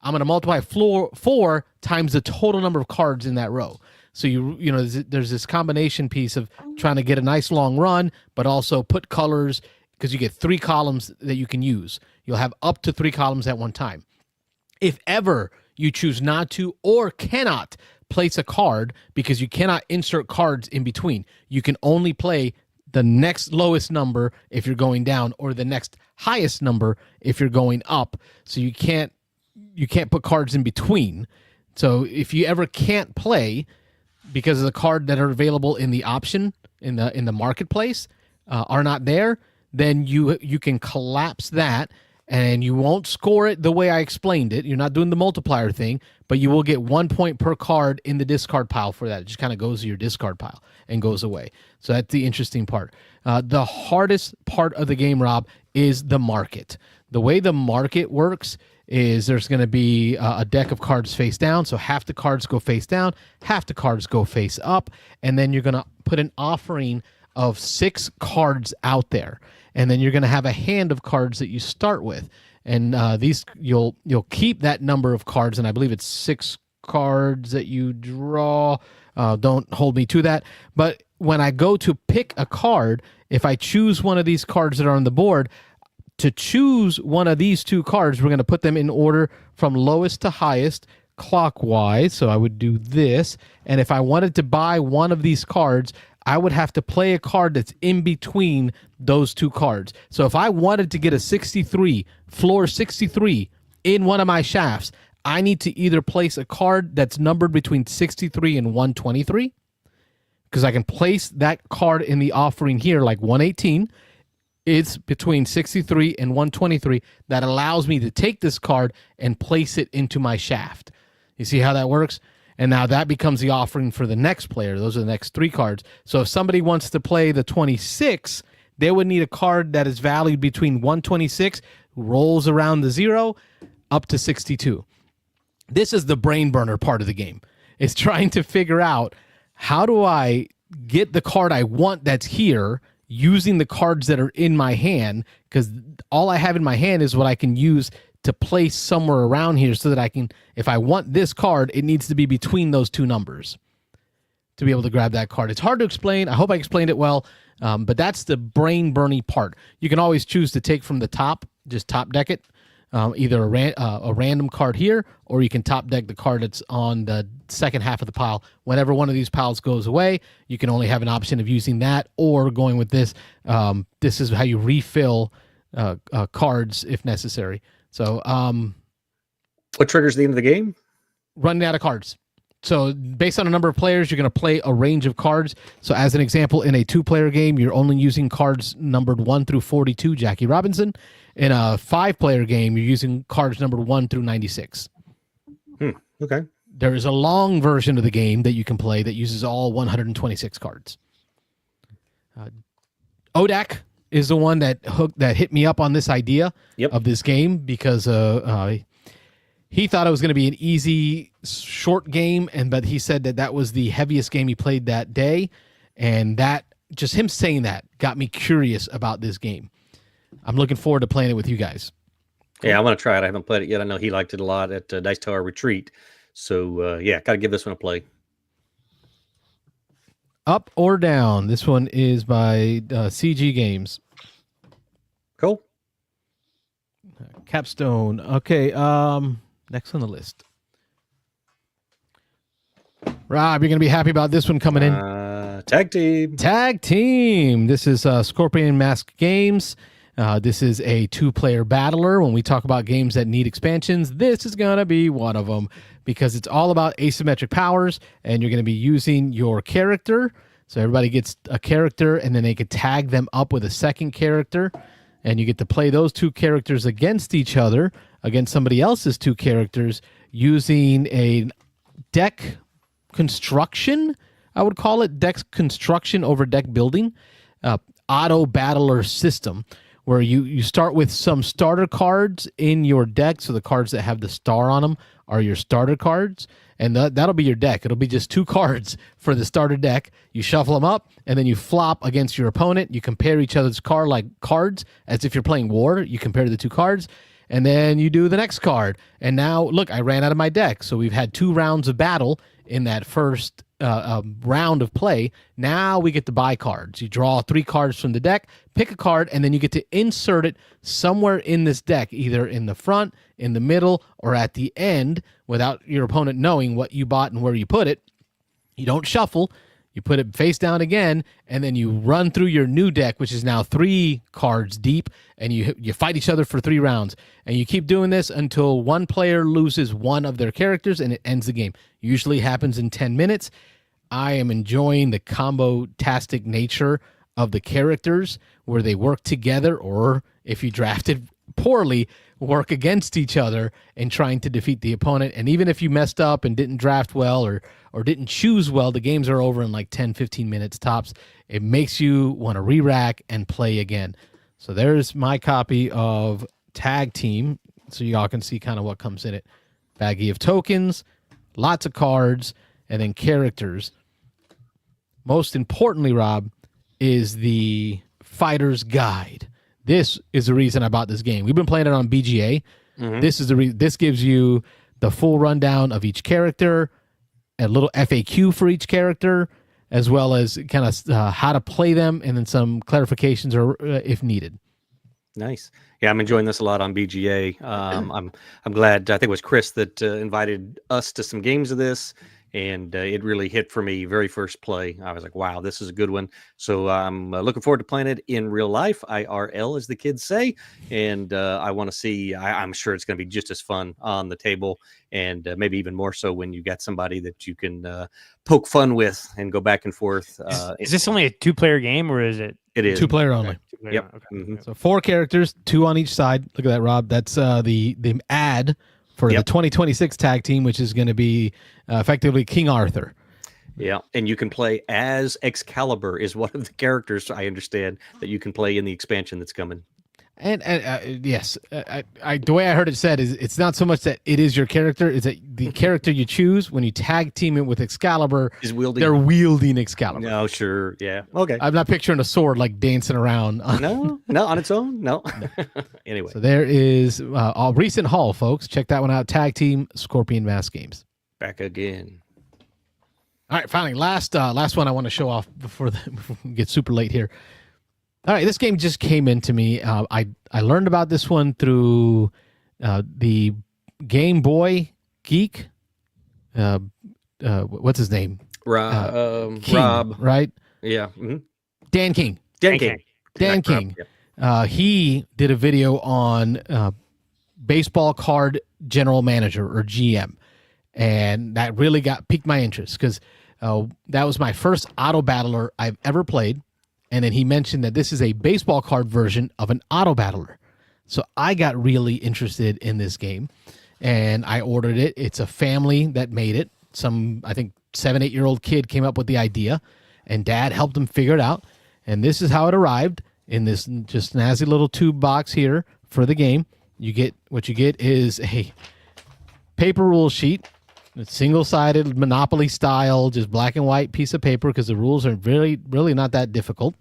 I'm going to multiply 4 times the total number of cards in that row. So you know, there's this combination piece of trying to get a nice long run, but also put colors, because you get 3 columns that you can use. You'll have up to 3 columns at one time. If ever you choose not to or cannot place a card, because you cannot insert cards in between, you can only play the next lowest number if you're going down, or the next highest number if you're going up. So you can't put cards in between. So if you ever can't play because of the card that are available in the option in the marketplace are not there, then you can collapse that, and you won't score it the way I explained it. You're not doing the multiplier thing, but you will get 1 point per card in the discard pile for that. It just kind of goes to your discard pile and goes away. So that's the interesting part. The hardest part of the game, Rob, is the market. The way the market works is there's going to be a deck of cards face down. So half the cards go face down, half the cards go face up, and then you're going to put an offering of 6 cards out there. And then you're going to have a hand of cards that you start with. And these you'll keep that number of cards, and I believe it's 6 cards that you draw. Don't hold me to that. But when I go to pick a card, if I choose one of these cards that are on the board, to choose one of these 2 cards, we're going to put them in order from lowest to highest clockwise. So I would do this. And if I wanted to buy one of these cards, I would have to play a card that's in between those 2 cards. So if I wanted to get a 63, floor 63 in one of my shafts, I need to either place a card that's numbered between 63 and 123, because I can place that card in the offering here, like 118. It's between 63 and 123. That allows me to take this card and place it into my shaft. You see how that works? And now that becomes the offering for the next player. Those are the next 3 cards. So if somebody wants to play the 26, they would need a card that is valued between 126, rolls around the 0, up to 62. This is the brain burner part of the game. It's trying to figure out, how do I get the card I want that's here using the cards that are in my hand, because all I have in my hand is what I can use to place somewhere around here, so that I can, if I want this card, it needs to be between those 2 numbers to be able to grab that card. It's hard to explain. I hope I explained it well, but that's the brain burning part. You can always choose to take from the top, just top deck it, either a random card here, or you can top deck the card that's on the second half of the pile. Whenever one of these piles goes away, you can only have an option of using that or going with this. This is how you refill cards if necessary. So, what triggers the end of the game? Running out of cards. So based on a number of players, you're going to play a range of cards. So as an example, in a 2-player game, you're only using cards numbered 1 through 42, Jackie Robinson. In a 5-player game, you're using cards numbered 1 through 96. Okay. There is a long version of the game that you can play that uses all 126 cards. Odak is the one that hit me up on this idea of this game, because he thought it was going to be an easy, short game, but he said that was the heaviest game he played that day, and that, just him saying that, got me curious about this game. I'm looking forward to playing it with you guys. Yeah, I want to try it. I haven't played it yet. I know he liked it a lot at Dice Tower Retreat. So, got to give this one a play. Up or Down. This one is by CG Games. Cool. Capstone. Okay, next on the list. Rob, you're going to be happy about this one coming in. Tag team. Tag team. This is Scorpion Mask Games. This is a 2-player battler. When we talk about games that need expansions, this is going to be one of them because it's all about asymmetric powers, and you're going to be using your character. So everybody gets a character, and then they could tag them up with a second character, and you get to play those 2 characters against each other, against somebody else's 2 characters, using a deck construction, I would call it deck construction over deck building, auto battler system, where you start with some starter cards in your deck. So the cards that have the star on them are your starter cards, and that'll be your deck. It'll be just 2 cards for the starter deck. You shuffle them up, and then you flop against your opponent. You compare each other's cards as if you're playing War. You compare the 2 cards, and then you do the next card. And now, look, I ran out of my deck. So we've had 2 rounds of battle in that first round of play. Now we get to buy cards. You draw 3 cards from the deck, pick a card, and then you get to insert it somewhere in this deck, either in the front, in the middle, or at the end, without your opponent knowing what you bought and where you put it. You don't shuffle. You put it face down again, and then you run through your new deck, which is now 3 cards deep, and you fight each other for 3 rounds. And you keep doing this until one player loses one of their characters, and it ends the game. Usually happens in 10 minutes. I am enjoying the combo-tastic nature of the characters, where they work together, or if you drafted poorly, work against each other and trying to defeat the opponent. And even if you messed up and didn't draft well or didn't choose well, the games are over in like 10, 15 minutes tops. It makes you want to re-rack and play again. So there's my copy of Tag Team, so y'all can see kind of what comes in it. Baggie of tokens, lots of cards, and then characters. Most importantly, Rob, is the Fighter's Guide. This is the reason I bought this game. We've been playing it on BGA. Mm-hmm. This gives you the full rundown of each character, a little FAQ for each character, as well as kind of how to play them, and then some clarifications or if needed. Nice. Yeah, I'm enjoying this a lot on BGA. I'm glad. I think it was Chris that invited us to some games of this, and it really hit for me very first play. I was like, wow, this is a good one. So I'm looking forward to playing it in real life, IRL, as the kids say. And I want to see, I'm sure it's going to be just as fun on the table, and maybe even more so when you got somebody that you can poke fun with and go back and forth. Is this only a 2-player game, or is it? It is 2-player only. Okay. 2-player Yep. only. Okay. Mm-hmm. So 4 characters, 2 on each side. Look at that, Rob. That's the ad for the 2026 tag team, which is going to be effectively King Arthur. Yeah, and you can play as Excalibur is one of the characters, I understand, that you can play in the expansion that's coming. And yes, the way I heard it said is it's not so much that it is your character, it's that the character you choose when you tag team it with Excalibur, they're wielding Excalibur. No, sure, yeah, okay. I'm not picturing a sword like dancing around. No, on its own, no. Anyway. So there is a recent haul, folks. Check that one out. Tag Team Scorpion Mask Games. Back again. All right, finally, last one I want to show off before we get super late here. All right, this game just came into me. I learned about this one through the Game Boy Geek. What's his name? King, Rob, right? Yeah. Mm-hmm. Dan King. Dan King. Dan King. Yep. He did a video on baseball card general manager, or GM, and that really piqued my interest because that was my first auto battler I've ever played. And then he mentioned that this is a baseball card version of an auto battler. So I got really interested in this game, and I ordered it. It's a family that made it. Some, I think, 7-8-year-old kid came up with the idea, and Dad helped him figure it out. And this is how it arrived in this just snazzy little tube box here for the game. What you get is a paper rule sheet. It's single-sided, Monopoly style, just black and white piece of paper, because the rules are really, really not that difficult.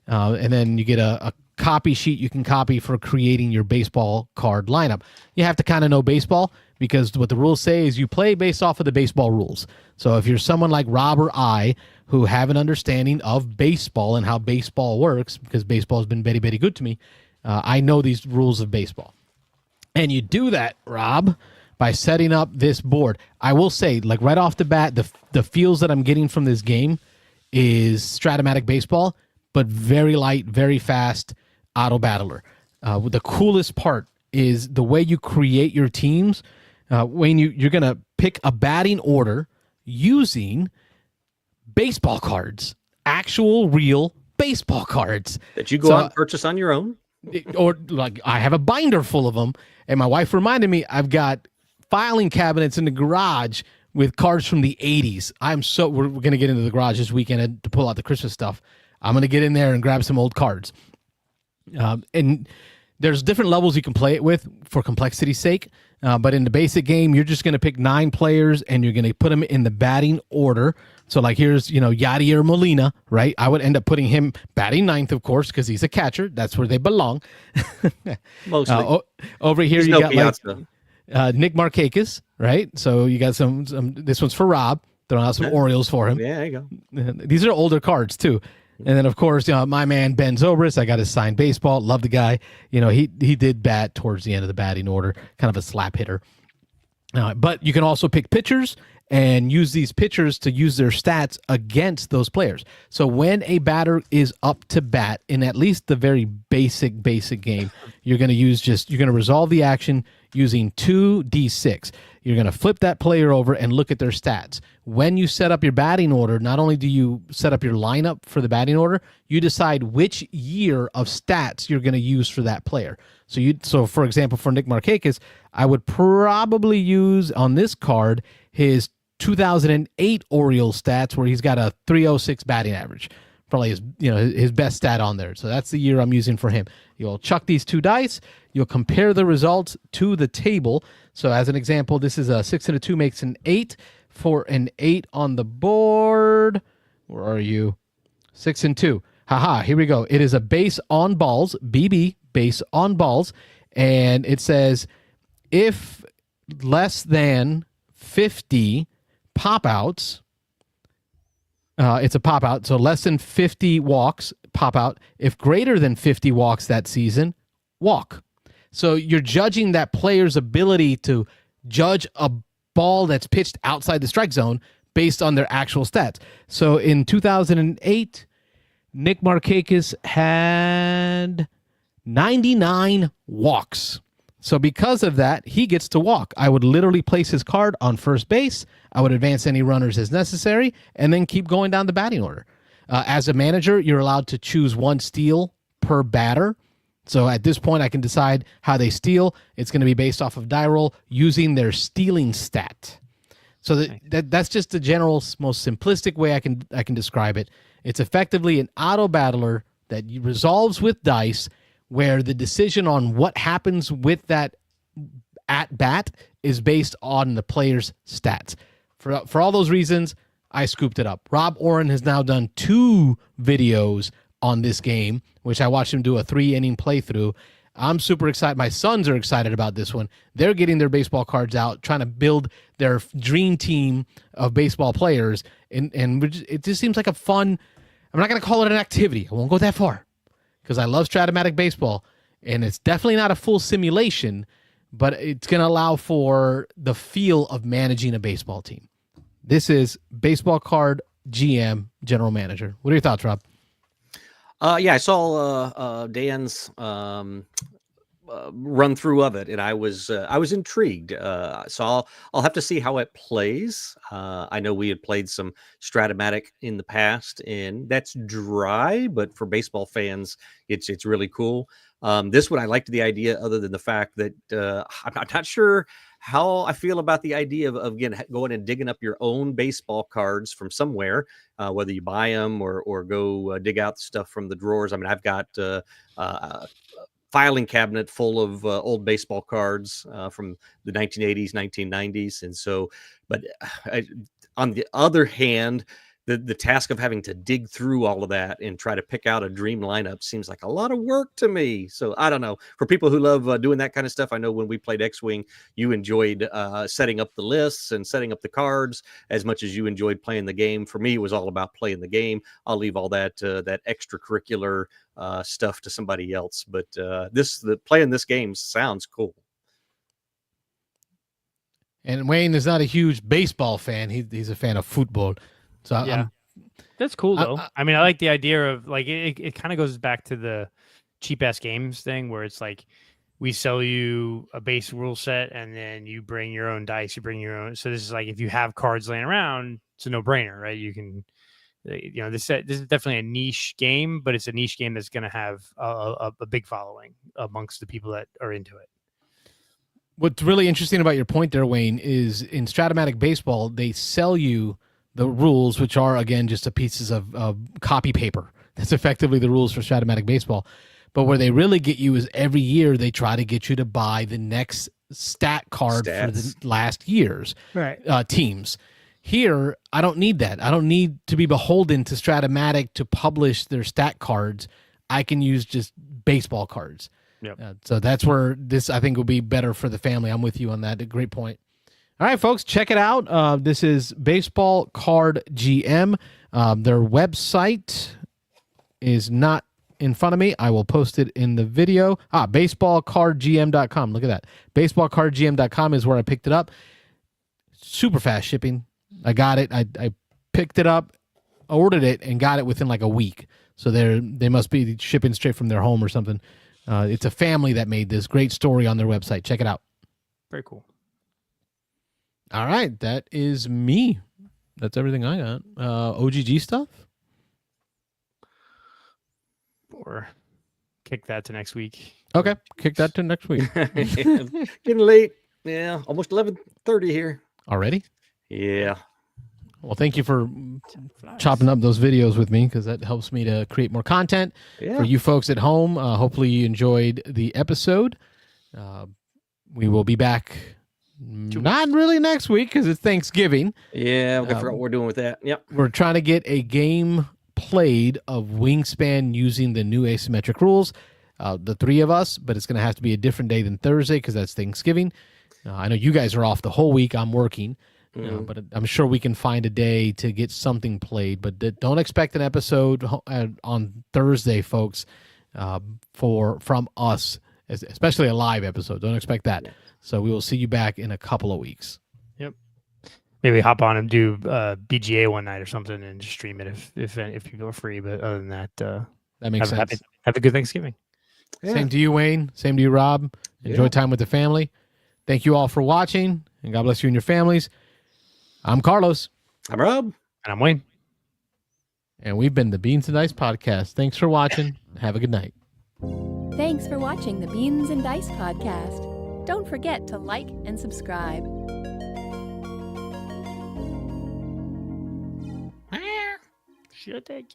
And then you get a copy sheet you can copy for creating your baseball card lineup. You have to kind of know baseball, because what the rules say is you play based off of the baseball rules. So if you're someone like Rob or I who have an understanding of baseball and how baseball works, because baseball has been very, very good to me, I know these rules of baseball. And you do that, Rob, by setting up this board. I will say, like right off the bat, the feels that I'm getting from this game is Stratomatic Baseball, but very light, very fast auto battler. The coolest part is the way you create your teams. When you're going to pick a batting order using baseball cards, actual real baseball cards that you go out and purchase on your own. Or like I have a binder full of them, and my wife reminded me I've got filing cabinets in the garage with cards from the 80s. We're going to get into the garage this weekend to pull out the Christmas stuff. I'm going to get in there and grab some old cards. And there's different levels you can play it with for complexity's sake. But in the basic game, you're just going to pick 9 players and you're going to put them in the batting order. So like here's, Yadier Molina, right? I would end up putting him batting 9th, of course, because he's a catcher. That's where they belong. Mostly. Over here, he's you got Piazza. Nick Markakis, right? So you got some, this one's for Rob. Throwing out some Orioles for him. Yeah, there you go. These are older cards, too. And then, of course, my man Ben Zobrist, I got his signed baseball. Love the guy. He did bat towards the end of the batting order, kind of a slap hitter. But you can also pick pitchers and use these pitchers to use their stats against those players. So when a batter is up to bat in at least the very basic game, you're going to resolve the action using 2d6. You're going to flip that player over and look at their stats. When you set up your batting order, not only do you set up your lineup for the batting order, you decide which year of stats you're going to use for that player. So for example, for Nick Markakis, I would probably use on this card his 2008 Orioles stats where he's got a 306 batting average. Probably his best stat on there. So that's the year I'm using for him. You'll chuck these 2 dice. You'll compare the results to the table. So as an example, this is a 6 and a 2 makes an 8. For an 8 on the board. Where are you? 6 and 2. Haha, here we go. It is a base on balls, BB, base on balls. And it says if less than 50 pop-outs, it's a pop-out, so less than 50 walks, pop-out. If greater than 50 walks that season, walk. So you're judging that player's ability to judge a ball that's pitched outside the strike zone based on their actual stats. So in 2008, Nick Markakis had 99 walks. So because of that, he gets to walk. I would literally place his card on first base. I would advance any runners as necessary, and then keep going down the batting order. As a manager, you're allowed to choose 1 steal per batter. So at this point, I can decide how they steal. It's going to be based off of die roll using their stealing stat. So that's just the general, most simplistic way I can describe it. It's effectively an auto battler that resolves with dice, where the decision on what happens with that at bat is based on the player's stats. For all those reasons, I scooped it up. Rob Oren has now done 2 videos on this game, which I watched him do a 3-inning playthrough. I'm super excited. My sons are excited about this one. They're getting their baseball cards out, trying to build their dream team of baseball players. And it just seems like a fun, I'm not going to call it an activity. I won't go that far because I love Stratomatic Baseball. And it's definitely not a full simulation, but it's going to allow for the feel of managing a baseball team. This is Baseball Card GM, General Manager. What are your thoughts, Rob? Yeah, I saw Dan's run through of it, and I was intrigued. So I'll have to see how it plays. I know we had played some Stratomatic in the past, and that's dry, but for baseball fans, it's really cool. This one I liked the idea, other than the fact that I'm not sure how I feel about the idea of again going and digging up your own baseball cards from somewhere, whether you buy them or go dig out the stuff from the drawers. I mean, I've got a filing cabinet full of old baseball cards from the 1980s, 1990s, and so. But on the other hand, the task of having to dig through all of that and try to pick out a dream lineup seems like a lot of work to me. So I don't know. For people who love doing that kind of stuff, I know when we played X-Wing, you enjoyed setting up the lists and setting up the cards as much as you enjoyed playing the game. For me, it was all about playing the game. I'll leave all that that extracurricular stuff to somebody else. But playing this game sounds cool. And Wayne is not a huge baseball fan. He's a fan of football. So Yeah. That's cool though. I mean, I like the idea of like it kind of goes back to the cheap ass games thing where it's like we sell you a base rule set and then you bring your own dice, you bring your own. So this is like if you have cards laying around, it's a no brainer, right? You can, this is definitely a niche game, but it's a niche game that's going to have a big following amongst the people that are into it. What's really interesting about your point there, Wayne, is in Stratomatic Baseball, they sell you the rules, which are, again, just a pieces of copy paper. That's effectively the rules for Stratomatic Baseball. But where they really get you is every year they try to get you to buy the next stat card for the last year's teams. Here, I don't need that. I don't need to be beholden to Stratomatic to publish their stat cards. I can use just baseball cards. Yep. So that's where this, I think, will be better for the family. I'm with you on that. A great point. All right, folks, check it out. This is Baseball Card GM. Their website is not in front of me. I will post it in the video. Baseballcardgm.com. Look at that. Baseballcardgm.com is where I picked it up. Super fast shipping. I got it. I picked it up, ordered it, and got it within like a week. So they must be shipping straight from their home or something. It's a family that made this. Great story on their website. Check it out. Very cool. All right. That is me. That's everything I got. OGG stuff? Or kick that to next week. Okay. Kick that to next week. Getting late. Yeah. Almost 11:30 here. Already? Yeah. Well, thank you for chopping up those videos with me because that helps me to create more content for you folks at home. Hopefully you enjoyed the episode. We will be back not really next week because it's Thanksgiving. Yeah, I forgot what we're doing with that. Yep. We're trying to get a game played of Wingspan using the new asymmetric rules. The three of us, but it's going to have to be a different day than Thursday because that's Thanksgiving. I know you guys are off the whole week. I'm working. But I'm sure we can find a day to get something played. But don't expect an episode on Thursday, folks, from us, especially a live episode. Don't expect that. Yeah. So we will see you back in a couple of weeks. Yep. Maybe hop on and do BGA one night or something and just stream it if people are free. But other than that, that makes sense. Have a good Thanksgiving. Yeah. Same to you, Wayne. Same to you, Rob. Enjoy time with the family. Thank you all for watching, and God bless you and your families. I'm Carlos. I'm Rob. And I'm Wayne. And we've been the Beans and Dice Podcast. Thanks for watching. Have a good night. Thanks for watching the Beans and Dice Podcast. Don't forget to like and subscribe. Should I